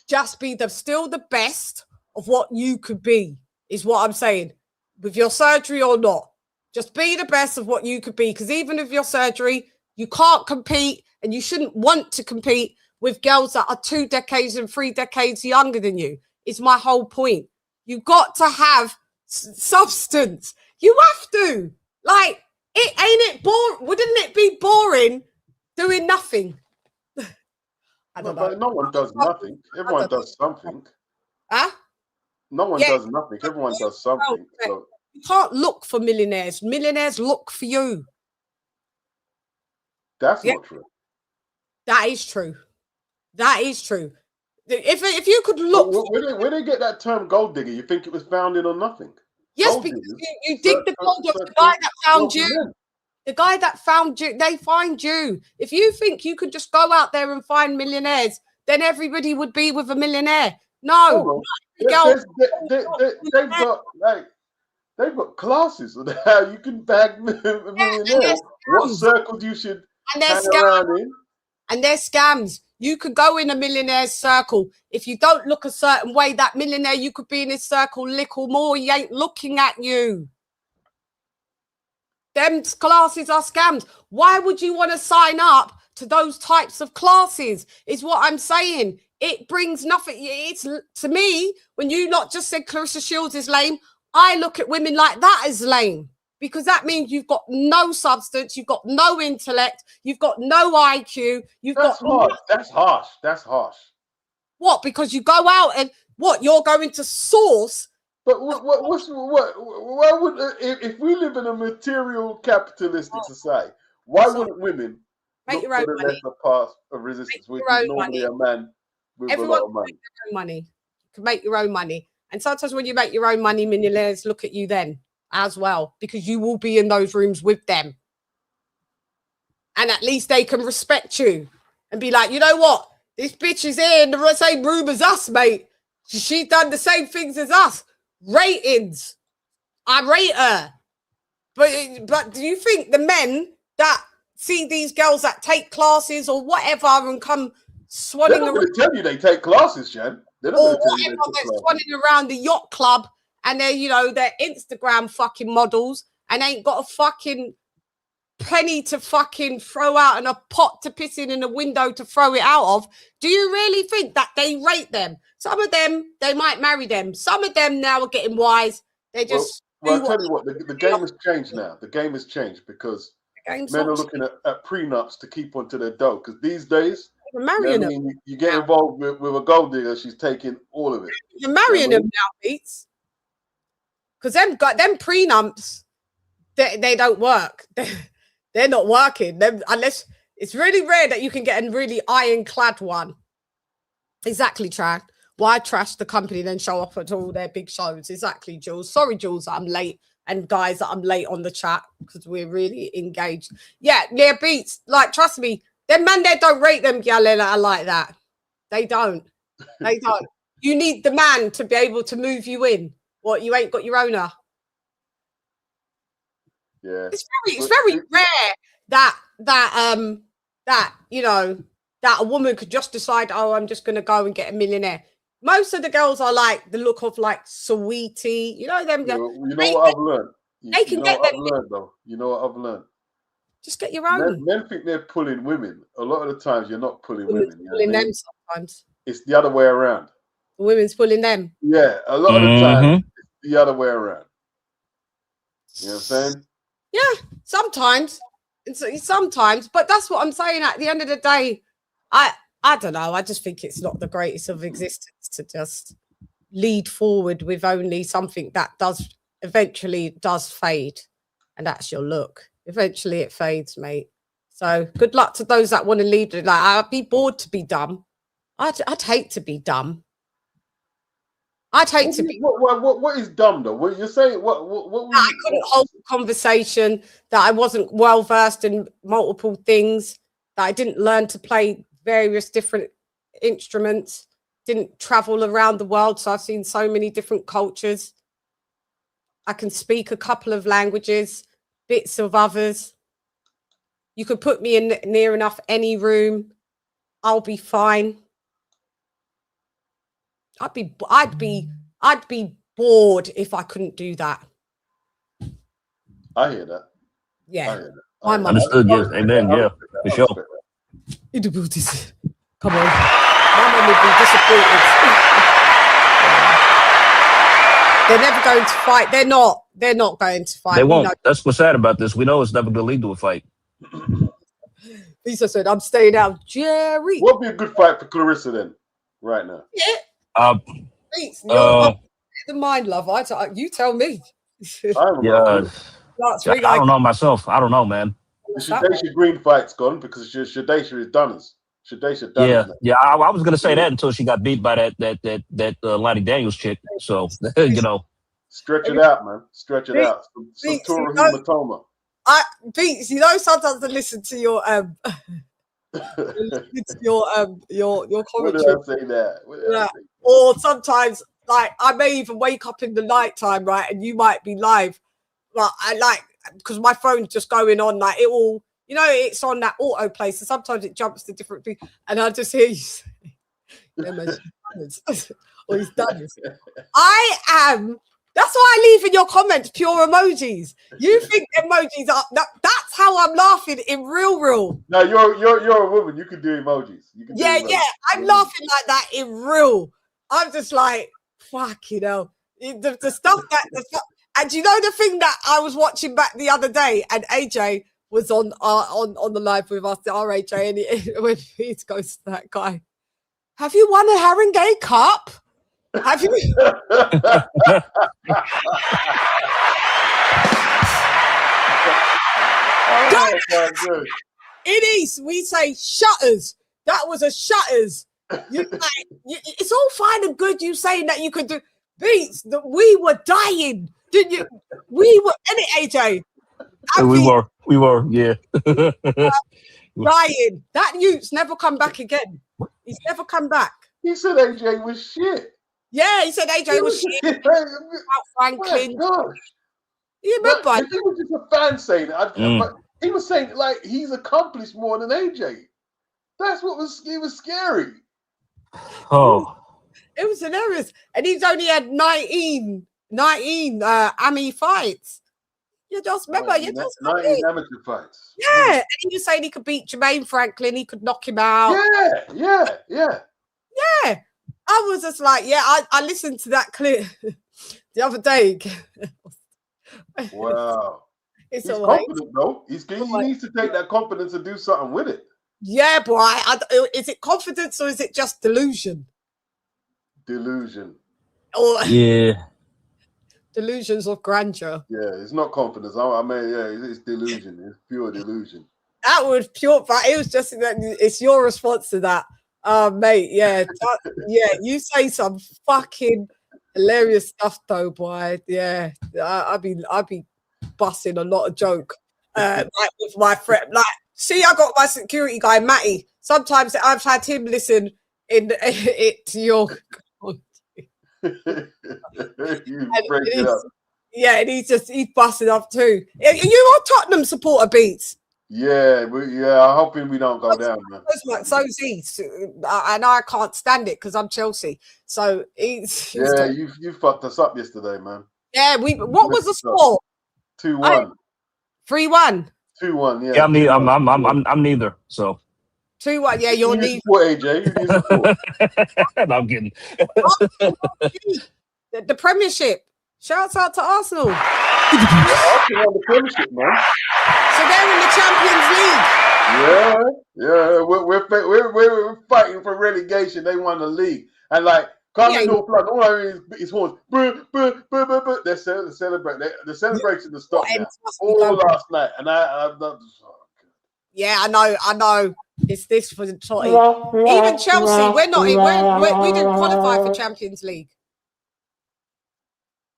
just be still the best of what you could be, is what I'm saying. With your surgery or not, just be the best of what you could be. Because even with your surgery, you can't compete, and you shouldn't want to compete with girls that are 2 decades and 3 decades younger than you. Is my whole point. You got to have substance. You have to. Like, ain't it boring? Wouldn't it be boring doing nothing? I don't know. No one does nothing. Everyone does something. Huh? No one does nothing. Everyone does something. So. You can't look for millionaires. Millionaires look for you. That's not true. That is true. That is true. If you could look, where they get that term gold digger? You think it was founded on nothing? Yes, gold because you dig the gold of the guy that found you. The guy that found you, they find you. If you think you could just go out there and find millionaires, then everybody would be with a millionaire. No, they've got classes on how you can bag a millionaire. What circles you should hang around in. And they're scams. You could go in a millionaire's circle. If you don't look a certain way, that millionaire, you could be in his circle little more. He ain't looking at you. Them classes are scams. Why would you want to sign up to those types of classes, is what I'm saying. It brings nothing. It's, to me, when you not just said Claressa Shields is lame, I look at women like that as lame. Because that means you've got no substance, you've got no intellect, you've got no IQ, That's harsh. That's harsh. What? Because you go out and what? You're going to source. But why would, if we live in a material capitalistic society, why wouldn't women make look your own for the money? lesser path of resistance, which is normally a man with a lot of money? Make their own money. You can make your own money. And sometimes when you make your own money, millionaires look at you then as well, because you will be in those rooms with them. And at least they can respect you and be like, you know what? This bitch is here in the same room as us, mate. She's done the same things as us. Ratings. I rate her. But do you think the men that see these girls that take classes or whatever and come swanning around? They're not going to tell you they take classes, Chann. They're not or going to tell you whatever they that's took running around the yacht club and they're, you know, they're Instagram fucking models and ain't got a fucking penny to fucking throw out and a pot to piss in and a window to throw it out of. Do you really think that they rate them? Some of them, they might marry them. Some of them now are getting wise. They just Well, I'll tell you what, the game has changed now. The game has changed because men are looking at prenups to keep onto their dough. Because these days, you're marrying them. You get involved with a gold digger, she's taking all of it. You're marrying them now, Beats. Because them prenups, they don't work. They're not working. Unless it's really rare that you can get a really ironclad one. Exactly, Tran. Why trash the company then show up at all their big shows? Exactly, Jules. Sorry, Jules, that I'm late. And guys, that I'm late on the chat because we're really engaged. Yeah, Beats. Like, trust me, them man there don't rate them gyal like that. They don't. They don't. You need the man to be able to move you in. What, you ain't got your owner? Yeah. It's very rare that you know, that a woman could just decide, oh, I'm just gonna go and get a millionaire. Most of the girls are like the look of like sweetie, you know them. You know what I've learned? They can get them. You know what I've learned? Just get your own. Men think they're pulling women. A lot of the times you're not pulling women. Pulling them sometimes. It's the other way around. The women's pulling them. Yeah, a lot of the time it's the other way around. You know what I'm saying? Yeah, sometimes. Sometimes, but that's what I'm saying. At the end of the day, I don't know. I just think it's not the greatest of existence to just lead forward with only something that does eventually fade, and that's your look. Eventually, it fades, mate. So good luck to those that want to lead. Like, I'd be bored to be dumb. I'd hate to be dumb. I'd hate to be. What is dumb though? What you're saying? What I couldn't hold a conversation. That I wasn't well versed in multiple things. That I didn't learn to play various different instruments. Didn't travel around the world, so I've seen so many different cultures. I can speak a couple of languages, bits of others. You could put me in near enough any room, I'll be fine. I'd be bored if I couldn't do that. I hear that. Yeah. I hear that. My mum. Understood. Yes. Amen. Yeah. For sure. Come on. My mum would be disappointed. They're never going to fight. They're not going to fight. They won't. That's what's sad about this. We know it's never going to lead to a fight. Lisa said, I'm staying out. Jerry. What would be a good fight for Claressa then, right now? Yeah. The mind, love. You tell me. I don't know myself. I don't know, man. The Shadesha Green fight's gone because Shadesha is Dunners. Shadesha Dunners. Yeah. I was gonna say that until she got beat by that Lonnie Daniels chick. So you know, stretch it out, man. Stretch it out. Some Tora hematoma. Beats, you know, sometimes I listen to your your commentary. What did I say that? Or sometimes, like, I may even wake up in the night time, right, and you might be live. But I like, because my phone's just going on, like, it will, you know, it's on that autoplay, so sometimes it jumps to different things, and I just hear you say, or he's done it. That's why I leave in your comments pure emojis. You think emojis are, that's how I'm laughing in real. No, you're a woman. You can do emojis. Yeah, I'm laughing like that in real. I'm just like, fuck, you know, the stuff and you know the thing that I was watching back the other day, and AJ was on the live with us, our AJ, and when he goes to that guy, have you won a Haringey Cup? Have you? In East, we say shutters. That was a shutters. It's all fine and good you saying that you could do Beats. That we were dying, didn't you? We were in it, AJ. We were, yeah. Dying. That youth's never come back again. He's never come back. He said AJ was shit. Yeah, he said AJ was shit. Franklin. Oh, you remember? He was just a fan saying it. He was saying like he's accomplished more than AJ. That's what was scary. Oh. It was hilarious. And he's only had 19 AMI fights. You just remember, 19 amateur fights. Yeah. And he was saying he could beat Jermaine Franklin, he could knock him out. Yeah. I was just like, I listened to that clip the other day. Wow. He's confident though. He needs to take that confidence and do something with it. Yeah, boy. Is it confidence or is it just delusion? Delusion. Or Yeah. Delusions of grandeur. Yeah, it's not confidence. I mean, it's delusion. It's pure delusion. That was pure, but it was just it's your response to that. Mate, yeah. You say some fucking hilarious stuff though, boy. Yeah. I'd be busting a lot of joke. Like with my friend. Like, see, I got my security guy, Matty. Sometimes I've had him listen it to your Yeah, and he's busted up too. You are Tottenham supporter, Beats. Yeah, I'm hoping we don't go down, man. So's he, and I can't stand it because I'm Chelsea. So he's you fucked us up yesterday, man. Yeah, what was the score? 2-1. 3-1. 2-1. Yeah, I'm neither. So 2-1. Yeah, you're neither. AJ. No, I'm kidding. The Premiership. Shouts out to Arsenal. Arsenal won the Premiership, man. So they're in the Champions League. Yeah. We're fighting for relegation. They won the league, and like coming North London, all I mean is his horns. They're celebrating. The celebration to stop now. All last night, and I'm not. Yeah, I know. It's this for the Totty. Even Chelsea, we're not in. We didn't qualify for Champions League.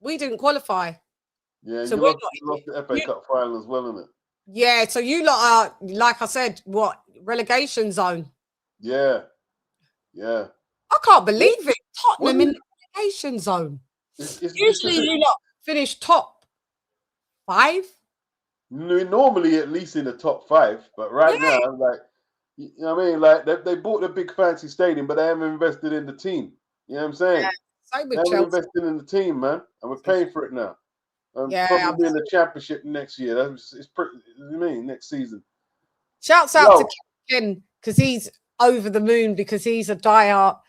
We didn't qualify. Yeah, so you lost the FA Cup final as well, isn't it? Yeah, so you lot are, like I said, what, relegation zone? Yeah. I can't believe it. Tottenham in the relegation zone. Usually you lot finish top 5. Normally at least in the top 5, but right now, like, you know what I mean? Like they bought the big fancy stadium, but they haven't invested in the team. You know what I'm saying? Yeah. Same with Chelsea. Invested in the team, man, and we're paying for it now. Probably in the championship next year. It's pretty. I mean, next season. Shouts out to Ken because he's over the moon because he's a diehard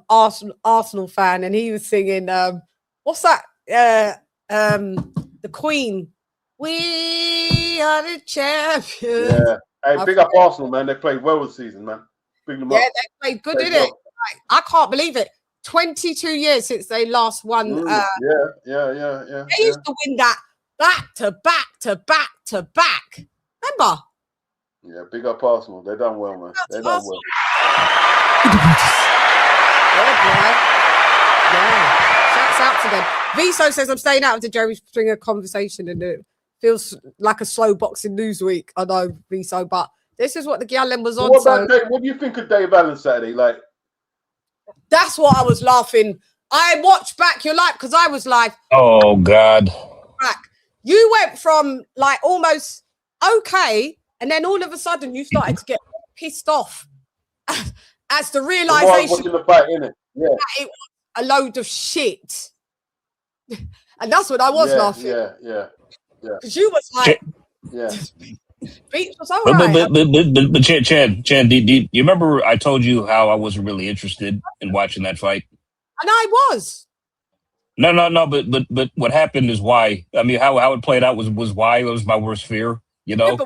Arsenal fan, and he was singing what's that? The Queen. We are the champions. Yeah. Hey, big up Arsenal, man. They played well this season, man. Big them up. Yeah, they played good, didn't it? I can't believe it. 22 years since they last won. Yeah. They used to win that back to back. Remember? Yeah, big up Arsenal. They done well, man. They done well. Yeah. Shouts out to them. Viso says I'm staying out of the Jerry Springer conversation, and it feels like a slow boxing news week. I know, Viso, but this is what the Gallen was on. What do you think of Dave Allen Saturday? Like, that's what I was laughing. I watched back your live because I was live. Oh God! Back. You went from like almost okay, and then all of a sudden you started to get pissed off as the realization watching the fight, innit? Yeah, it was a load of shit, and that's what I was laughing. Yeah. Because you was like, Beats was all right. But Chann, do you remember I told you how I wasn't really interested in watching that fight? And I was. No. But what happened is why. I mean, how it played out was why it was my worst fear. You know,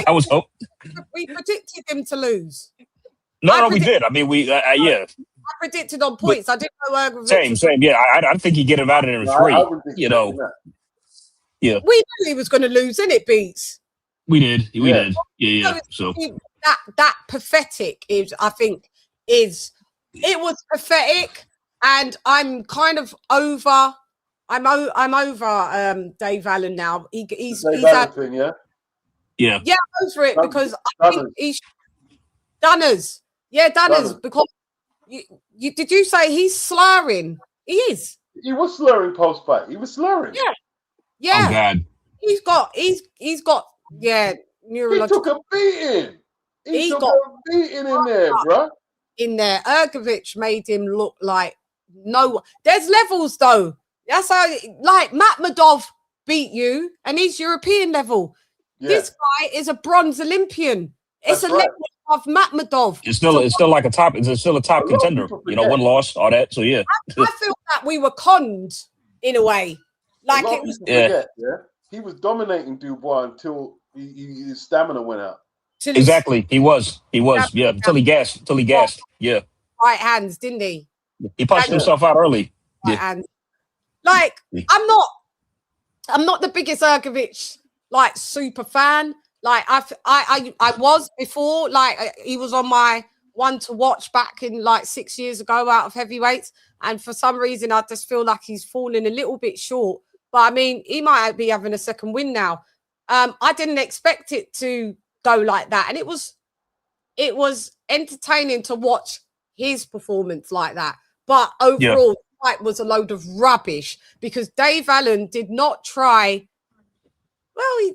I was hoping. We predicted him to lose. No, we did. I mean, I predicted on points. I didn't know. Same. Yeah, I think he'd get him out of there in 3. You know. Yeah. We knew he was going to lose, innit, Beats? We did. Yeah. So that pathetic is, I think, it was pathetic, and I'm kind of over. I'm over Dave Allen now. He's Allen thing, yeah, I'm over it because I think he's Dunners. Yeah, Dunners. Because you did you say he's slurring? He is. He was slurring post fight. He was slurring. Yeah. Oh God. He's got. Yeah, neurological. He took a beating. He took a beating in there, bro. In there, Ergovich made him look like no. There's levels though. That's how, like, Makhmudov beat you, and he's European level. Yeah. This guy is a bronze Olympian. It's That's a right. level of Makhmudov. It's still like a top. It's still a top lot of contender. people You know, forget. one loss, all that. So yeah, I feel that we were conned in a way. Like a lot it of was people forget, yeah. He was dominating Dubois until his stamina went out. exactly. He was. Yeah, until he gassed. Yeah, right hands, didn't he? he punched himself out early. Right Yeah. hands. Like I'm not the biggest Ergovic like super fan. Like I was before. Like he was on my one to watch back in like 6 years ago out of heavyweights, and for some reason I just feel like he's fallen a little bit short. But I mean, he might be having a second win now. I didn't expect it to go like that, and it was entertaining to watch his performance like that. But overall, the fight was a load of rubbish because Dave Allen did not try. Well,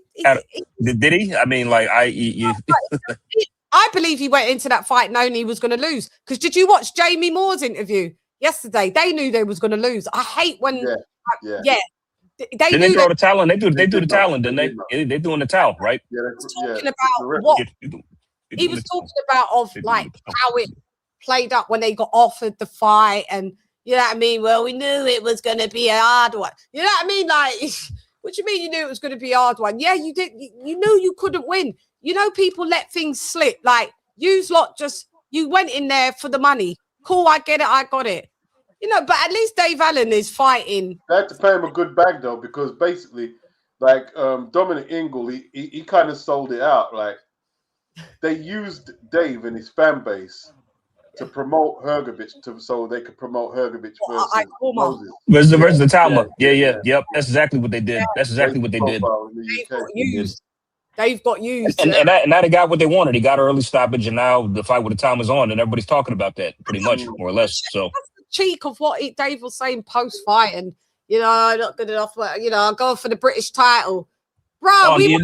Did he? I mean, like I believe he went into that fight knowing he was going to lose. Because did you watch Jamie Moore's interview yesterday? They knew they was going to lose. I hate when, they knew throw the towel in. They do the towel, didn't they? They doing the towel, right? Yeah, talking about what he was talking about of like how it played up when they got offered the fight, and you know what I mean. Well, we knew it was going to be a hard one. You know what I mean? Like, what do you mean you knew it was going to be a hard one? Yeah, you did. You knew you couldn't win. You know, people let things slip. Like, you went in there for the money. Cool, I get it. I got it. You know, but at least Dave Allen is fighting. They had to pay him a good bag though, because basically, like Dominic Ingle, he kind of sold it out. Like they used Dave and his fan base to promote Hrgovic, so they could promote Hrgovic versus Versus the Talma. Yep. That's exactly what they did. Yeah. That's exactly what they did. They've got used. And now they got what they wanted. They got an early stoppage, and now the fight with the Talma's on, and everybody's talking about that pretty much, more or less. So that's the cheek of what Dave was saying post fight, and you know, not good enough. You know, I'm going for the British title. Bro, no. But you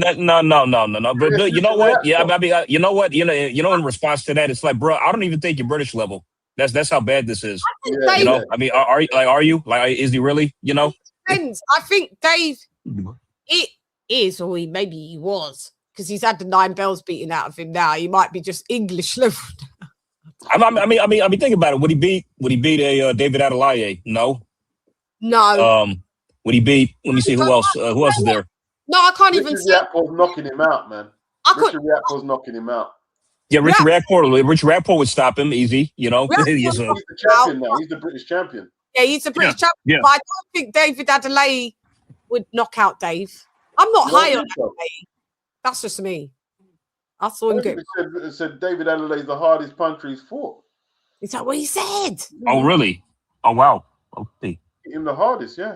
know what? Yeah, I mean, you know what? You know, in response to that, it's like, bro, I don't even think you're British level. That's how bad this is. You know, I mean, are you? Like, is he really? You know, depends. I think Dave, it is, or maybe he was, because he's had the 9 bells beaten out of him. Now he might be just English level. I mean, think about it. Would he beat a David Adelaide? No. Would he beat? Let me see who else. Who else is there? No, I can't even see. Richard Riakpor's knocking him out, man. Richard Riakpor's knocking him out. Yeah, Richard Riakporte would stop him easy. You know, he's the champion now. He's the British champion. Yeah, he's the British champion. Yeah. But I don't think David Adelaide would knock out Dave. I'm not high on Adelaide. That's just me. I saw him get. It said David Adelaide's the hardest puncher he's fought. Is that what he said? Oh, really? Oh, wow. Okay. Him the hardest, yeah.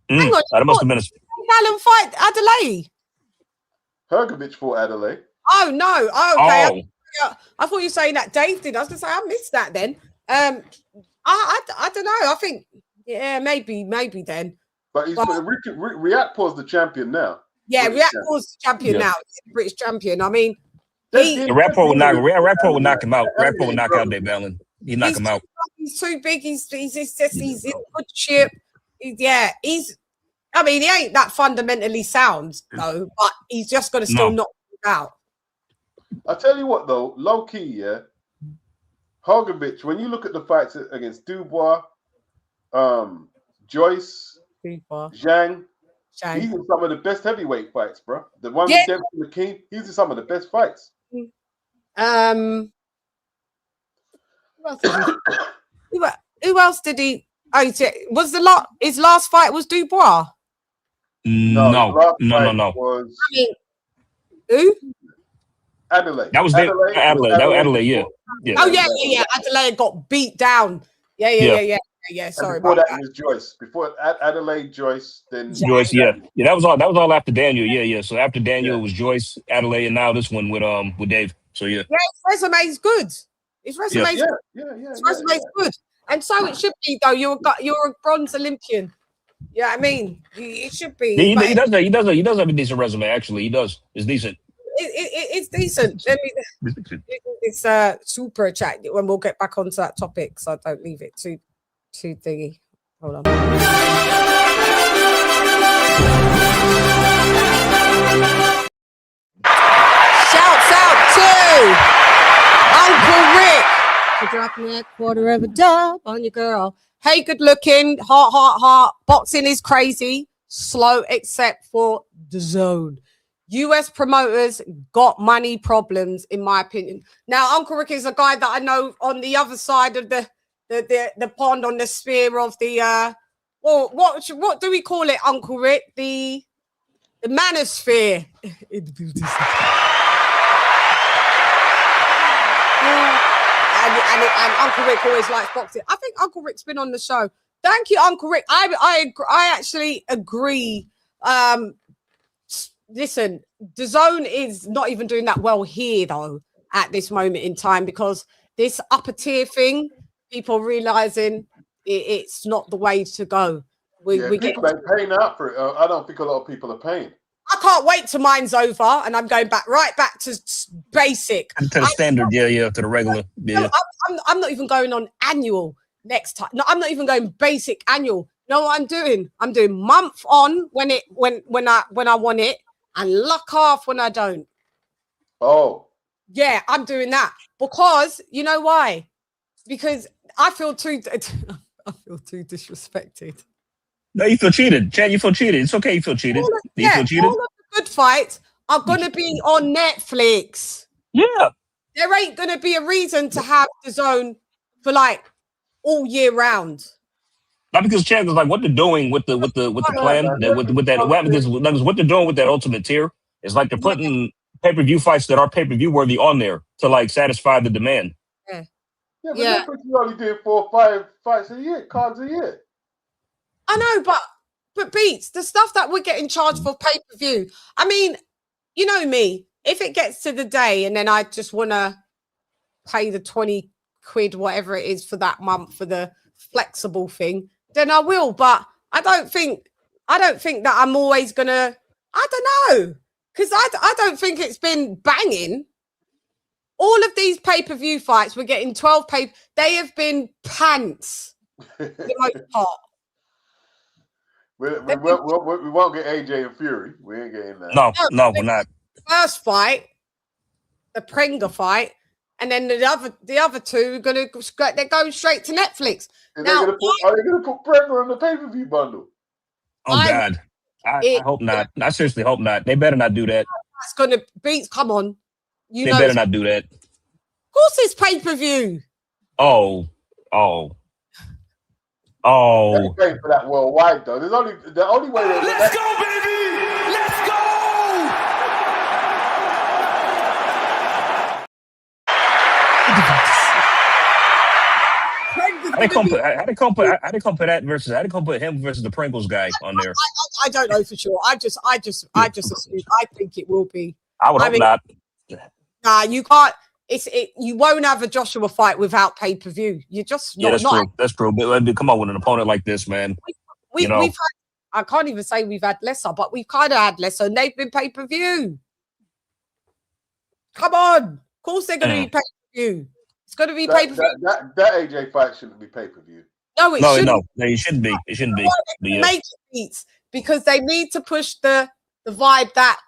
Hang on, that must have been Allen fight Adelaide. Hrgovic fought Adelaide. Oh no! Oh, okay. I thought you were saying that Dave did. I was gonna say I missed that. Then, I don't know. I think maybe then. But Riakpor's the champion now. Yeah, Riakpor's the champion now. He's the British champion. I mean, Riakporte would knock him out. Riakporte would knock out Dave Allen. He'd knock him out. He's too big. He's in good shape. I mean, he ain't that fundamentally sound though, but he's just gonna still knock him out. I tell you what though, low key, yeah. Hrgovic, when you look at the fights against Dubois, Joyce, Zhang, he's in some of the best heavyweight fights, bro. The one with Dempsey McKean, he's in some of the best fights. Who else did he? Oh, was his last fight was Dubois? No. Was, I mean, who? Adelaide. That was Adelaide. That was Adelaide. Yeah. Oh yeah. Adelaide got beat down. Yeah. Sorry before about that. Was Joyce. Before Adelaide, Joyce, then Joyce. Yeah. That was all after Daniel. Yeah. So after Daniel, it was Joyce, Adelaide, and now this one with Dave. So yeah. Yeah, his resume's good. His resume's good. And so it should be though. You're a bronze Olympian. Yeah, I mean, it should be. He does have a decent resume. Actually, he does. It's decent. It's decent. I mean, it's super chat when we'll get back onto that topic, so I don't leave it too to thingy. Hold on. Shouts out to Uncle Rick for dropping that quarter of a dub on your girl. Hey, good looking, heart. Boxing is crazy, slow except for the zone. US promoters got money problems, in my opinion. Now, Uncle Rick is a guy that I know on the other side of the pond, on the sphere of the well, what do we call it, Uncle Rick? The manosphere. And Uncle Rick always likes boxing. I think Uncle Rick's been on the show. Thank you, Uncle Rick. I actually agree. Listen, DAZN is not even doing that well here, though, at this moment in time, because this upper tier thing, people realizing it's not the way to go. We people ain't paying out for it. I don't think a lot of people are paying. I can't wait till mine's over and I'm going right back to basic. To the standard, to the regular. Yeah. No, I'm not even going on annual next time. No, I'm not even going basic annual. No, what I'm doing? I'm doing month on when I want it, and luck off when I don't. Oh. Yeah, I'm doing that. Because you know why? Because I feel too disrespected. No, you feel cheated. Chann, you feel cheated. It's okay, you feel cheated. You feel cheated? All of the good fights are going to be on Netflix. Yeah. There ain't going to be a reason to have DAZN for like all year round. Not because Chann was like, what they're doing with the plan, with that, because what they're doing with that ultimate tier is like they're putting pay-per-view fights that are pay-per-view worthy on there to like satisfy the demand. Yeah, but Netflix only did 4 or 5 fights a year, cards a year. I know, but Beats, the stuff that we're getting charged for pay-per-view. I mean, you know me, if it gets to the day and then I just want to pay the 20 quid, whatever it is for that month for the flexible thing, then I will. But I don't think that I'm always gonna, I don't know. Because I don't think it's been banging. All of these pay-per-view fights, we're getting 12 pay. They have been pants for the most part. We won't get AJ and Fury. We ain't getting that. No, we're not. First fight, the Prenga fight, and then the other two they're going straight to Netflix. Are they gonna put Prenga on the pay-per-view bundle? Oh God. I hope not. I seriously hope not. They better not do that. That's gonna Beats. Come on. They better not do that. Of course it's pay-per-view. Oh. They're paying for that worldwide though. The only way. Let's go, baby! Let's go! How they compare him versus the Pringles guy on there? I don't know for sure. I just assume. I think it will be. I would hope not. Nah, you can't. You won't have a Joshua fight without pay-per-view. You're just not. That's true. That's true. But come on, with an opponent like this, man. We've had, I can't even say we've had lesser, but we've kind of had lesser, and they've been pay-per-view. Come on. Of course they're going to be pay-per-view. It's going to be pay-per-view. That AJ fight shouldn't be pay-per-view. No, it shouldn't. No, it shouldn't be. It shouldn't be. Make it, because they need to push the vibe that,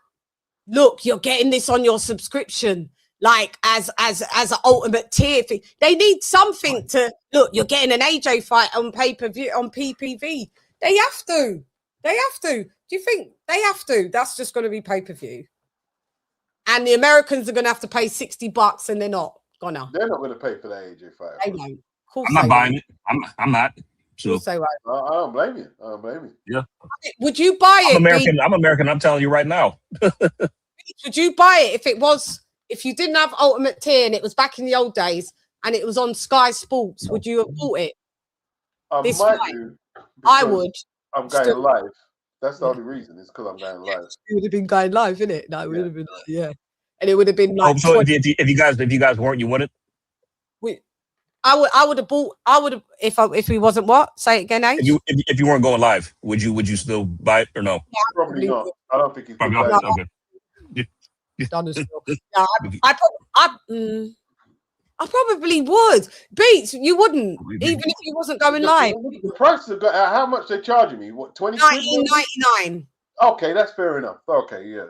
look, you're getting this on your subscription. Like as an ultimate tier thing, they need something to look. You're getting an AJ fight on pay-per-view on PPV. They have to. Do you think they have to? That's just going to be pay-per-view. And the Americans are going to have to pay $60, and they're not gonna. They're not going to pay for that AJ fight. They won't. I'm not buying it. I'm not. So I don't blame you. Yeah. Would you buy it? I'm American. I'm telling you right now. Would you buy it if you didn't have Ultimate Tier and it was back in the old days and it was on Sky Sports? Would you have bought it? I would. I'm going live. That's the only reason. It's because I'm going live. You would have been going live, innit? No, it would have been and it would have been like. So if you guys weren't, you wouldn't. I would have bought. I would have if we wasn't what? Say it again, H? If you weren't going live, would you still buy it or no? Yeah, probably not. I don't think he's probably not. Okay. I probably would. Beats, you wouldn't, even if you wasn't going live. The price have got how much they charging me? What 20 quid? $19.99. Okay, that's fair enough. Okay, yeah,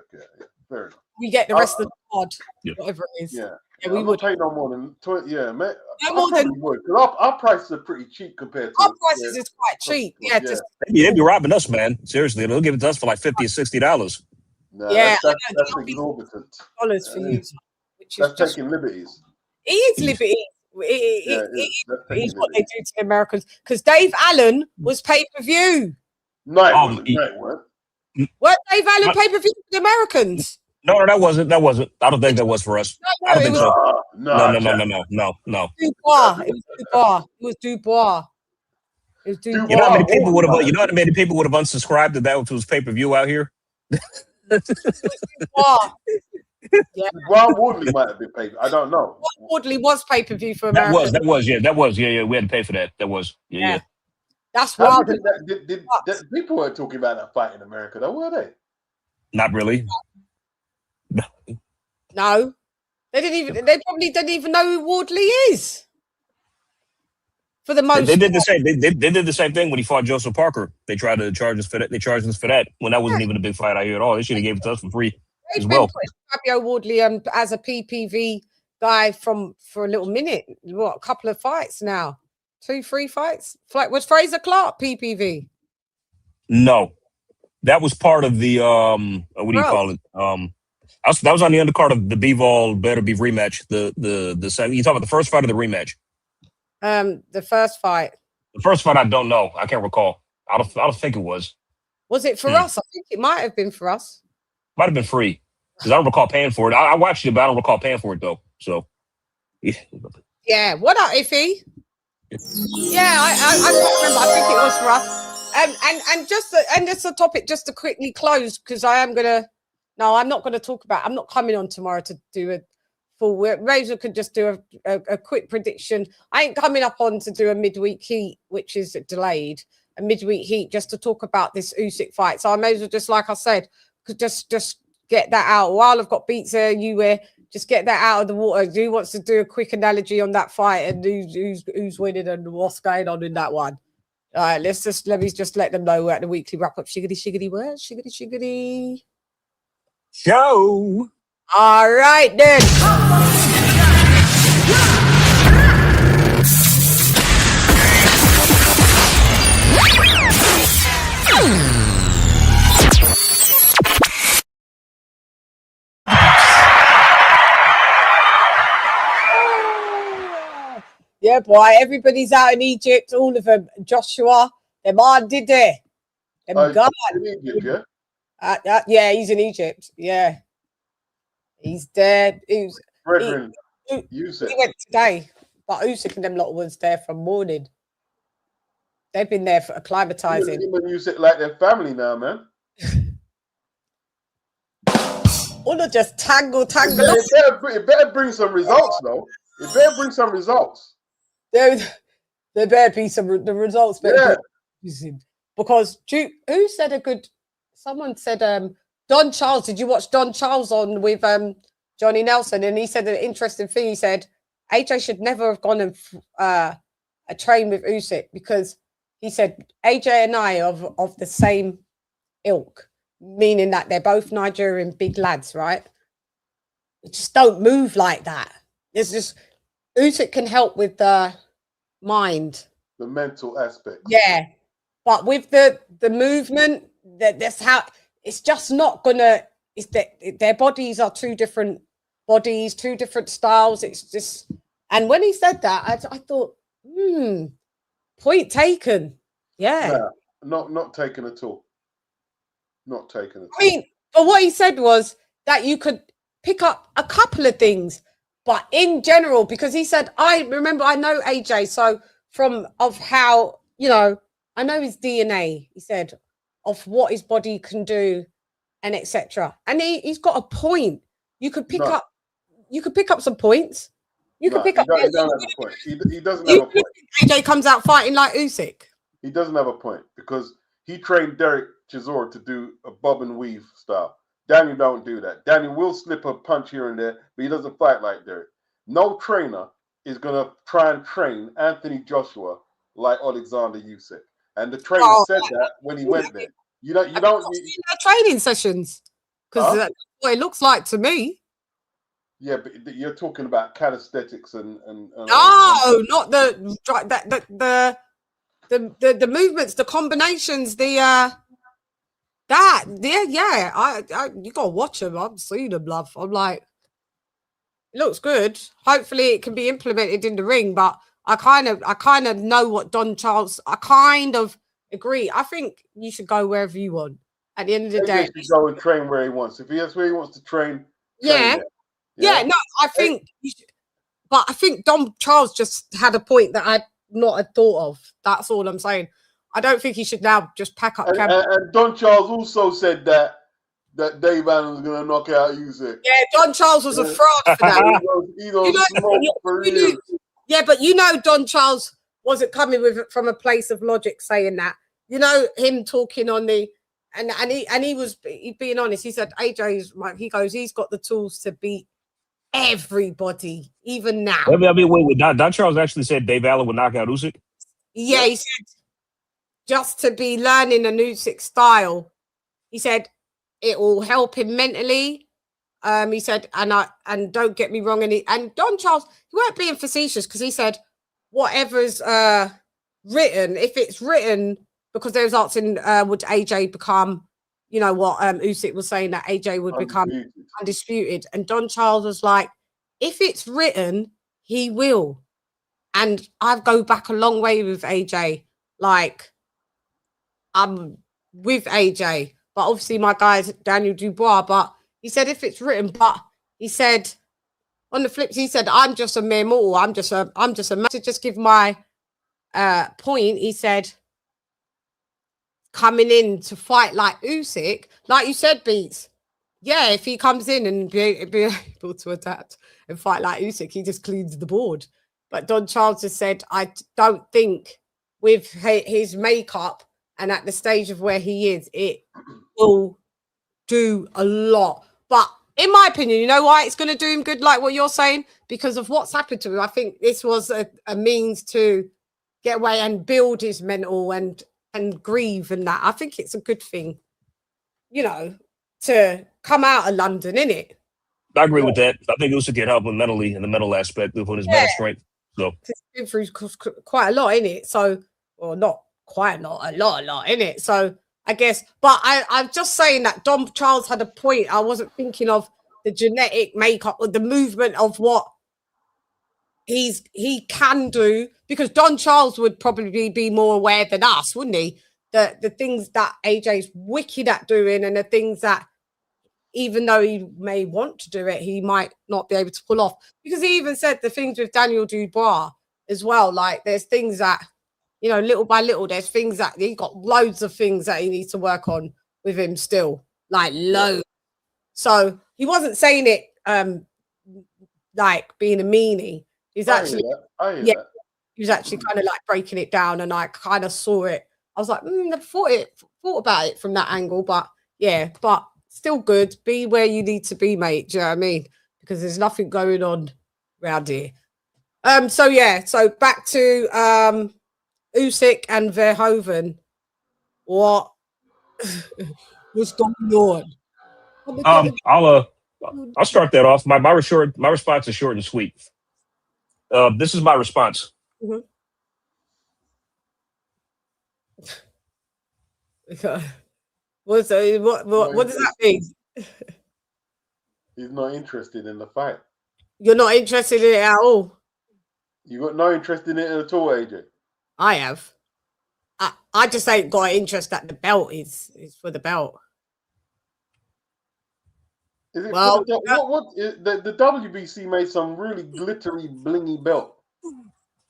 fair enough. You get the rest of the pod, whatever it is. Yeah, we would pay no more than 20. Yeah, man. No more than would, because our prices are pretty cheap compared to our prices is quite cheap. Yeah, just they'd be robbing us, man. Seriously, they'll give it to us for like $50 or $60. No, yeah, that's exorbitant. Dollars for you, which That's is just taking liberties. it is liberty. It is what they do to the Americans. Because Dave Allen was pay-per-view. No, it wasn't. No, it weren't. What Dave Allen pay-per-view for the Americans? No, that wasn't. I don't think that was for us. No, I don't think so. No. Dubois. It was Dubois. You know how many people would have? You know how many people would have unsubscribed to that, which was pay-per-view out here? Yeah. Ron Woodley might have been paid. I don't know. Woodley was pay-per-view for America. That was. Yeah. We had to pay for that. That was. Yeah. That's wild. Did people weren't talking about that fight in America, though, were they? Not really. No. They probably didn't even know who Woodley is. For the most They did the same. They did the same thing when he fought Joseph Parker. They tried to charge us for that. They charged us for that when that wasn't even a big fight out here at all. They should have gave it to us for free as well. Fabio Woodley as a PPV guy for a little minute. What, a couple of fights now? 2-3 fights? Was Fraser Clark PPV? No, that was part of the what do you call it? That was on the undercard of the Bivol Better Beef rematch. The second. You talking about the first fight or the rematch? The first fight. The first fight, I don't know. I can't recall. I don't think it was. Was it for us? I think it might have been for us. Might have been free because I don't recall paying for it. I watched it, but I don't recall paying for it though. So, yeah. What up, Iffy? Yeah, I can't remember. I think it was for us. And just a topic just to quickly close because I'm not gonna talk about. I'm not coming on tomorrow to do a full. Razor could just do a quick prediction. I ain't coming up on to do a midweek heat, which is delayed. A midweek heat just to talk about this Usyk fight. So I may as well just, like I said, just get that out. While I've got beats there, just get that out of the water. Who wants to do a quick analogy on that fight and who's winning and what's going on in that one? All right, let me just let them know we're at the weekly wrap up. Shiggity word, shiggity. Show. All right then. Yeah, boy, everybody's out in Egypt, all of them. Joshua, them man did there. Them God. In Egypt, yeah, he's in Egypt. Yeah. He's there. He went today, but Usyk and them lot was there from morning. They've been there for acclimatizing. Usyk like their family now, man. All of just tangle. It better bring some results, though. It better bring some results. There better be the results. Because who said a good? Someone said Don Charles. Did you watch Don Charles on with Johnny Nelson? And he said an interesting thing. He said AJ should never have gone and trained with Usyk because he said AJ and I are of the same ilk, meaning that they're both Nigerian big lads, right? They just don't move like that. It's just Usyk can help with the mind, the mental aspect. Yeah, but with the movement, that's how it's just not gonna. It's that their bodies are two different bodies, two different styles. It's just, and when he said that, I thought, point taken. Yeah, not taken at all. Not taken at all. I mean, but what he said was that you could pick up a couple of things. But in general, because he said, I know AJ, so of how, I know his DNA, he said, of what his body can do and etc. And he's got a point. You could pick up some points. You could pick up. He doesn't have a point. He doesn't have a point. AJ comes out fighting like Usyk. He doesn't have a point because he trained Derek Chisora to do a bob and weave style. Daniel don't do that. Daniel will slip a punch here and there, but he doesn't fight like Derek. No trainer is going to try and train Anthony Joshua like Alexander Usyk. And the trainer said that when he went there. You don't seen their training sessions, because that's what it looks like to me. Yeah, but you're talking about calisthenics and no, not the movements, the combinations, I you gotta watch them. I've seen them, love. I'm like, it looks good. Hopefully it can be implemented in the ring, but I kind of know what Don Charles. I kind of agree. I think you should go wherever you want. At the end of the day, he should go and train where he wants. If that's where he wants to train, yeah. No, I think, but I think Don Charles just had a point that I'd not had thought of. That's all I'm saying. I don't think he should now just pack up. And Don Charles also said that Dave Allen was going to knock out Usyk. Yeah, Don Charles was a fraud for that. Yeah, but you know, Don Charles wasn't coming from a place of logic saying that. You know, him talking on the and he was being honest. He said AJ's he's got the tools to beat everybody, even now. I mean, wait, Don Charles actually said Dave Allen would knock out Usyk? Yeah, he said just to be learning a Usyk style. He said it will help him mentally. He said, and don't get me wrong, and Don Charles, he weren't being facetious, because he said whatever's written, if it's written, because they was asking would AJ become, you know what Usyk was saying, that AJ would become undisputed, and Don Charles was like, if it's written, he will. And I go back a long way with AJ. Like, I'm with AJ, but obviously my guy's Daniel Dubois. But he said if it's written, but he said on the flips, he said I'm just a mere mortal. I'm just a to just give my point. He said coming in to fight like Usyk, like you said, Beats. Yeah, if he comes in and be able to adapt and fight like Usyk, he just cleans the board. But Don Charles has said, I don't think with his makeup and at the stage of where he is, it will do a lot. But in my opinion, you know why it's going to do him good, like what you're saying? Because of what's happened to him. I think this was a means to get away and build his mental and grieve and that. I think it's a good thing, you know, to come out of London, innit? I agree with that. I think Usyk can help him mentally in the mental aspect with his mental strength. So it's been through quite a lot, innit? So, or not quite a lot, innit? So I guess, but I'm just saying that Don Charles had a point. I wasn't thinking of the genetic makeup or the movement of what he can do, because Don Charles would probably be more aware than us, wouldn't he? The things that AJ's wicked at doing, and the things that, even though he may want to do it, he might not be able to pull off. Because he even said the things with Daniel Dubois as well. Like, there's things that, you know, little by little, there's things that he's got loads of things that he needs to work on with him still, like loads. So he wasn't saying it like being a meanie. He's actually, he was actually kind of like breaking it down, and I kind of saw it. I was like, I thought about it from that angle, but yeah, but still good. Be where you need to be, mate. Do you know what I mean? Because there's nothing going on around here. So yeah, so back to Usyk and Verhoeven. What was going on? I'll start that off. My response is short and sweet. This is my response. Mm-hmm. What does that mean? He's not interested in the fight. You're not interested in it at all? You got no interest in it at all, AJ? I have. I just ain't got interest that the belt is for the belt. Is it well, the WBC made some really glittery, blingy belt.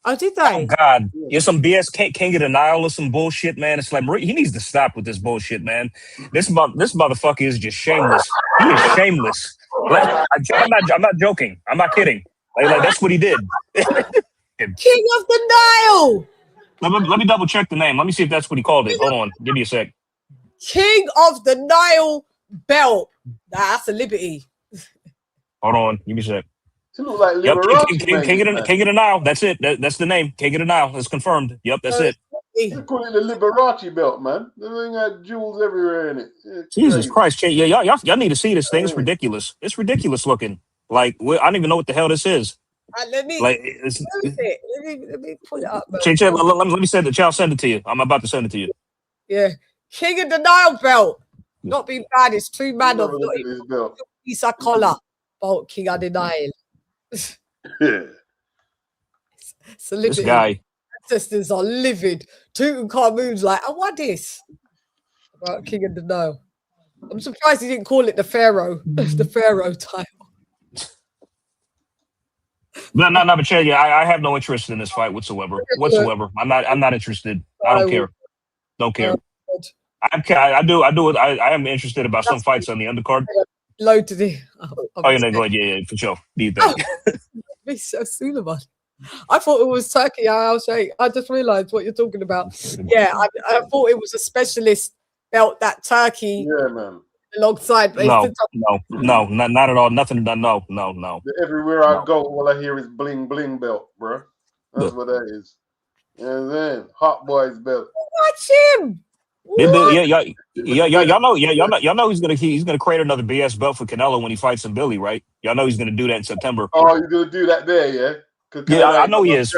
Oh, did they? Oh, God. Yeah, some BS King of the Nile or some bullshit, man. It's like, he needs to stop with this bullshit, man. This motherfucker is just shameless. He is shameless. Like, I'm not joking. I'm not kidding. Like that's what he did. King of the Nile. Let me double check the name. Let me see if that's what he called it. Hold on. Give me a sec. King of the Nile belt. That's a liberty. Hold on. Give me a sec. She look like Yep, Liberace, man. King of the Nile. That's it. That's the name. King of the Nile. It's confirmed. Yep, that's it. They call it the Liberace belt, man. The thing got jewels everywhere in it. It's Jesus crazy. Christ, yeah, y'all need to see this thing. It's ridiculous. It's ridiculous looking. Like I don't even know what the hell this is. Let me Like, let me pull it up. Let me send it. Child, send it to you. I'm about to send it to you. Yeah, King of the Nile belt. Not being bad. It's 2 man of this belt. Piece of collar. Bolt King of the Nile. Yeah. This guy. Ancestors are livid. Tutankhamun's like, I want this. About King of the Nile. I'm surprised he didn't call it the Pharaoh. The Pharaoh title. No, but yeah, I have no interest in this fight whatsoever. I'm not interested. I don't care. Don't care. I am interested about some fights on the undercard. Loaded it. Oh, you're not going. Yeah, for sure. Do you think? Me so Suleiman. I thought it was Turkey. I just realised what you're talking about. Yeah, I thought it was a specialist belt that Turkey. Yeah, man. Alongside, no, not at all. Nothing. No. Everywhere I go, all I hear is bling bling belt, bro. That's what that is. And then Hot Boy's belt. Watch him. Y'all know he's gonna create another BS belt for Canelo when he fights in Billy, right? Y'all know he's gonna do that in September. Oh, you're gonna do that there, yeah? Yeah, I know he is.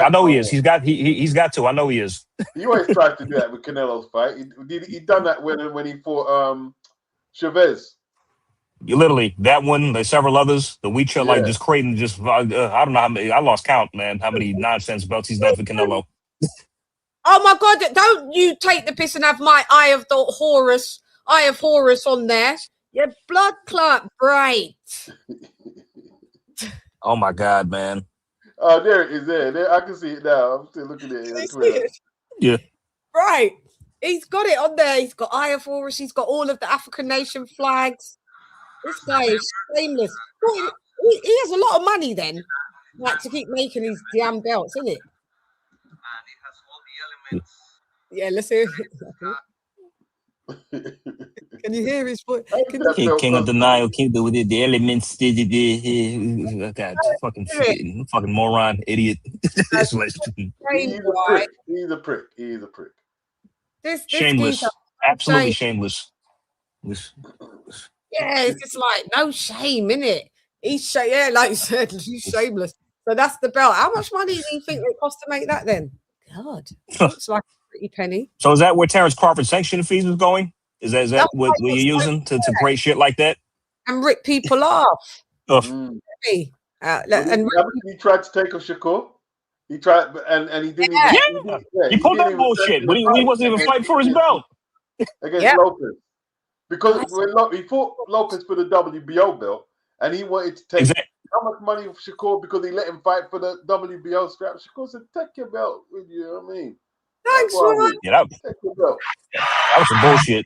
He's got to. I know he is. He always tries to do that with Canelo's fight. He done that when he fought Chavez. You literally that one. There's several others. The WeChat like just creating I don't know how many. I lost count, man. How many nonsense belts he's done for Canelo. Oh my God! Don't you take the piss and have my Eye of Horus on there. Your blood clot bright. Oh my God, man. Oh, there it is. There, I can see it now. I'm still looking at it. Yeah. Right. He's got it on there. He's got Eye of Horus. He's got all of the African nation flags. This guy is shameless. He has a lot of money then, like to keep making these damn belts, isn't it? Yeah, let's hear it. Can you hear his voice? King of the Nile, King with the elements. God, fucking moron, idiot. He's a prick. Shameless. Absolutely shameless. Yeah, it's just like no shame in it. Like you said, he's shameless. So that's the belt. How much money do you think it costs to make that then? God, looks like a pretty penny. So is that where Terrence Crawford's sanction fees was going? Is that what you're using to create shit like that? And rip people off. And he tried to take a Shakur. He tried, and he didn't. He pulled that bullshit, but he wasn't even fighting for his belt against Lopez because when he fought Lopez for the WBO belt, and he wanted to take how much money for Shakur because he let him fight for the WBO strap. Shakur said, "Take your belt with you." You know what I mean, thanks for that. Yeah, take your belt. That was some bullshit.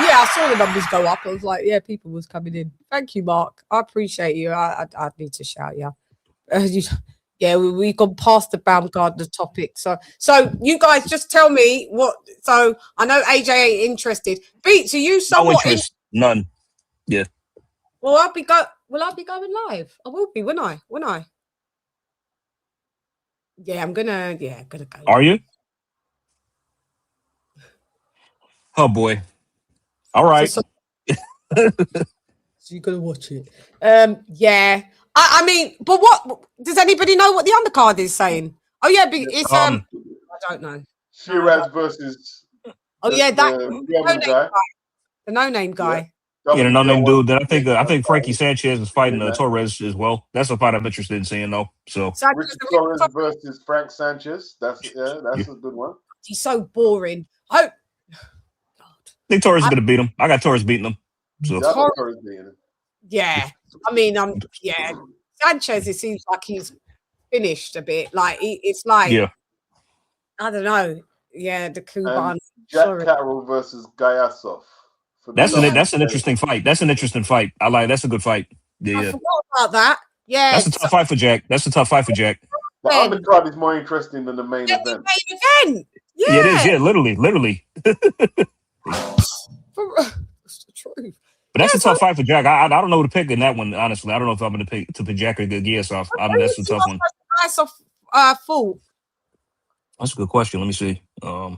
Yeah, I saw the numbers go up. I was like, yeah, people was coming in. Thank you, Mark. I appreciate you. I need to shout you. We've gone past the Baumgardner topic. So you guys just tell me what. So I know AJ ain't interested. Beats, are you somewhat? No interest. None. Yeah. Will I be going live? I will be, won't I? Yeah, I'm gonna go. Are you? Oh boy. All right. So you're gonna watch it. Yeah. I mean, but what does anybody know what the undercard is saying? Oh yeah, it's I don't know. Shiraz versus the no-name guy. Yeah, the no-name dude. Then I think Frankie Sanchez is fighting Torres as well. That's a fight I'm interested in seeing though. So Richard Torres versus Frank Sanchez. That's a good one. He's so boring. I think Torres is gonna beat him. I got Torres beating him. So. Yeah, I mean, Sanchez. It seems like he's finished a bit. Like it's like, I don't know. Yeah, the Kuban. Jack Carroll versus Gayasov. That's an interesting fight. That's an interesting fight. I like. That's a good fight. Yeah, I forgot about that. Yeah, that's a tough fight for Jack. The undercard is more interesting than the main event. The main event. Yeah, it is. Yeah, literally. That's the truth. But that's a tough fight for Jack. I don't know who to pick in that one, honestly. I don't know if I'm going to pick Jack or Giasov. That's a tough one. Full. That's a good question. Let me see. Guys,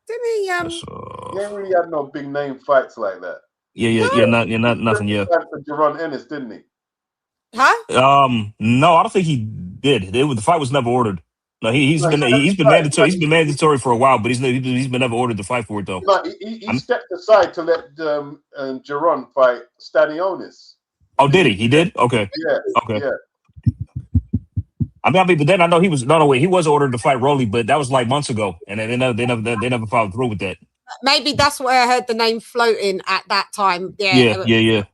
Didn't he? he ain't really had no big name fights like that. Nothing. Yeah. For Jaron Ennis, didn't he? Huh? No, I don't think he did. The fight was never ordered. No, he's been mandatory. He's been mandatory for a while, but he's been never ordered to fight for it though. Like he stepped aside to let Jaron fight Stanionis. Oh, did he? He did? Okay. Yeah. Okay. Yeah. I mean, but then I know he was he was ordered to fight Rolly, but that was like months ago, and they never followed through with that. Maybe that's where I heard the name floating at that time. Yeah.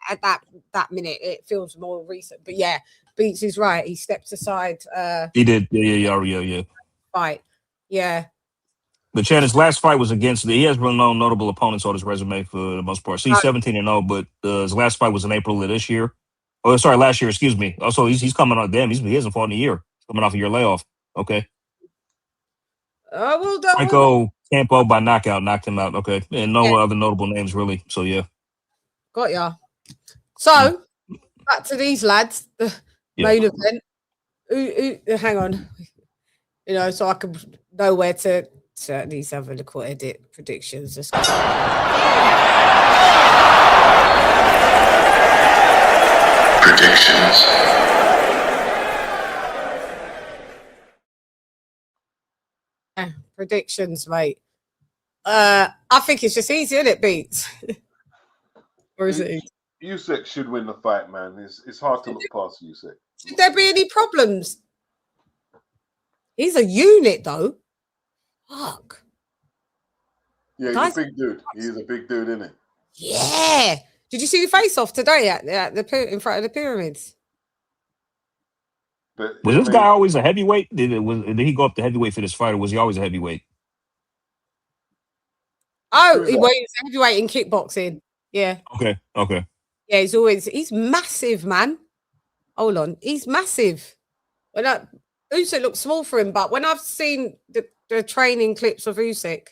At that minute, it feels more recent. But yeah, Beats is right. He stepped aside. He did. Yeah. Fight. Yeah. But Chann's last fight was against he has real notable opponents on his resume for the most part. So he's 17-0, but his last fight was in April of this year. Oh, sorry, last year. Excuse me. Also, he's coming on. Damn, he hasn't fought in a year. Coming off a year layoff. Okay. Franco Campo by knockout knocked him out. Okay, and no other notable names really. So yeah. Got ya. So back to these lads. The main event. Hang on. So I can know where to certainly have a look at edit predictions. Predictions, mate. I think it's just easy, isn't it, Beats? Or is it? Usyk should win the fight, man. It's hard to look past Usyk. Should there be any problems? He's a unit, though. Fuck. Yeah, he's a big dude. He's a big dude, isn't he? Yeah. Did you see the face-off today in front of the pyramids? But, was this guy always a heavyweight? Did he go up to heavyweight for this fight, or was he always a heavyweight? Oh, he was a heavyweight in kickboxing. Yeah. Okay. Yeah, he's massive, man. Hold on. He's massive. Usyk looks small for him, but when I've seen the training clips of Usyk,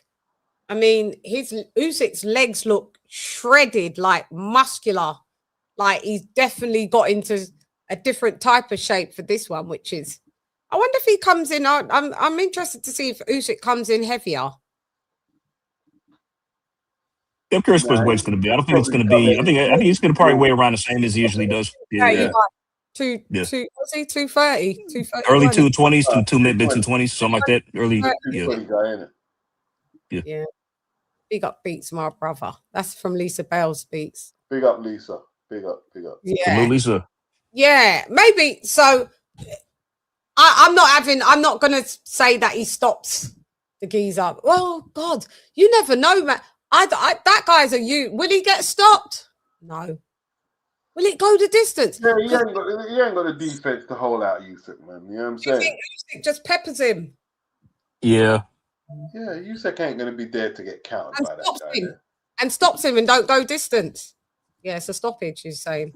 I mean, Usyk's legs look shredded, like muscular. Like he's definitely got into a different type of shape for this one, which is, I wonder if he comes in. I'm interested to see if Usyk comes in heavier. I'm curious what his weight's going to be. I don't think it's going to be. I think he's going to probably weigh around the same as he usually does. Yeah. 230? Early 220s to mid 220s, something like that. Early. Yeah. Big up Beats, my brother. That's from Lisa Bell's Beats. Big up, Lisa. Big up. Yeah. Hello, Lisa. Yeah, maybe. So I'm not going to say that he stops the geezer. Well, God, you never know, man. That guy's will he get stopped? No. Will it go the distance? Yeah, he ain't got the defense to hold out Usyk, man. You know what I'm saying? Think Usyk just peppers him? Yeah. Yeah, Usyk ain't going to be there to get countered by that guy. And stops him and don't go distance. Yeah, it's a stoppage, he's saying.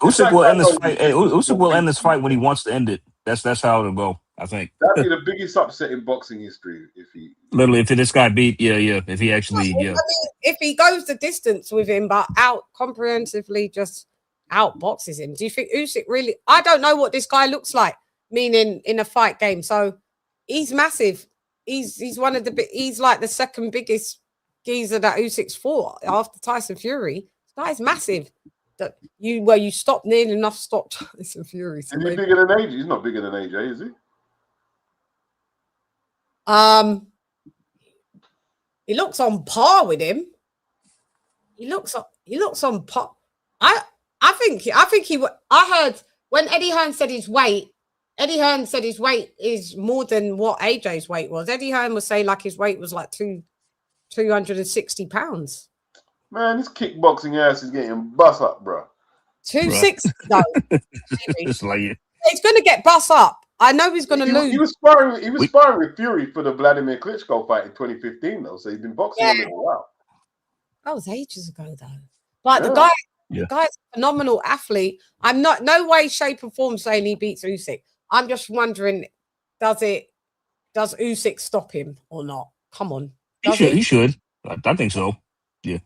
Usyk will end this fight. Usyk will end this fight when he wants to end it. That's how it'll go, I think. That'd be the biggest upset in boxing history if he literally if this guy beat, if he actually I mean, if he goes the distance with him, but out comprehensively just outboxes him. Do you think Usyk really? I don't know what this guy looks like, meaning in a fight game. So he's massive. He's one of he's like the second biggest geezer that Usyk's fought after Tyson Fury. This guy's massive. That you stopped nearly enough stop Tyson Fury. So and he's bigger than AJ. He's not bigger than AJ, is he? He looks on par with him. He looks on par. I heard when Eddie Hearn said his weight. Eddie Hearn said his weight is more than what AJ's weight was. Eddie Hearn was saying like his weight was like 260 pounds. Man, this kickboxing ass is getting bust up, bro. 260 though. It's like he's gonna get bust up. I know he's gonna lose. He was sparring with Fury for the Vladimir Klitschko fight in 2015, though. So he's been boxing a little while. That was ages ago, though. But the guy's a phenomenal athlete. I'm not no way, shape, or form saying he beats Usyk. I'm just wondering, does Usyk stop him or not? Come on. He should. I think so. Yeah.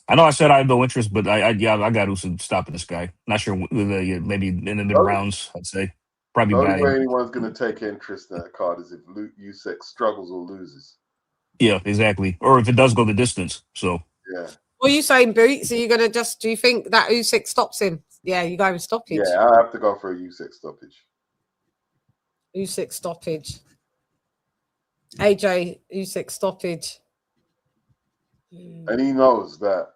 I know I said I have no interest, but I got Usyk stopping this guy. Not sure maybe in the mid rounds. I'd say probably The only bad. way anyone's going to take interest in that card is if Usyk struggles or loses. Yeah, exactly. Or if it does go the distance. So yeah. What are you saying, Boots? Are you gonna just? Do you think that Usyk stops him? Yeah, you go with stoppage. Yeah, I have to go for a Usyk stoppage. Usyk stoppage. AJ Usyk stoppage. And he knows that.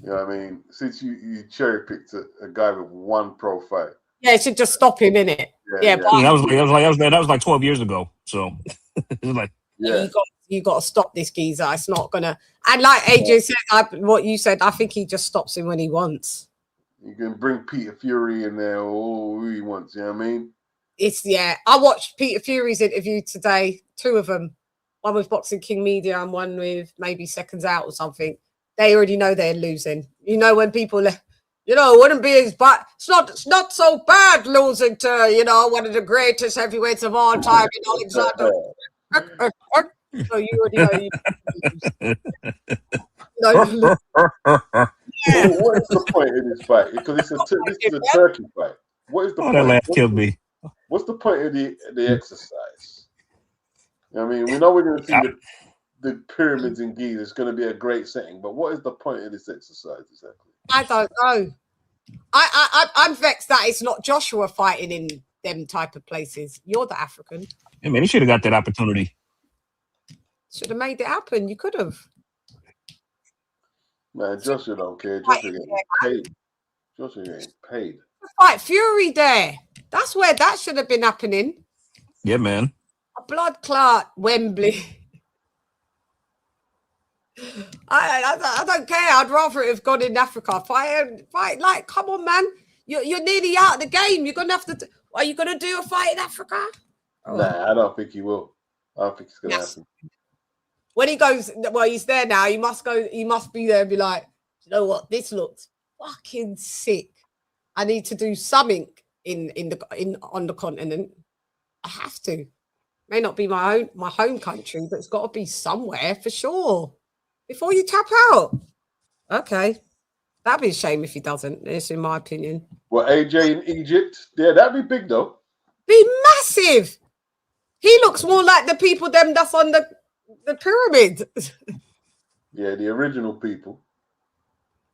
You know what I mean? Since you cherry picked a guy with one pro fight. Yeah, it should just stop him, innit? Yeah, but that was like 12 years ago. So it was like you got to stop this geezer. It's not gonna. And like AJ said, what you said, I think he just stops him when he wants. You can bring Peter Fury in there or who he wants. You know what I mean? I watched Peter Fury's interview today. 2 of them. One with Boxing King Media and one with maybe Seconds Out or something. They already know they're losing. You know, when people, wouldn't be as bad. It's not so bad losing to, one of the greatest heavyweights of all time, Alexander. So you already know. What is the point of this fight? Because this is a turkey fight. What is the point? That laugh killed me. What's the point of the exercise? I mean, we know we're going to see the pyramids in Giza. It's going to be a great setting, but what is the point of this exercise exactly? I don't know. I'm vexed that it's not Joshua fighting in them type of places. You're the African. Yeah, man, he should have got that opportunity. Should have made it happen. You could have. Man, Joshua don't care. Joshua getting paid. Joshua getting paid. Fight Fury there. That's where that should have been happening. Yeah, man. A blood clot, Wembley. I don't care. I'd rather it have gone in Africa. Fight. Like, come on, man. You're nearly out of the game. You're gonna have to. Are you gonna do a fight in Africa? Nah, I don't think he will. I don't think it's gonna happen. When he goes, well, he's there now. He must go. He must be there and be like, you know what? This looks fucking sick. I need to do something on the continent. I have to. May not be my home country, but it's got to be somewhere for sure. Before you tap out. Okay. That'd be a shame if he doesn't. It's in my opinion. Well, AJ in Egypt, yeah, that'd be big though. Be massive. He looks more like the people that's on the pyramid. Yeah, the original people.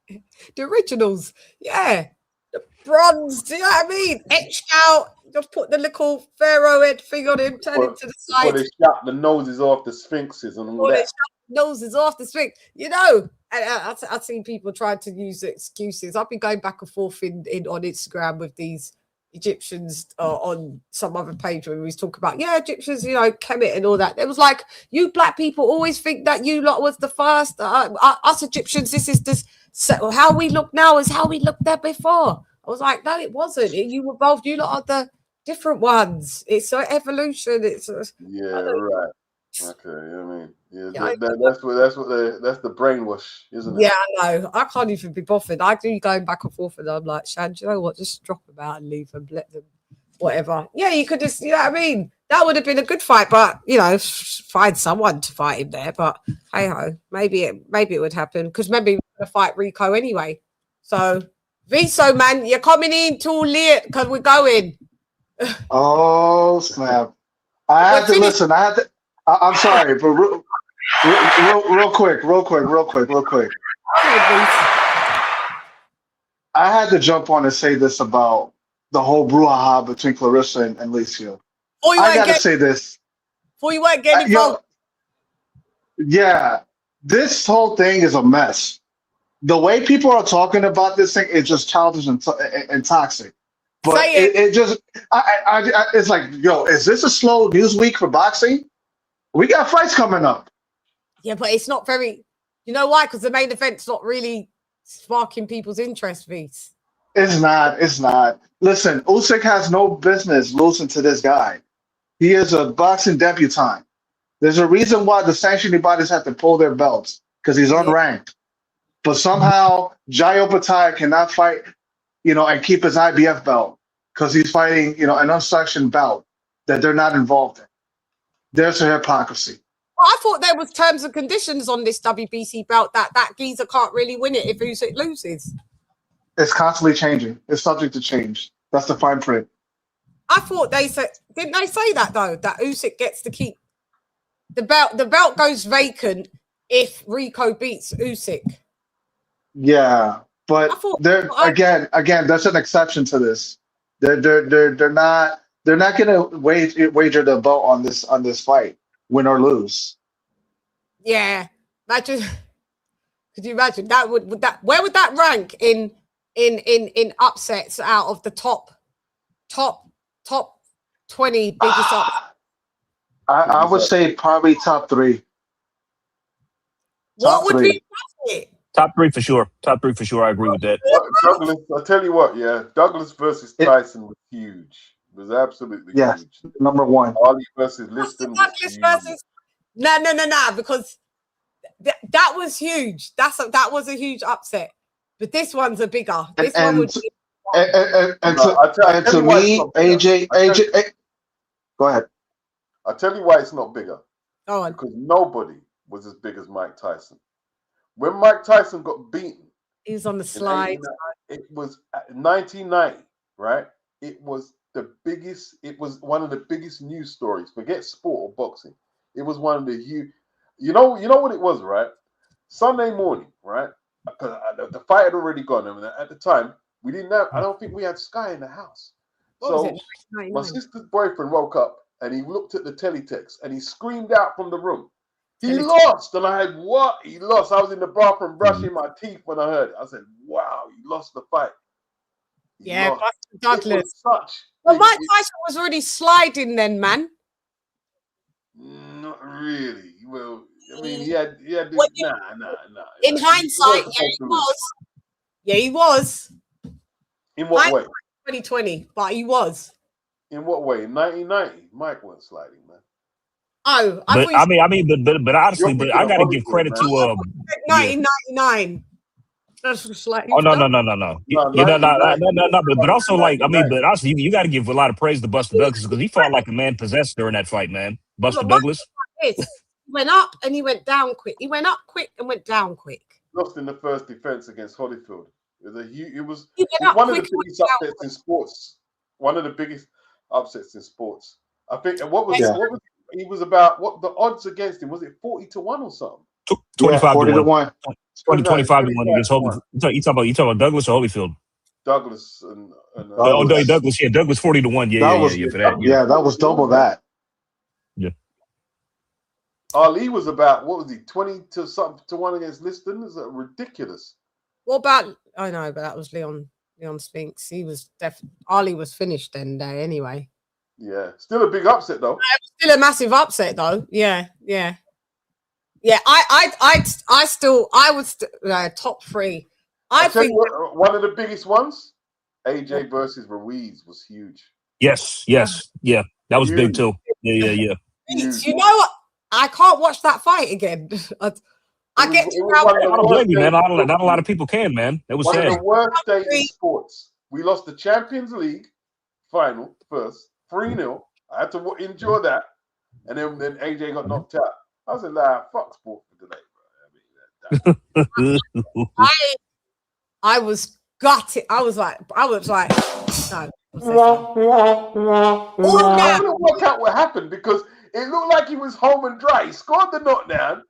The originals. Yeah. The bronze. Do you know what I mean? Etched out. Just put the little pharaoh head thing on him, turn him to the side. Before they shot the noses off the sphinxes and all that. Noses off the sphinx. You know, I've seen people try to use excuses. I've been going back and forth on Instagram with these Egyptians on some other page when we was talking about, Egyptians, Kemet and all that. It was like, you black people always think that you lot was the first. Us Egyptians, this is this. So how we look now is how we looked there before. I was like, no, it wasn't. You evolved. You lot are the different ones. It's an evolution. It's right. Okay, I mean, that's the brainwash, isn't it? Yeah, I know. I can't even be bothered. I do going back and forth, and I'm like, Chann, do you know what? Just drop them out and leave them, let them, whatever. Yeah, you could just, you know what I mean? That would have been a good fight, but find someone to fight him there. But hey ho, maybe it would happen because maybe we're gonna fight Rico anyway. So Viso, man, you're coming in too late because we're going. Oh snap! I had to listen. I'm sorry, but real quick. I had to jump on and say this about the whole brouhaha between Claressa and Alicia. I got to say this. Before you weren't getting involved. Yeah, this whole thing is a mess. The way people are talking about this thing is just childish and toxic. But it's like, is this a slow news week for boxing? We got fights coming up. Yeah, but it's not very. You know why? Because the main event's not really sparking people's interest, Reese. It's not. Listen, Usyk has no business losing to this guy. He is a boxing debutante. There's a reason why the sanctioning bodies have to pull their belts because he's unranked. But somehow Jayo Pataya cannot fight, and keep his IBF belt because he's fighting, an unsanctioned bout that they're not involved in. There's a hypocrisy. I thought there was terms and conditions on this WBC belt that geezer can't really win it if Usyk loses. It's constantly changing. It's subject to change. That's the fine print. I thought they said, didn't they say that though? That Usyk gets to keep the belt. The belt goes vacant if Rico beats Usyk. Yeah, but again, there's an exception to this. They're not gonna wager the belt on this fight, win or lose. Yeah, imagine. Could you imagine that? Where would that rank in upsets out of the top 20 biggest upsets? I would say probably top 3. What would be it? Top 3 for sure. Top 3 for sure. I agree with that. Douglas, I'll tell you what, Douglas versus Tyson was huge. It was absolutely huge. Number 1. Ali versus Liston. Douglas versus no, because that was huge. That was a huge upset. But this one's a bigger. This one would be. And to me, AJ, go ahead. I'll tell you why it's not bigger. Go on. Because nobody was as big as Mike Tyson. When Mike Tyson got beaten, he was on the slide. It was 1990, right? It was the biggest. It was one of the biggest news stories. Forget sport or boxing. It was one of the huge. You know what it was, right? Sunday morning, right? Because the fight had already gone. I mean, at the time, we didn't have. I don't think we had Sky in the house. So my sister's boyfriend woke up and he looked at the teletext and he screamed out from the room. He lost, and I had what? He lost. I was in the bathroom brushing my teeth when I heard it. I said, "Wow, he lost the fight." Yeah, Douglas. Well, Mike Tyson was already sliding then, man. Not really. Well, I mean, he had this, nah. In hindsight, he was. Yeah, he was. In what way? 2020, but he was. In what way? In 1990, Mike wasn't sliding, man. Oh, but honestly, I gotta give credit to 1999. That's like no. But also but also you got to give a lot of praise to Buster Douglas because he fought like a man possessed during that fight, man. Buster Douglas. He went up and he went down quick. He went up quick and went down quick. Lost in the first defense against Holyfield. It was one of the biggest upsets in sports. One of the biggest upsets in sports. I think. And what was he was about? What the odds against him was it 40-1 or something? 25-1. 25 to 1 against Holyfield. You talking about Douglas or Holyfield? Douglas and Douglas. Yeah, Douglas 40-1. Yeah, that was double that. Yeah. Ali was about 20-1 against Liston. Is that ridiculous? What about? I know, but that was Leon Spinks. He was Ali was finished then day anyway. Yeah, still a big upset though. Still a massive upset though. Yeah. I was top 3. I think one of the biggest ones, AJ versus Ruiz, was huge. Yes, yeah, that was big too. Yeah. You know what? I can't watch that fight again. I get to I don't blame you, man. Not a lot of people can, man. That was one sad. of the worst days in sports. We lost the Champions League final first, 3-0. I had to endure that, and then AJ got knocked out. I was like, fuck sport for today, bro. I was gutted. I was like, no. I couldn't work out what happened because it looked like he was home and dry. He scored the knockdown.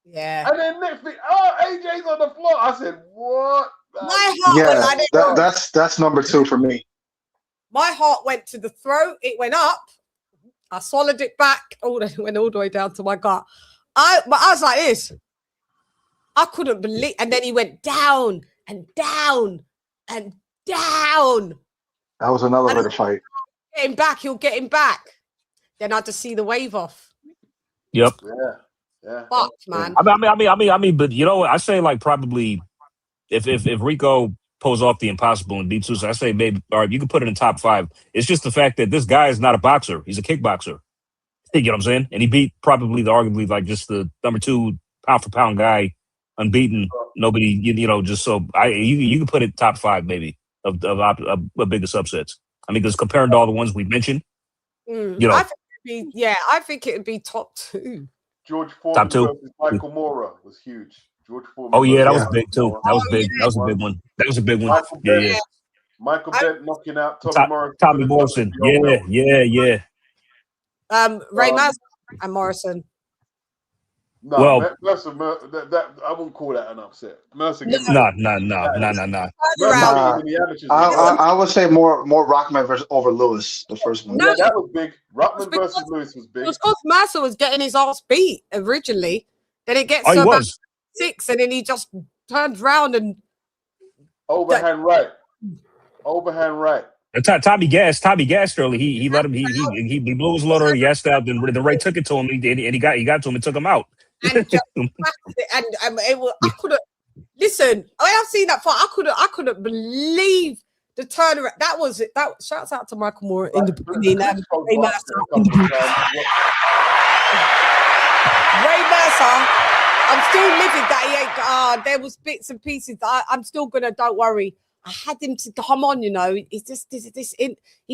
Yeah. And then next thing, AJ's on the floor. I said, what? That's number 2 for me. My heart went to the throat. It went up. I swallowed it back. It went all the way down to my gut. But I was like this. I couldn't believe. And then he went down and down and down. That was another better fight. He'll get him back. Then I had to see the wave off. Yep. Yeah. Fucked, man. I mean, but you know what? I say like probably if Rico pulls off the impossible and beats Usyk, I say maybe, all right, you can put it in top 5. It's just the fact that this guy is not a boxer. He's a kickboxer. You know what I'm saying? And he beat probably arguably like just the number 2 pound for pound guy, unbeaten. Nobody, just so you can put it top 5 maybe of biggest upsets. I mean, because comparing to all the ones we mentioned, I think be. Yeah, I think it would be top 2. George Foreman Top 2. versus Michael Mora was huge. George Foreman. Oh yeah, that was versus big too. Mora. That was big. That was a big one. That was a big one. Michael Yeah, Bent, yeah. Michael Bent knocking out Tommy Morrison. Tommy Morrison. Yeah, yeah, yeah. Ray Mercer and Morrison. No, Well, Mercer, that I wouldn't call that an upset. Mercer gave me nah. I would say more Rockman over Lewis, the first one. Yeah, that was big. Rockman versus Lewis was big. Because Mercer was getting his ass beat originally. Then it gets he to about was 6, and then he just turns round and overhand right. Overhand right. Tommy gassed early. He let him. He blew his loader. He gassed out. Then Ray took it to him. And he got to him and took him out. and just it was, I couldn't listen. I've seen that fight. I couldn't believe the turnaround. That was it. That shouts out to Michael Moore in the beginning. Ray Mercer. I'm still livid that he ain't. There was bits and pieces. I'm still gonna. Don't worry. I had him to come on, you know. It's just he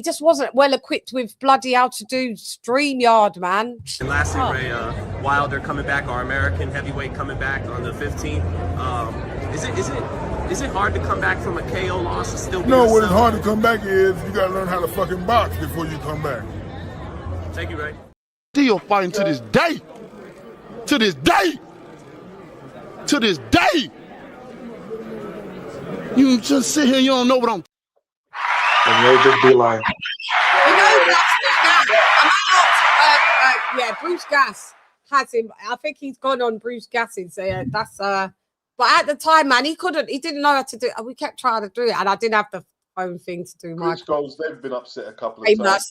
just wasn't well equipped with bloody how to do StreamYard, man. And lastly, Ray, Wilder coming back, our American heavyweight coming back on the 15th. Is it hard to come back from a KO loss and still be yourself? What is hard to come back is you gotta learn how to fucking box before you come back. Thank you, Ray. Still fighting to this day. To this day. To this day. You just sit here, you don't know what I'm. And they just be like, You know, yeah, Bruce Gass has him. I think he's gone on Bruce Gass's. That's but at the time, man, he didn't know how to do it. We kept trying to do it, and I didn't have the phone thing to do. My goals, they've been upset a couple of times.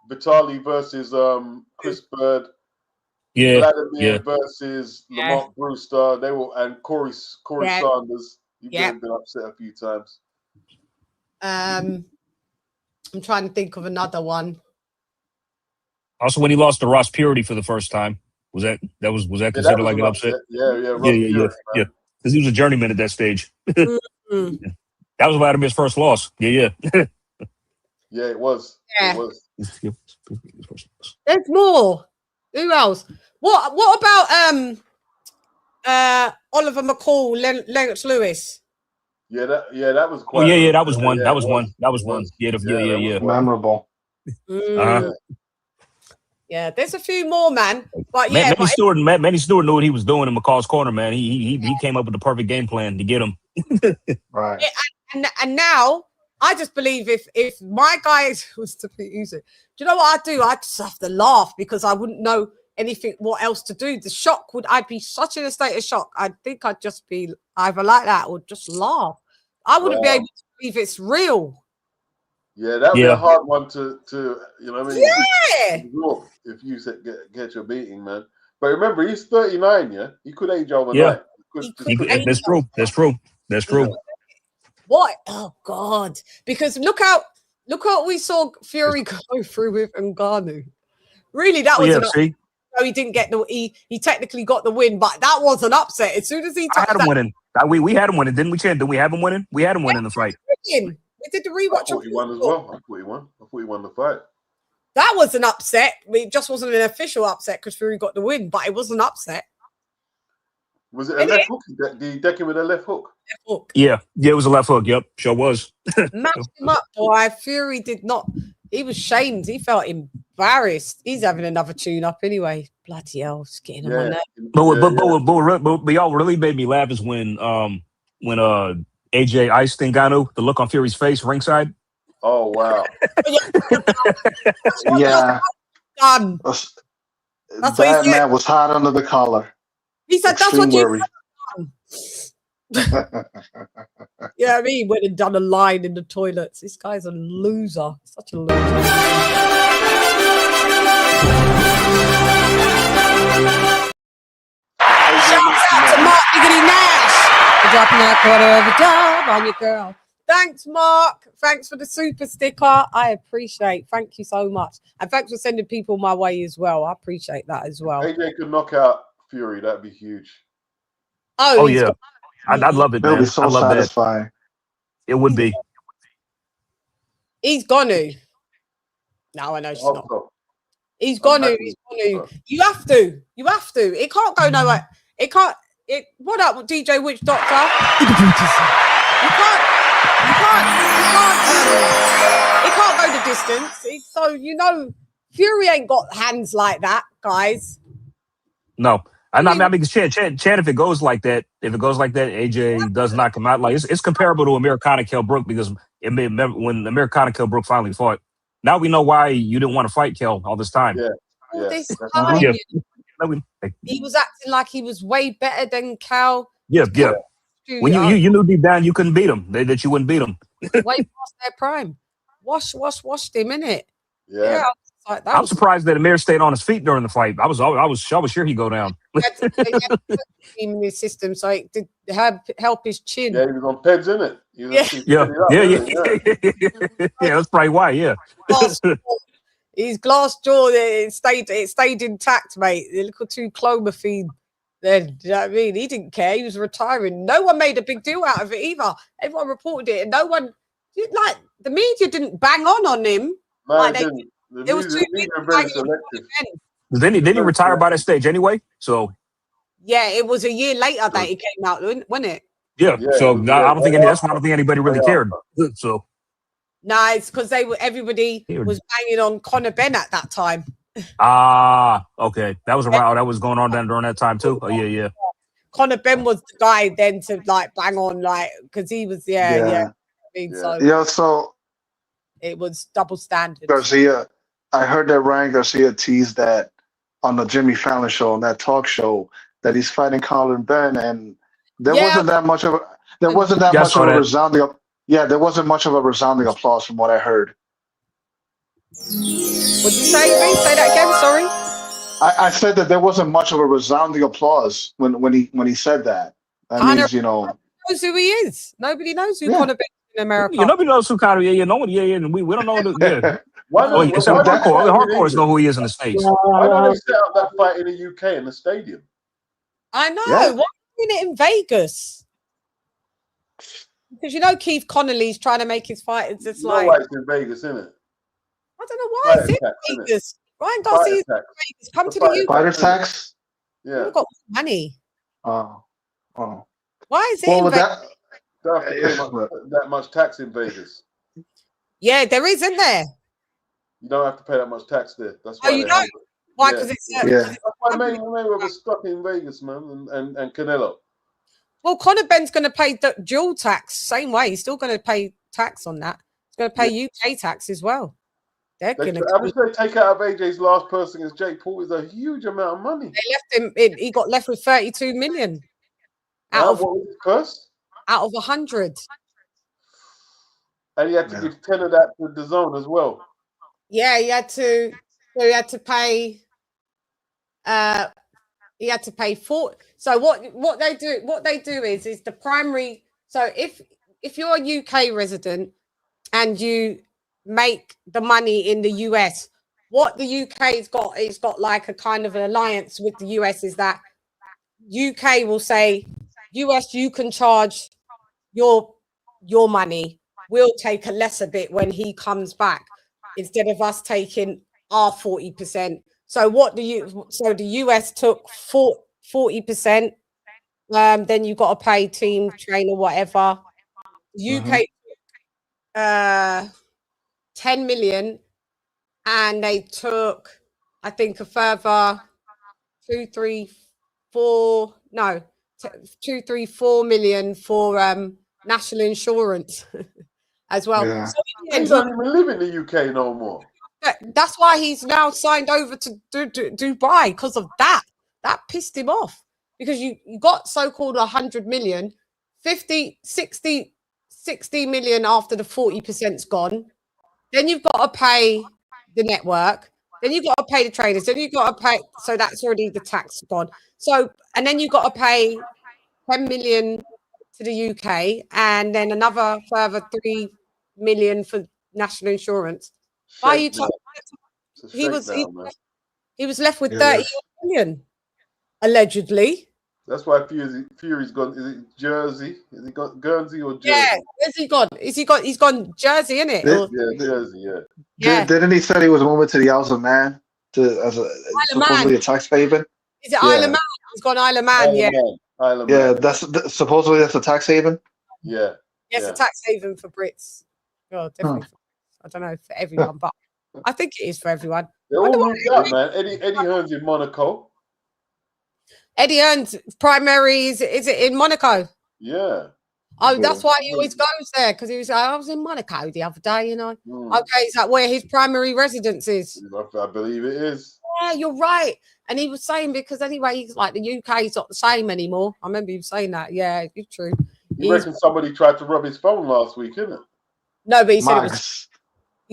Vitali versus Chris Bird. Yeah, Vladimir versus Lamont Brewster. They were and Corey Sanders. You've been upset a few times. I'm trying to think of another one. Also, when he lost to Ross Purity for the first time, was that considered like an upset? Yeah. Yeah. Because he was a journeyman at that stage. That was Vladimir's first loss. Yeah. Yeah, it was. Yeah. It was. There's more. Who else? What about Oliver McCall, Lennox Lewis? Yeah, that was quite. Oh yeah, that was one. That was one. Yeah. Memorable. Yeah, there's a few more, man. But Manny Stewart knew what he was doing in McCall's corner, man. He came up with the perfect game plan to get him. Right. Yeah, and now I just believe if my guy was to be Usyk, do you know what I'd do? I'd just have to laugh because I wouldn't know anything what else to do. The shock I'd be such in a state of shock. I think I'd just be either like that or just laugh. I wouldn't be able to believe it's real. Yeah, that would be a hard one to you know what I mean? Yeah. If you get your beating, man. But remember, he's 39, yeah? He could age overnight. Yeah. That's true. What? Oh God. Because look what we saw Fury go through with Ngannou. Really, that was see? No, he didn't get he technically got the win, but that was an upset. As soon as he I had him winning. We had him winning, didn't we, Chann? Did we have him winning? We had him winning the fight. We did the rewatch. I thought he won as well. I thought he won the fight. That was an upset. It just wasn't an official upset because Fury got the win, but it was an upset. Was it a left hook? Did he deck him with a left hook? Left hook. Yeah, it was a left hook. Yep, sure was. Matched him up, boy. Fury did not. He was shamed. He felt embarrassed. He's having another tune-up anyway. Bloody hell, it's getting him on that. But y'all really made me laugh is when AJ iced Ngannou, the look on Fury's face ringside. Oh wow. Yeah. Done. That man was hot under the collar. He said Extreme that's what you done. Yeah, I mean, he went and done a line in the toilets. This guy's a loser. Such a loser. Shout out to Mark Diggity Nash for dropping that quarter of a dub on your girl. Thanks, Mark. Thanks for the super sticker. I appreciate. Thank you so much. And thanks for sending people my way as well. I appreciate that as well. AJ could knock out Fury. That'd be huge. Oh yeah. I'd love it, man. It'll be so satisfying. That. It would be. He's gonna. No, I know she's not. He's gonna. You have to. You have to. It can't go nowhere. It can't. What up, DJ Witch Doctor? You can't. It can't go the distance. So you know, Fury ain't got hands like that, guys. No. I mean, Chann, if it goes like that, AJ does not come out. Like it's comparable to Americana Kell Brook because when Americana Kell Brook finally fought. Now we know why you didn't want to fight Kell all this time. All this time, he was acting like he was way better than Kell. Yeah. When you knew deep down you couldn't beat him, that you wouldn't beat him. Way past their prime. Washed him, innit? Yeah. Like, I'm surprised that Amir stayed on his feet during the fight. I was sure he'd go down. He had to put him in his system so it did help his chin. Yeah, he was on pegs, innit? Yeah, that's probably why. Yeah. His glass jaw, it stayed intact, mate. A little too clomiphene. Then, do you know what I mean? He didn't care. He was retiring. No one made a big deal out of it either. Everyone reported it, and no one, like, the media didn't bang on him. No, like it was too big. Very selective. Then he retire by that stage anyway. So yeah, it was a year later that he came out, wasn't it? Yeah. So I don't think that's why I don't think anybody really cared. So no, it's because everybody was banging on Conor Benn at that time. Okay. That was around. That was going on then during that time too. Oh yeah. Conor Benn was the guy then to like bang on, like, because he was I mean, so it was double standard. Garcia, I heard that Ryan Garcia teased that on the Jimmy Fallon show, on that talk show, that he's fighting Colin Benn, and there wasn't that much of a resounding. Yeah, there wasn't much of a resounding applause from what I heard. What'd you say? Say that again. Sorry. I said that there wasn't much of a resounding applause when he said that. That means, you know, knows who he is. Nobody knows who Conor Benn is in America. Yeah, nobody knows who Conor. No one. And we don't know. Hardcores know who he is in the States. Why don't they set up that fight in the UK in the stadium? I know. Why are they doing it in Vegas? Because you know Keith Connolly's trying to make his fight. It's just like, why it's in Vegas, isn't it? I don't know why it's in Vegas. Ryan Garcia's in Vegas. Come to the UK. Fighter tax? Yeah. We've got money. Oh. Why is it in Vegas? Don't have to pay that much tax in Vegas. Yeah, there is, isn't there? You don't have to pay that much tax there. That's why. Oh, you don't? Why? Because it's That's why Mayweather was stuck in Vegas, man, and Canelo. Well, Conor Benn's going to pay dual tax same way. He's still going to pay tax on that. He's going to pay UK tax as well. They're going to. I wish they take out of AJ's last person as Jake Paul is a huge amount of money. They left him. He got left with 32 million. What was his first? Out of 100. And he had to give 10 of that to the zone as well. Yeah, he had to. So he had to pay. He had to pay 4. So what they do is the primary. So if you're a UK resident and you make the money in the US, what the UK's got, it's got like a kind of an alliance with the US, is that UK will say, US, you can charge your money. We'll take a lesser bit when he comes back, instead of us taking our 40%. So the US took 40%. Then you got to pay team, trainer, whatever. UK 10 million, and they took, I think, a further 2, 3, 4 million for national insurance as well. Yeah. So he doesn't even live in the UK no more. That's why he's now signed over to Dubai, because of that. That pissed him off, because you got so-called 100 million, 50, 60 million after the 40%'s gone. Then you've got to pay the network. Then you've got to pay the trainers. Then you've got to pay. So that's already the tax gone. So, and then you've got to pay 10 million to the UK, and then another further 3 million for national insurance. Why are you talking? He was left with 30 million, allegedly. That's why Fury's gone. Is it Jersey? Is he got Guernsey or Jersey? Yeah, where's he gone? He's gone Jersey, isn't it? Yeah, Jersey, yeah. Didn't he say he was moving to the Isles of Man? as a supposedly a tax haven. Is it Isle of Man? He's gone Isle of Man, yeah. Yeah, supposedly that's a tax haven. Yeah. Yes, a tax haven for Brits. Oh, definitely. I don't know for everyone, but I think it is for everyone. They're all moved out, man. Eddie Hearn's in Monaco. Eddie Hearn's primaries, is it in Monaco? Yeah. Oh, that's why he always goes there, because he was like, I was in Monaco the other day, you know. Okay, is that where his primary residence is? I believe it is. Yeah, you're right. And he was saying, because anyway, he's like, the UK is not the same anymore. I remember you saying that. Yeah, it's true. You reckon somebody tried to rob his phone last week, isn't it? No, but he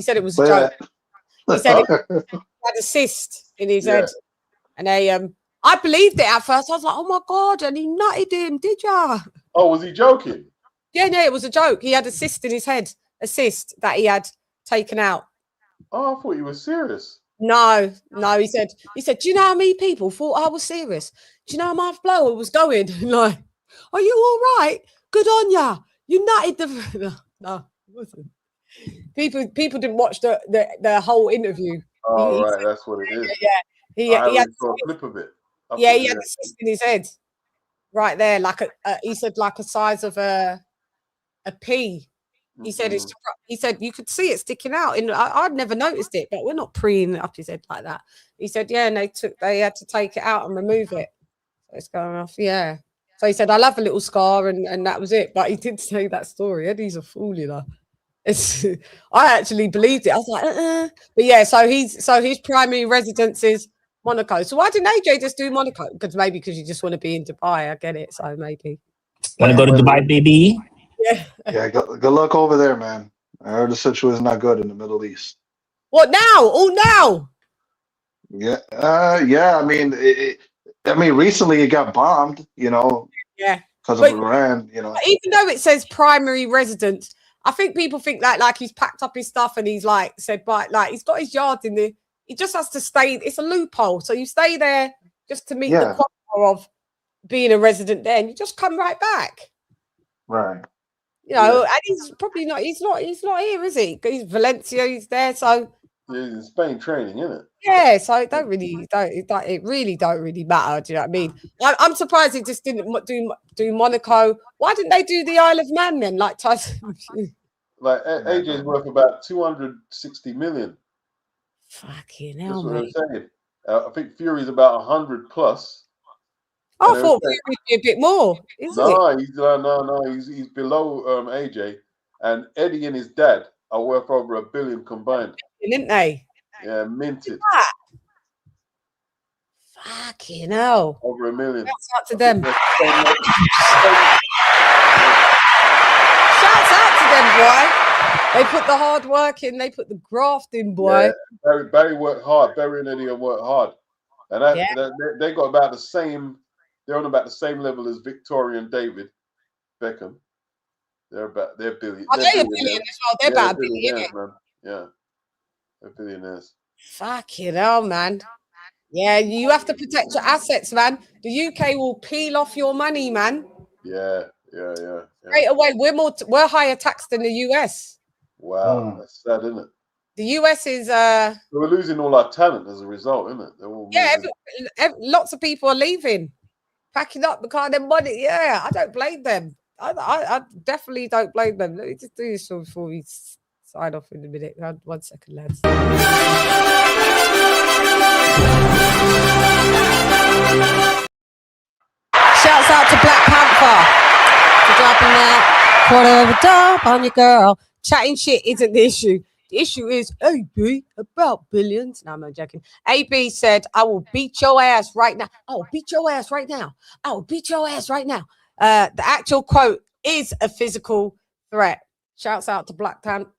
said it was a joke. He said he had a cyst in his head. And I believed it at first. I was like, oh my God, and he nutted him, did ya? Oh, was he joking? Yeah, no, it was a joke. He had a cyst in his head, a cyst that he had taken out. Oh, I thought he was serious. No, he said, do you know how many people thought I was serious? Do you know how my blower was going? Like, are you all right? Good on ya. You nutted the no, it wasn't. People didn't watch the whole interview. Oh, right, that's what it is. Yeah. He had saw a clip of it. He had a cyst in his head. Right there, like he said, like a size of a pea. He said he said you could see it sticking out. And I'd never noticed it, but we're not preeing it up his head like that. He said, yeah, and they had to take it out and remove it. So it's going off, yeah. So he said, I'll have a little scar, and that was it. But he did say that story. Eddie's a fool, you know. I actually believed it. I was like, but yeah, so his primary residence is Monaco. So why didn't AJ just do Monaco? Because you just want to be in Dubai. I get it. So maybe. Want to go to Dubai, baby? Yeah. Yeah. Good luck over there, man. I heard the situation is not good in the Middle East. What now? Oh, now. Yeah. Yeah. I mean, recently it got bombed. You know. Yeah. Because of Iran. You know. Even though it says primary residence, I think people think like he's packed up his stuff and he's like said, but like he's got his yard in there. He just has to stay. It's a loophole. So you stay there just to meet the quota of being a resident there, and you just come right back. Right. You know, and he's probably not. He's not here, is he? He's Valencia. He's there. So he's in Spain training, isn't it? Yeah. So it really don't really matter. Do you know what I mean? I'm surprised he just didn't do Monaco. Why didn't they do the Isle of Man then? Like Tyson. Like AJ's worth about 260 million. Fucking hell, that's what I'm saying. I think Fury's about 100 plus. I thought Fury'd be a bit more. He's below AJ, and Eddie and his dad are worth over $1 billion combined. Didn't they? Yeah, minted. Fucking hell. Over $1 million. Shouts out to them. Shouts out to them, boy. They put the hard work in. They put the graft in, boy. Yeah, Barry worked hard. Barry and Eddie worked hard, and they got about the same. They're on about the same level as Victoria and David Beckham. They're billion. Oh, they're a billion as well. They're about a billion, man. Yeah, they're billionaires. Fucking hell, man. Yeah, you have to protect your assets, man. The UK will peel off your money, man. Yeah. Straight away, we're higher taxed than the US. Wow, that's sad, isn't it? The US is we're losing all our talent as a result, isn't it? Lots of people are leaving, packing up because of their money. Yeah, I don't blame them. I definitely don't blame them. Let me just do this before we sign off in a minute. 1 second, lads. Shouts out to Black Panther for dropping that quarter of a dub on your girl. Chatting shit isn't the issue. The issue is AB about billions. No, I'm not joking. AB said, I will beat your ass right now. I will beat your ass right now. I will beat your ass right now. The actual quote is a physical threat. Shouts out to Black Panther.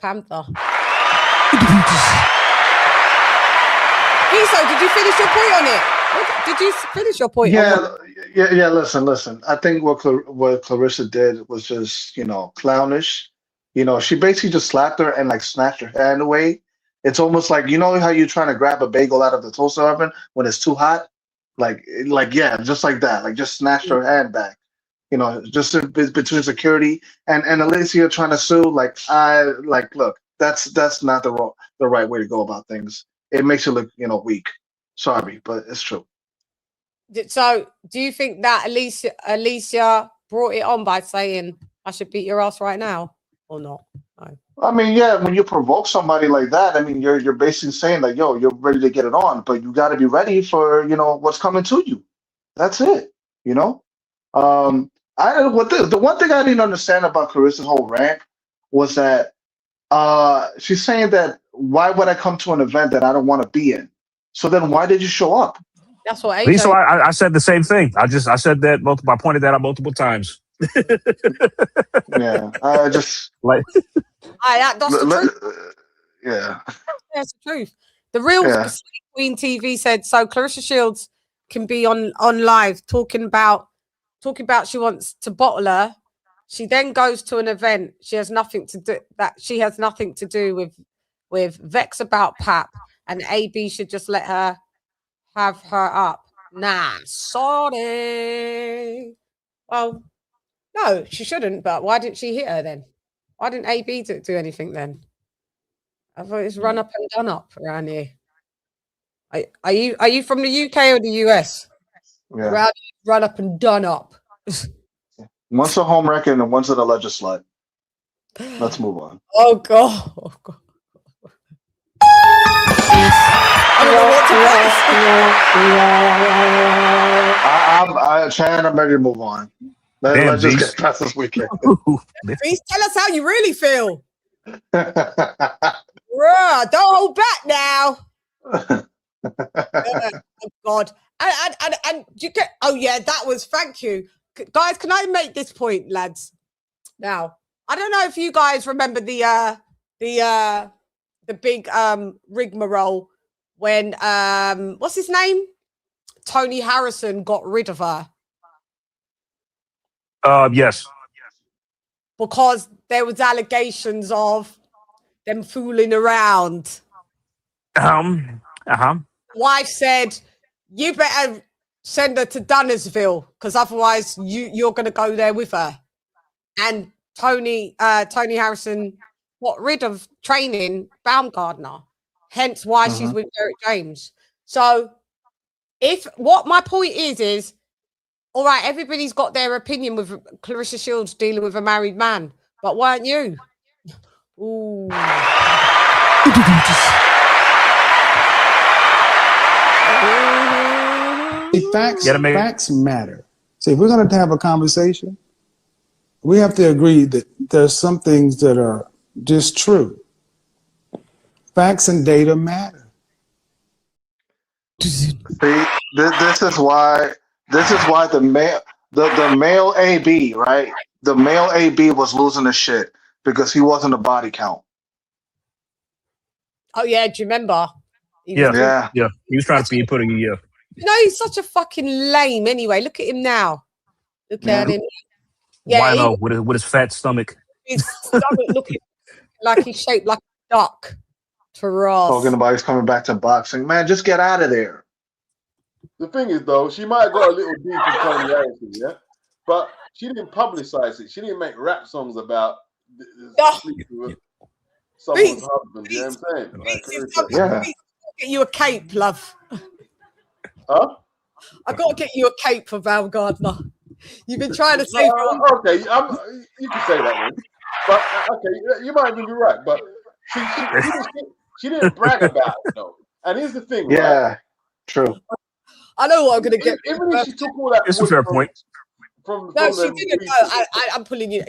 Giso, did you finish your point on it? Did you finish your point? Yeah. Listen. I think what Claressa did was just, clownish. She basically just slapped her and like snatched her hand away. It's almost like, how you're trying to grab a bagel out of the toaster oven when it's too hot? Just like that. Like just snatched her hand back. Just between security and Alicia trying to sue. Look, that's not the right way to go about things. It makes you look, weak. Sorry, but it's true. So, do you think that Alicia brought it on by saying, "I should beat your ass right now," or not? No. I mean, yeah, when you provoke somebody like that, I mean, you're basically saying like, "Yo, you're ready to get it on," but you got to be ready for what's coming to you. That's it. You know. The one thing I didn't understand about Clarissa's whole rant was that she's saying that why would I come to an event that I don't want to be in? So then why did you show up? That's what AJ. So I said the same thing. I said that I pointed that out multiple times. Yeah, I just like that's the truth. Yeah, that's the truth. The real Queen TV said so. Claressa Shields can be on live talking about she wants to bottle her. She then goes to an event. She has nothing to do with vex about Pap, and AB should just let her have her up. Nah, sorry. Well, no, she shouldn't. But why didn't she hit her then? Why didn't AB do anything then? I thought it's run up and done up around here. Are you from the UK or the US? Yeah. Run up and done up. One's a home wrecker and one's an alleged slut. Let's move on. Oh God. Oh, God. I don't know what to I Chann, I'm ready to move on. Let's just get past this weekend. Please tell us how you really feel. Bruh, don't hold back now. Oh God. And you get that was thank you. Guys, can I make this point, lads? Now, I don't know if you guys remember the big rigmarole when what's his name? Tony Harrison got rid of her. Yes. Because there was allegations of them fooling around. Wife said, "You better send her to Dunnersville because otherwise you're going to go there with her." And Tony Harrison got rid of training Baumgardner, hence why she's with Derek James. So, what my point is, all right, everybody's got their opinion with Claressa Shields dealing with a married man, but weren't you? Ooh. Facts matter. See, if we're going to have a conversation, we have to agree that there's some things that are just true. Facts and data matter. See, this is why the male AB, right? The male AB was losing his shit because he wasn't a body count. Oh yeah, do you remember? Yeah. He was trying to be putting you. You know, he's such a fucking lame anyway. Look at him now. Look at him. Yeah, Wino with his fat stomach. His stomach looking like he's shaped like a duck. Talking about he's coming back to boxing. Man, just get out of there. The thing is, though, she might have got a little deep in Tony Harrison, yeah? But she didn't publicize it. She didn't make rap songs about someone's husband. You know what I'm saying? Yeah. Get you a cape, love. Huh? I got to get you a cape for Baumgardner. You've been trying to say. Okay, you can say that one. But okay, you might even be right. But she didn't brag about it, though. And here's the thing, yeah, right? True. I know what I'm going to get. Even if she took all that, it's a fair point. No, she didn't. No, I'm pulling you.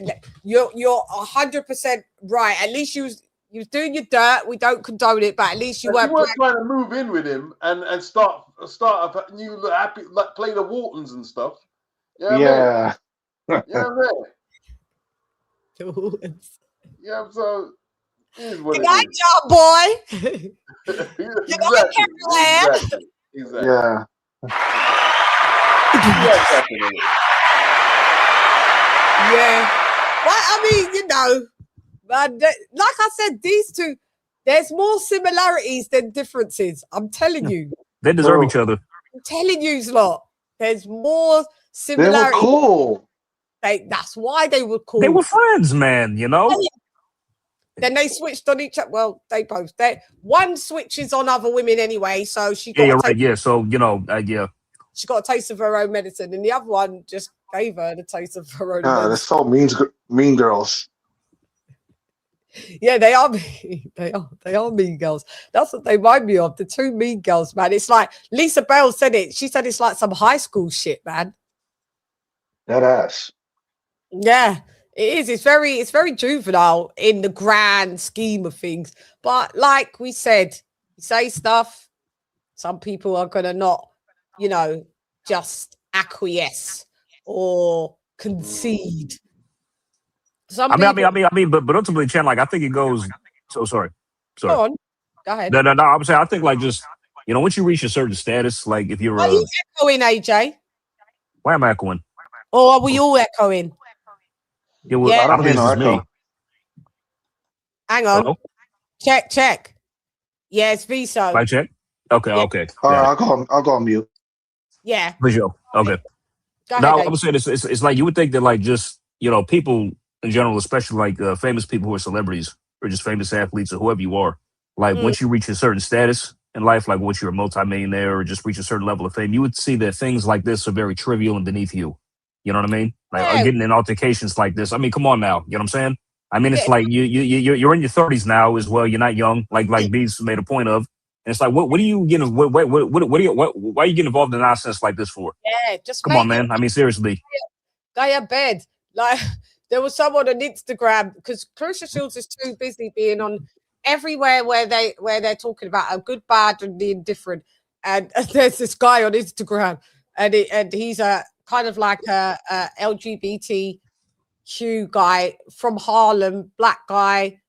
You're 100% right. At least you was doing your dirt. We don't condone it, but at least you weren't trying to move in with him and start a new happy, like play the Waltons and stuff. Yeah. You know what I mean? Yeah, so here's what good night, job boy. Exactly. Yeah. Yeah. Well, I mean, you know, but like I said, these two, there's more similarities than differences. I'm telling you. They deserve each other. I'm telling you, lot. There's more similarities. They were cool. That's why they were cool. They were friends, man, you know? Then they switched on each other. Well, they both. One switches on other women anyway, so she got. Yeah, right. Yeah, so yeah. She got a taste of her own medicine, and the other one just gave her the taste of her own medicine. They're so mean girls. Yeah, they are mean. They are mean girls. That's what they remind me of. The two mean girls, man. It's like Lisa Bell said it. She said it's like some high school shit, man. That ass. Yeah, it is. It's very juvenile in the grand scheme of things. But like we said, you say stuff, some people are gonna not, just acquiesce or concede. But ultimately, Chann, like I think it goes. So sorry. Go on. Go ahead. No. I would say I think like just once you reach a certain status, like if you're. Are you echoing, AJ? Why am I echoing? Or are we all echoing? Yeah, well, I don't think it's me. Hang on. Hello? Check. Yeah, it's Viso. I check. Okay. Yeah. Okay. All right, I'll go on mute. Yeah. For sure. Okay. Go ahead, now I would say it's like you would think that like just people in general, especially like famous people who are celebrities or just famous athletes or whoever you are, like once you reach a certain status in life, like once you're a multimillionaire or just reach a certain level of fame, you would see that things like this are very trivial and beneath you. You know what I mean? Like getting in altercations like this. I mean, come on now. You know what I'm saying? I mean, it's like you're in your 30s now as well. You're not young, like Beats made a point of. And it's like, what are you getting? Why are you getting involved in nonsense like this for? Yeah, just come on, man. I mean, seriously. Go your bed. Like there was someone on Instagram because Claressa Shields is too busy being on everywhere where they're talking about a good, bad, and the indifferent. And there's this guy on Instagram, and he's a kind of like a LGBTQ guy from Harlem, black guy,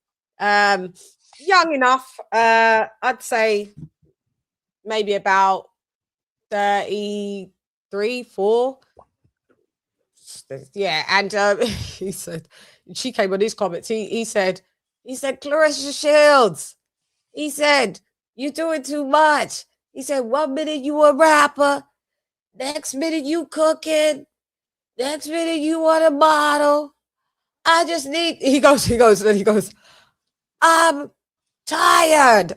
young enough. I'd say maybe about 33, 4. Yeah, and he said, she came on his comments. He said, Claressa Shields. He said, you're doing too much. He said, 1 minute you a rapper, next minute you cooking, next minute you want a model. I just need. He goes. I'm tired.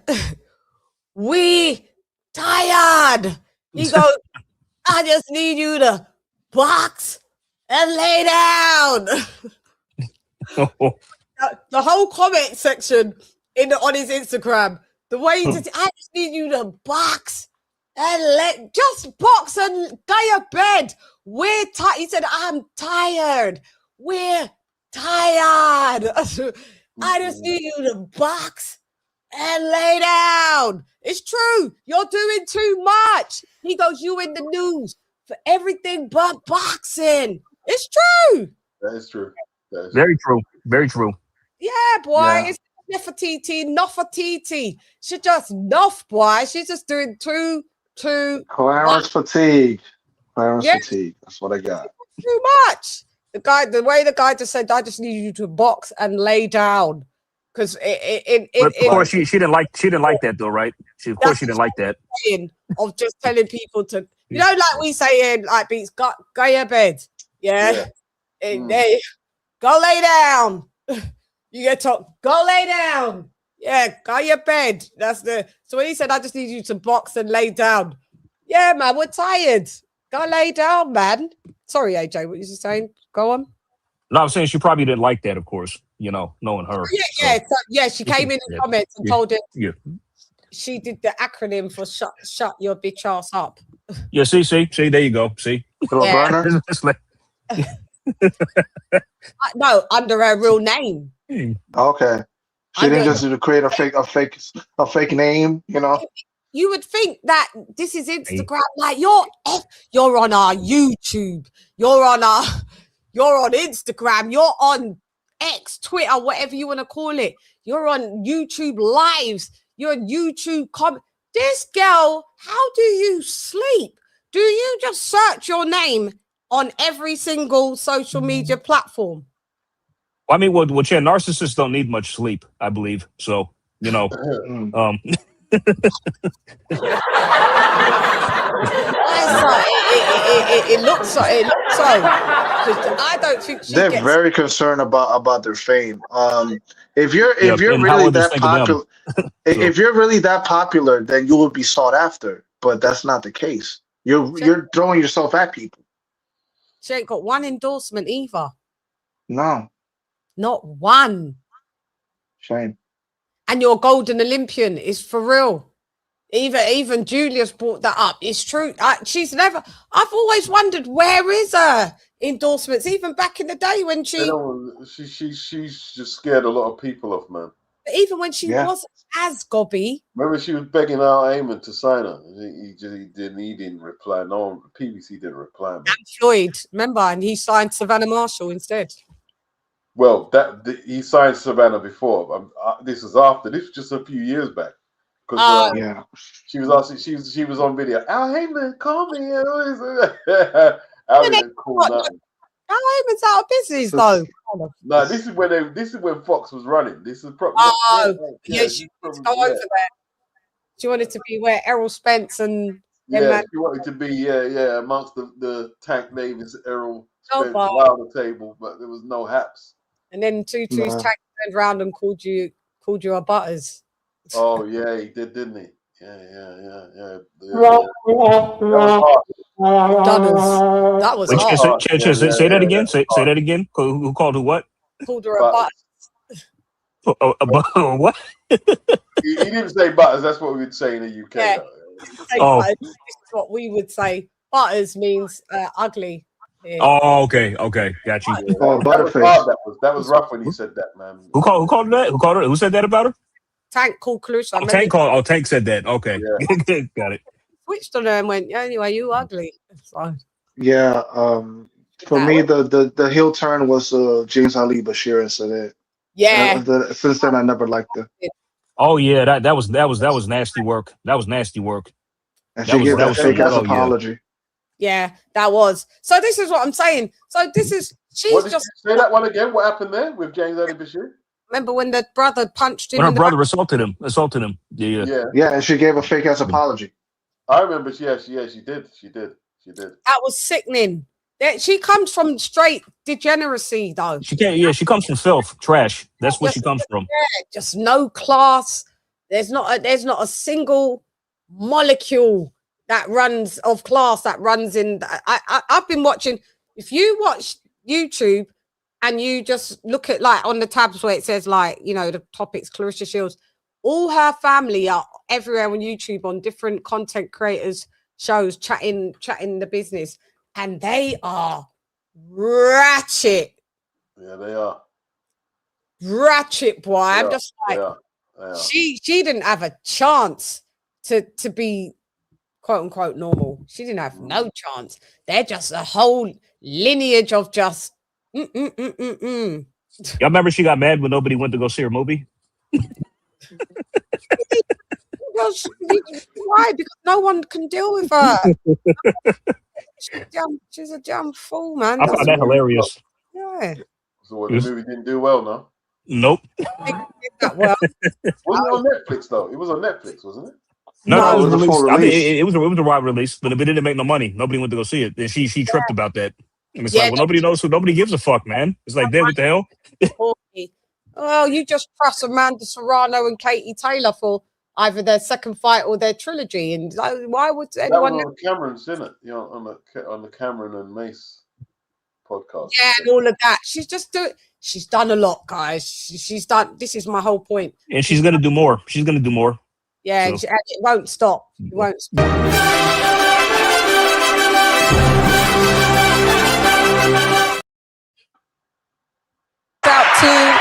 We tired. He goes. I just need you to box and lay down. The whole comment section on his Instagram, the way he said, I just need you to box and just box and go your bed. We're tired. He said, I'm tired. We're tired. I just need you to box and lay down. It's true. You're doing too much. He goes, you in the news for everything but boxing. It's true. That is true. Very true. Very true. Yeah, boy. Yeah. It's Nefertiti. She just enough, boy. She's just doing too Clarence fatigue. Fatigue. That's what I got. Too much. The way the guy just said, I just need you to box and lay down. Because of course she didn't like that though, right? Of course she didn't like that. Of just telling people to, like we say in like Beats, go your bed. Yeah. Hey, go lay down. You get told, go lay down. Yeah, go your bed. So when he said, I just need you to box and lay down. Yeah, man, we're tired. Go lay down, man. Sorry, AJ, what you saying? Go on. No, I'm saying she probably didn't like that, of course, knowing her. Yeah, she came in the comments and told him she did the acronym for shut your bitch ass up. Yeah, see, there you go. See? Burner? No, under her real name. Okay. She didn't just create a fake name, You would think that this is Instagram. Like you're on our YouTube. You're on Instagram. You're on X, Twitter, whatever you want to call it. You're on YouTube lives. You're on YouTube This girl, how do you sleep? Do you just search your name on every single social media platform? I mean, Chann, narcissists don't need much sleep, I believe. So, It looks so. It looks so. I don't think she They're gets. very concerned about their fame. If you're and how really others that think of them. popular, if you're really that popular, then you will be sought after. But that's not the case. You're throwing yourself at people. She ain't got one endorsement either. No, not one. Shame. And your golden Olympian is for real. Even Julia's brought that up. It's true. She's never. I've always wondered where is her endorsements. Even back in the day when she's just scared a lot of people off, man. Even when she wasn't as gobby. Remember, she was begging Al Heyman to sign her. He didn't reply. No one, PBC didn't reply. Man. And Floyd, remember, and he signed Savannah Marshall instead. Well, he signed Savannah before. This is after. This was just a few years back. Because she was also she was on video. Al Heyman, call me. Al Heyman called nothing. Al Heyman's out of business though. No, this is when Fox was running. This is probably. She wanted to go over there. She wanted to be where Errol Spence and she wanted to be amongst the Tank Davis, Errol Spence around the table, but there was no haps. And then Tutu's Tank turned around and called you a Butters. Oh yeah, he did, didn't he? Yeah. That was hard. Say that again. Say that again. Who called who what? Called her a Butters. What? He didn't say Butters. That's what we would say in the UK. Yeah. This is what we would say. Butters means ugly. Yeah. Oh, okay, got you. That was rough when he said that, man. Who called that? Who called her? Who said that about her? Tank called Claressa. Tank said that. Okay, got it. Switched on her and went, anyway, you ugly. So. Yeah. For me, the heel turn was James Ali Bashir instead of it. Yeah. Since then, I never liked it. Oh yeah, that was nasty work. That was nasty work. And she gave that fake ass apology. Yeah, that was. So this is what I'm saying. So this is she's just say that one again. What happened there with James Ali Bashir? Remember when the brother punched him? When her brother assaulted him. Yeah, and she gave a fake ass apology. I remember. Yeah, she did. That was sickening. She comes from straight degeneracy, though. She can't. Yeah, she comes from filth, trash. That's where she comes from. Yeah, just no class. There's not a single molecule that runs of class that runs in. I've been watching. If you watch YouTube and you just look at like on the tabs where it says like the topics, Claressa Shields, all her family are everywhere on YouTube on different content creators shows chatting the business. And they are ratchet. Yeah, they are. Ratchet, boy. I'm just like, she didn't have a chance to be quote unquote normal. She didn't have no chance. They're just a whole lineage of just Y'all remember she got mad when nobody went to go see her movie? Why? Because no one can deal with her. She's a damn fool, man. I found that hilarious. Yeah. So what, the movie didn't do well, no? Nope. That well. Wasn't it on Netflix though? It was on Netflix, wasn't it? No, it was released. I mean, it was a wide release, but it didn't make no money. Nobody went to go see it. And she tripped about that. And it's like, well, nobody knows who. Nobody gives a fuck, man. It's like, damn, what the hell? Oh, you just trust Amanda Serrano and Katie Taylor for either their second fight or their trilogy, and why would anyone? That was on Cameron's, isn't it? On the Cameron and Mace podcast. Yeah, and all of that. She's done a lot, guys. She's done. This is my whole point. And she's gonna do more. Yeah, so. It won't stop. It won't stop. Out to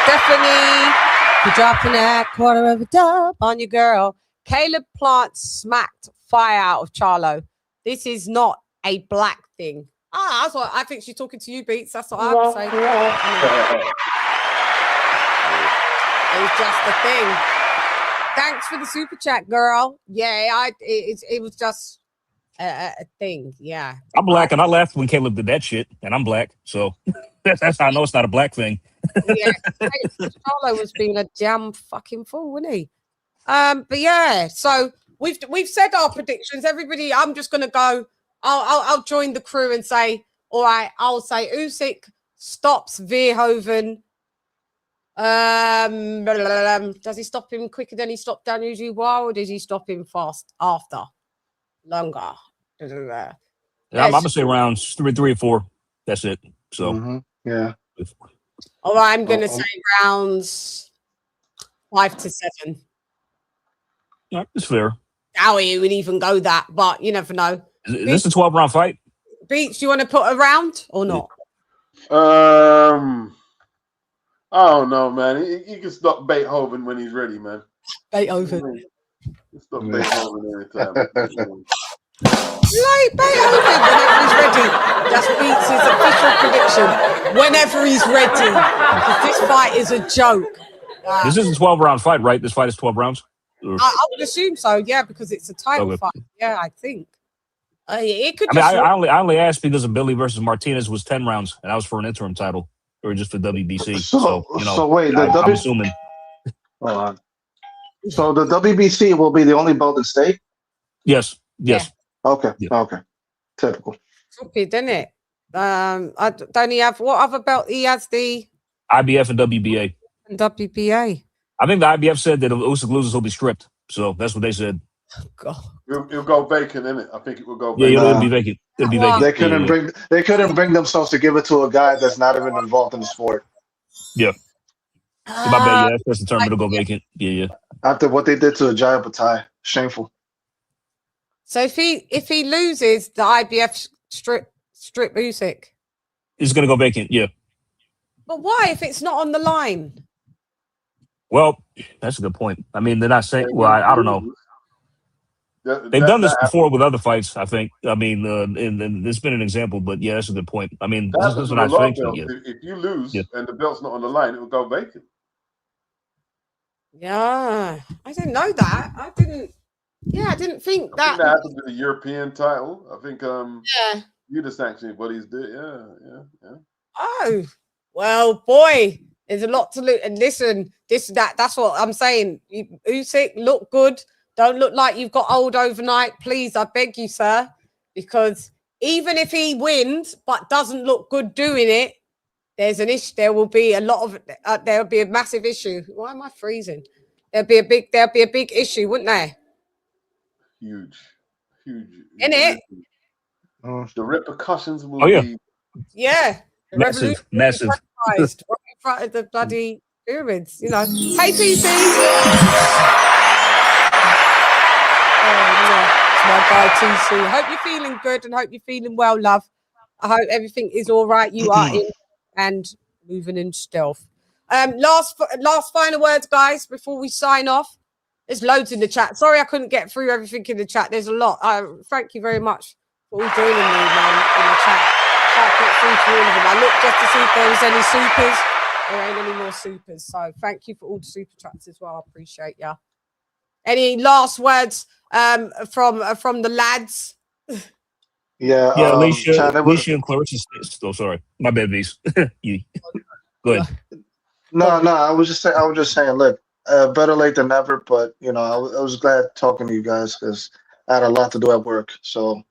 Stephanie for dropping that quarter of a dub on your girl. Caleb Plant smacked fire out of Charlo. This is not a black thing. That's what I think she's talking to you, Beats. That's what I would say. It's just a thing. Thanks for the super chat, girl. Yeah, it was just a thing. Yeah. I'm black and I laughed when Caleb did that shit, and I'm black, so that's how I know it's not a black thing. Yeah, Charlo was being a damn fucking fool, wasn't he? But yeah, so we've said our predictions. Everybody, I'm just gonna go. I'll join the crew and say, all right, I'll say Usyk stops Verhoeven. Does he stop him quicker than he stopped Daniel Dubois, or does he stop him fast after? Longer. Yeah, I'm gonna say rounds 3 or 4. That's it. So yeah. All right, I'm gonna say rounds 5 to 7. Yeah, it's fair. How you would even go that, but you never know. Is this a 12-round fight? Beats, you want to put a round or not? I don't know, man. He can stop Beethoven when he's ready, man. Beethoven. Stop Beethoven anytime. Like Beethoven whenever he's ready. That's Beats' official prediction. Whenever he's ready. Because this fight is a joke. This is a 12-round fight, right? This fight is 12 rounds? I would assume so, yeah, because it's a title fight. Yeah, I think. It could. I only asked because of Billy versus Martinez was 10 rounds, and that was for an interim title, or just for WBC. So wait, I'm assuming. Hold on. So the WBC will be the only belt at stake? Yes. Okay. Typical. Stupid, isn't it? Don't he have what other belt? He has the IBF and WBA. And WBA. I think the IBF said that if Usyk loses, he'll be stripped. So that's what they said. God. It'll go vacant, innit? I think it will go vacant. Yeah, it'll be vacant. It'll be vacant. They couldn't bring themselves to give it to a guy that's not even involved in the sport. Yeah. My bad, yeah, that's the term. It'll go vacant. Yeah. After what they did to Ajay Patai, shameful. So if he loses, the IBF strip Usyk. It's gonna go vacant. Yeah. But why if it's not on the line? Well, that's a good point. I mean, they're not saying. Well, I don't know. They've done this before with other fights, I think. I mean, and there's been an example, but yeah, that's a good point. I mean, this is what I think. If you lose and the belt's not on the line, it will go vacant. Yeah, I didn't know that. I didn't think that. I think that happened with the European title. I think you just actually what he's did. Yeah. Oh, well, boy, there's a lot to look. And listen, that's what I'm saying. Usyk, look good. Don't look like you've got old overnight. Please, I beg you, sir. Because even if he wins but doesn't look good doing it, there's an issue. There will be a lot of there will be a massive issue. Why am I freezing? There'll be a big issue, wouldn't there? Huge. In it? The repercussions will be massive. Right in front of the bloody pyramids, you know. Hey, PC. My guy TC. Hope you're feeling good and hope you're feeling well, love. I hope everything is all right. You are in and moving in stealth. Last final words, guys, before we sign off. There's loads in the chat. Sorry I couldn't get through everything in the chat. There's a lot. Thank you very much for all joining me, man, in the chat. Can't get through to all of them. I looked just to see if there was any supers. There ain't any more supers. So thank you for all the super chats as well. I appreciate ya. Any last words from the lads? Yeah, Alicia and Claressa. Oh, sorry, my bad, V's. Go ahead. No, I was just saying, look, better late than never. But I was glad talking to you guys because I had a lot to do at work. So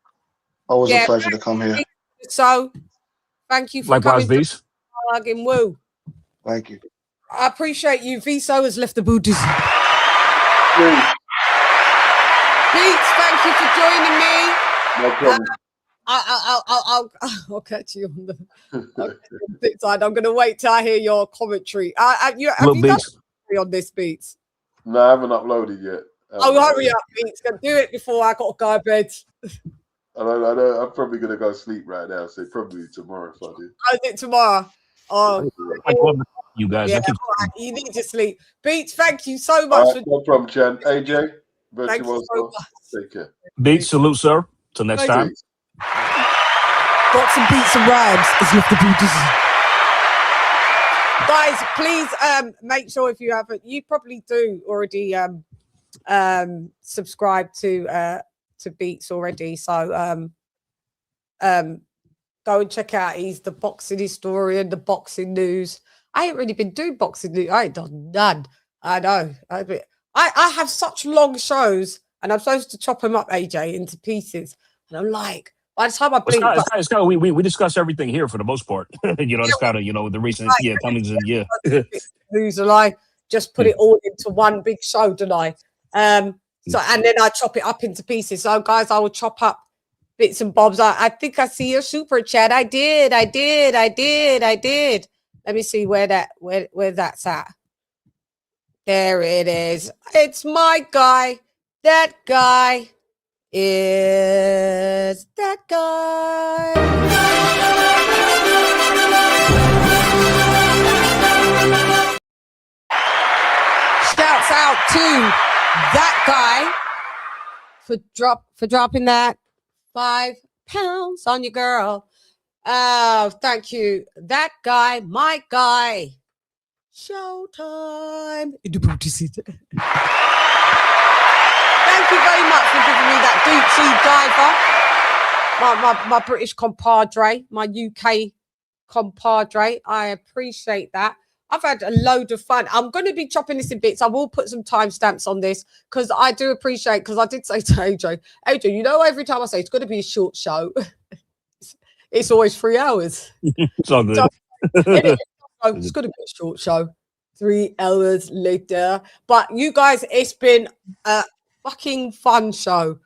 always a pleasure to come here. So thank you for coming. V's. Woo. Thank you. I appreciate you. Viso has left the Buddhism. Pete, thank you for joining me. No problem. I'll catch you on the bit side. I'm going to wait till I hear your commentary. Have you done commentary on this, Beats? No, I haven't uploaded yet. Hurry up, Beats. Go do it before I got to go to bed. I know. I'm probably going to go sleep right now, so probably tomorrow if I do. I'll do it tomorrow. Oh, you guys. Yeah, right. You need to sleep. Beats, thank you so much. No problem, Chann. AJ, thank you so much. Take care. Beats, salute, sir. Till next time. Got some beats and rhymes. It's left the Buddhism. Guys, please make sure if you haven't, you probably do already subscribe to Beats already. So go and check out. He's the boxing historian, the boxing news. I ain't really been doing boxing news. I ain't done none. I know. I have such long shows and I'm supposed to chop them up, AJ, into pieces. And I'm like, by the time I blink, it's kind of we discuss everything here for the most part. It's kind of the recent comings and who's alive, just put it all into one big show, don't I? So and then I chop it up into pieces. So guys, I will chop up bits and bobs. I think I see your super chat. I did. Let me see where that's at. There it is. It's my guy. That guy is that guy. Shouts out to that guy for dropping that £5 on your girl. Oh, thank you. That guy, my guy. Showtime. Thank you very much for giving me that deep sea diver. My British compadre, my UK compadre. I appreciate that. I've had a load of fun. I'm going to be chopping this in bits. I will put some timestamps on this because I do appreciate, because I did say to AJ, every time I say it's going to be a short show, it's always 3 hours. It's all good. It's going to be a short show. 3 hours later. But you guys, it's been a fucking fun show.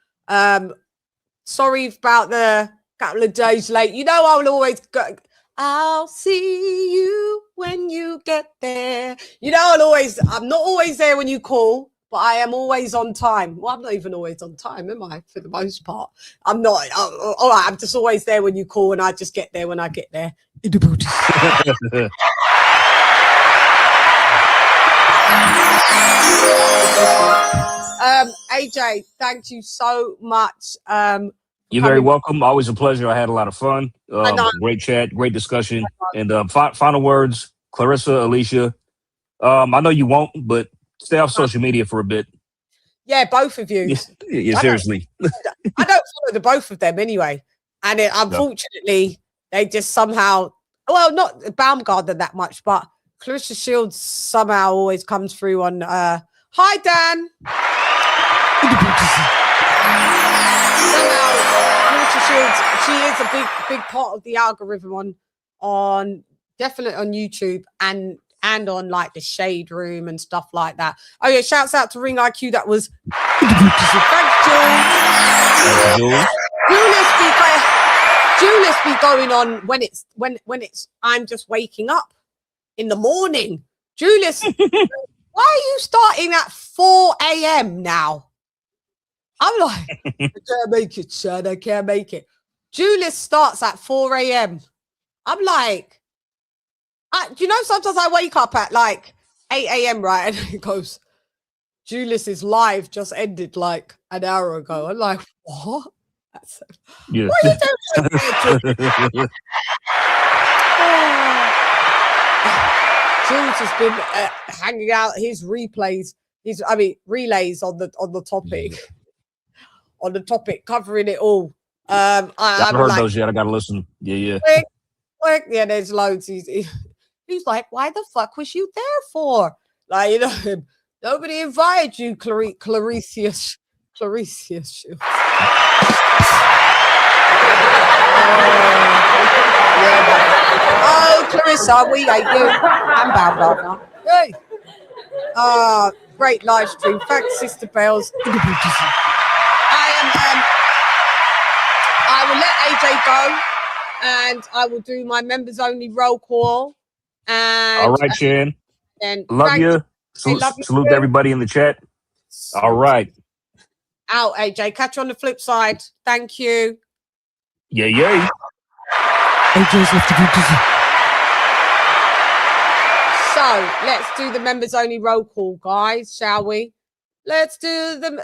Sorry about the couple of days late. I will always go. I'll see you when you get there. I'm not always there when you call, but I am always on time. Well, I'm not even always on time, am I? For the most part. I'm not. All right, I'm just always there when you call, and I just get there when I get there. AJ, thank you so much. You're very welcome. Always a pleasure. I had a lot of fun. Great chat, great discussion. And final words, Claressa, Alicia. I know you won't, but stay off social media for a bit. Yeah, both of you. Yeah, seriously. I don't follow the both of them anyway. And unfortunately, they just somehow, not Baumgardner that much, but Claressa Shields somehow always comes through on. Hi, Dan. Somehow, Claressa Shields, she is a big part of the algorithm on definitely on YouTube and on like the Shade Room and stuff like that. Oh yeah, shouts out to Ring IQ. That was thanks, Julius be going on when it's I'm just waking up in the morning. Julius, why are you starting at 4 a.m. now? I'm like, I can't make it, son. I can't make it. Julius starts at 4 a.m. I'm like, sometimes I wake up at like 8 a.m. right, and it goes, Julius's live just ended like an hour ago. I'm like, what? Yeah. What are you doing? Jules has been hanging out his relays on the topic, covering it all. I haven't heard those yet. I gotta listen. Yeah. Yeah, there's loads. He's like, why the fuck was you there for? Like, nobody invited you, Claressa Shields. Oh, Claressa, we hate you. I'm Baumgardner. Hey. Great live stream. Thanks, Sister Bells. I will let AJ go, and I will do my members only roll call. And all right, Chann. Love you. Salute to everybody in the chat. All right. Out, AJ. Catch you on the flip side. Thank you. Yay. AJ's left the So let's do the members only roll call, guys, shall we? Let's do them.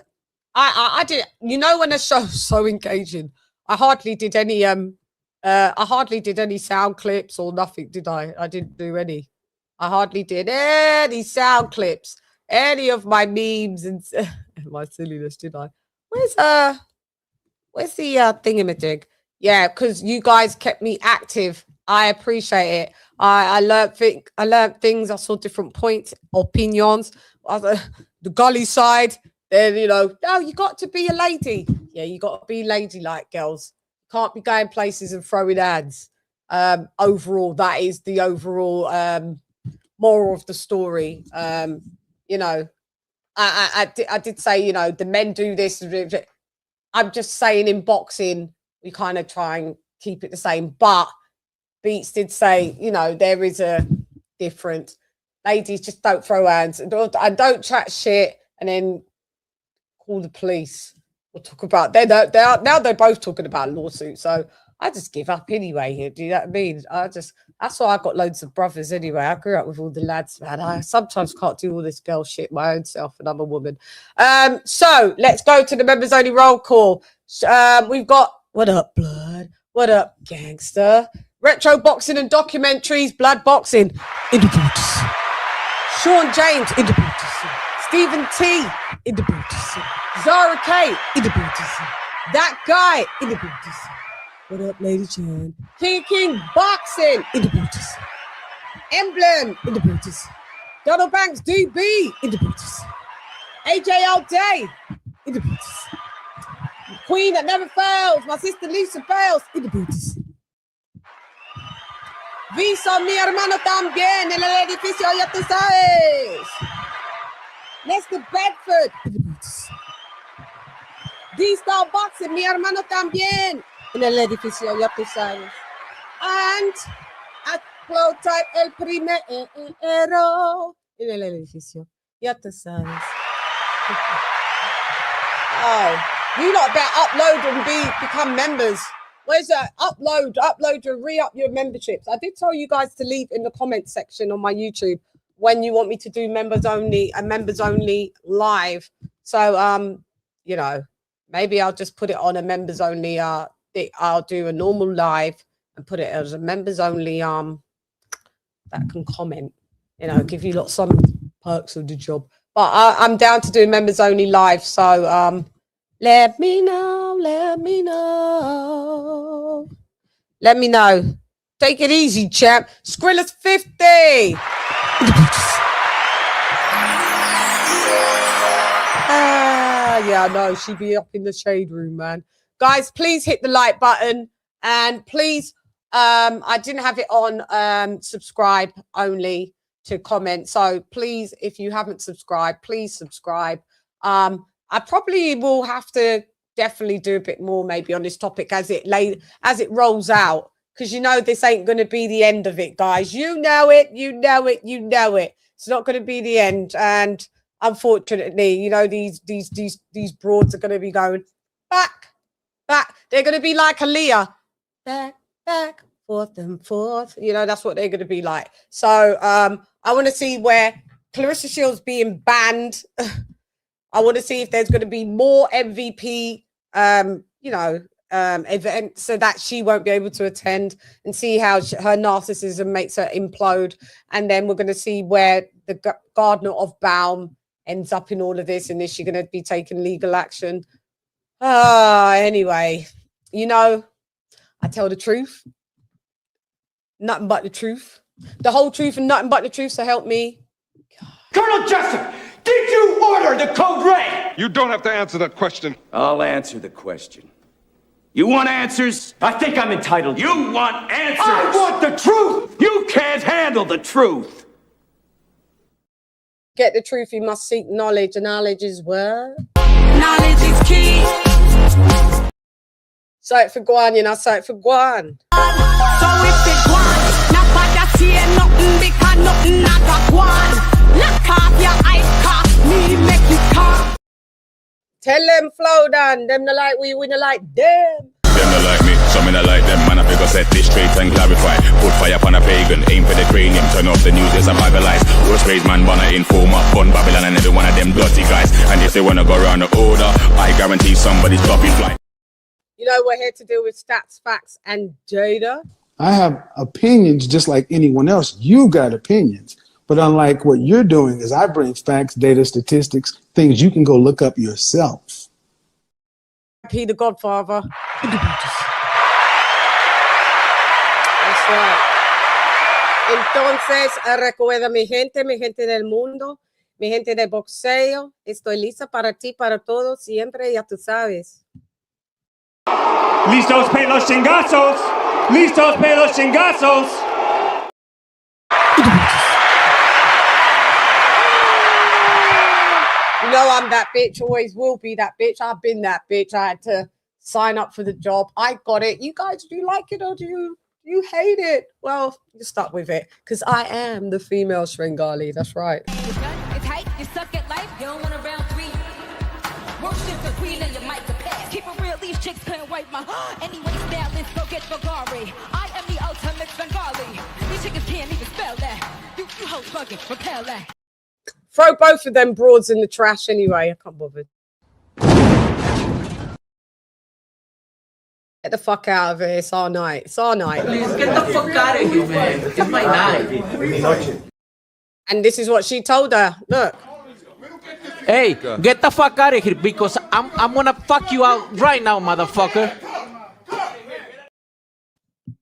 I did. When a show's so engaging, I hardly did any sound clips or nothing, did I? I didn't do any. I hardly did any sound clips, any of my memes and my silliness, did I? Where's the thingamajig? Yeah, because you guys kept me active. I appreciate it. I learned things. I saw different points, opinions. The gully side, then, you know, no, you got to be a lady. Yeah, you got to be ladylike, girls. Can't be going places and throwing hands. Overall, that is the overall moral of the story. You know, I did say, you know, the men do this. I'm just saying in boxing, we kind of try and keep it the same. But Beats did say, you know, there is a difference. Ladies, just don't throw hands. And don't chat shit and then call the police. We'll talk about now they're both talking about lawsuits. So I just give up anyway. Do you know what I mean? That's why I've got loads of brothers anyway. I grew up with all the lads, man. I sometimes can't do all this girl shit my own self, and I'm a woman. So let's go to the members only roll call. We've got what up, blood? What up, gangster? Retro boxing and documentaries, blood boxing in the boots. Sean James in the boots. Stephen T in the boots. Zara K in the boots. That guy in the boots. What up, Lady Chann? King Boxing in the boots. Emblem in the boots. Donald Banks DB in the boots. AJ All Day in the boots. Queen that never fails. My sister Lisa fails in the boots. Visa mi hermano también en el edificio, ya tú sabes. Lester Bedford in the boots. D-Style Boxing, mi hermano también en el edificio, ya tú sabes. And at Clout Type el primero en el edificio, ya tú sabes. Oh, you lot better upload and become members. Where's that? Upload and re-up your memberships. I did tell you guys to leave in the comment section on my YouTube when you want me to do members only live. So, you know, maybe I'll just put it on a members only. I'll do a normal live and put it as a members only. That can comment, you know, give you lots some perks of the job. But I'm down to do members only live. So, let me know. Take it easy, champ. Skrilla's 50. Yeah, I know. She'd be up in the shade room, man. Guys, please hit the like button. And please, I didn't have it on subscribe only to comment. So please, if you haven't subscribed, please subscribe. I probably will have to definitely do a bit more maybe on this topic as it rolls out, because you know this ain't going to be the end of it, guys. You know it. It's not going to be the end, and unfortunately, you know, these broads are going to be going back. They're going to be like Aaliyah, back, forth and forth. You know, that's what they're going to be like. So I want to see where Claressa Shields being banned. I want to see if there's going to be more MVP, events so that she won't be able to attend, and see how her narcissism makes her implode. And then we're going to see where the Gardner of Baum ends up in all of this, and is she going to be taking legal action? Anyway, you know, I tell the truth, nothing but the truth, the whole truth and nothing but the truth. So help me, Colonel Jessup. Did you order the code red? You don't have to answer that question. I'll answer the question. You want answers? I think I'm entitled. You want answers? I want the truth! You can't handle the truth! Get the truth, you must seek knowledge, and knowledge is what? Knowledge is key. Say it for Guan, you know, say it for Guan. So if it Guan, not bad to see nothing because nothing not got Guan. Lock off your eyes, cock me, make you cock. Tell them, flow down. Them not like we not like them. Them not like me, so me not like them. Man, I figure set this straight and clarify. Put fire upon a pagan, aim for the cranium. Turn off the news, there's a bag of lies. Rose praise man, banner informer, bun Babylon and every one of them dirty guys. And if they wanna go around the order, I guarantee somebody's dropping flight. You know, we're here to deal with stats, facts, and data. I have opinions just like anyone else. You got opinions. But unlike what you're doing is I bring facts, data, statistics, things you can go look up yourself. P the Godfather. That's right. Entonces, recuerda mi gente del mundo, Mi gente de boxeo, estoy lista para ti, para todos, siempre, ya tú sabes. Listos para los chingazos. Listos para los chingazos. You know I'm that bitch, always will be that bitch. I've been that bitch. I had to sign up for the job. I got it. You guys, do you like it or do you hate it? Well, you stuck with it because I am the female Shringali. That's right. It's hype, you suck at life, you don't want a round three. Worship the queen and your mic to pass. Keep it real, these chicks couldn't wipe my anyway, stylist, go get Bulgari. I am the ultimate Shringali. These chickens can't even spell that. You hoes fucking repel that. Throw both of them broads in the trash anyway. I can't bother. Get the fuck out of here. It's our night. It's our night. Please get the fuck out of here, man. It's my night. And this is what she told her. Look. Hey, get the fuck out of here because I'm gonna fuck you out right now, motherfucker.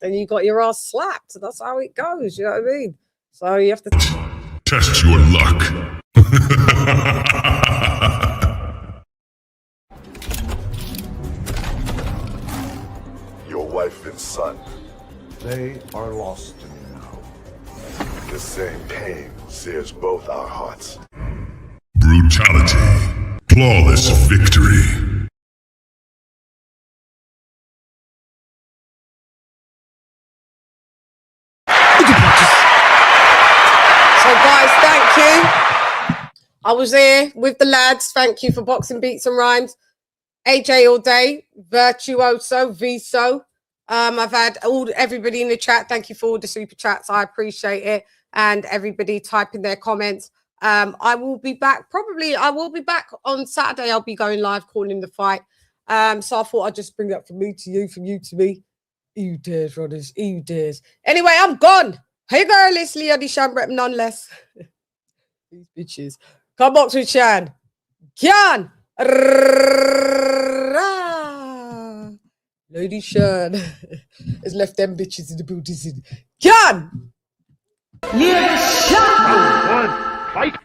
Then you got your ass slapped. That's how it goes. You know what I mean? So you have to test your luck. Your wife and son, they are lost to me now. The same pain sears both our hearts. Brutality. Flawless victory. So guys, thank you. I was there with the lads. Thank you for boxing beats and rhymes. AJ all day, Virtuoso, Viso. I've had everybody in the chat. Thank you for all the super chats. I appreciate it. And everybody typing their comments. I will be back. I will be back on Saturday. I'll be going live calling the fight. So I thought I'd just bring that from me to you, from you to me. You dares, brothers. You dares. Anyway, I'm gone. Hey girl, it's Leah the Shambrep nonetheless. These bitches. Come box with Chann. Kyan. Lady Chann has left them bitches in the booty city. Kyan. Yeah, shot. Round one, fight.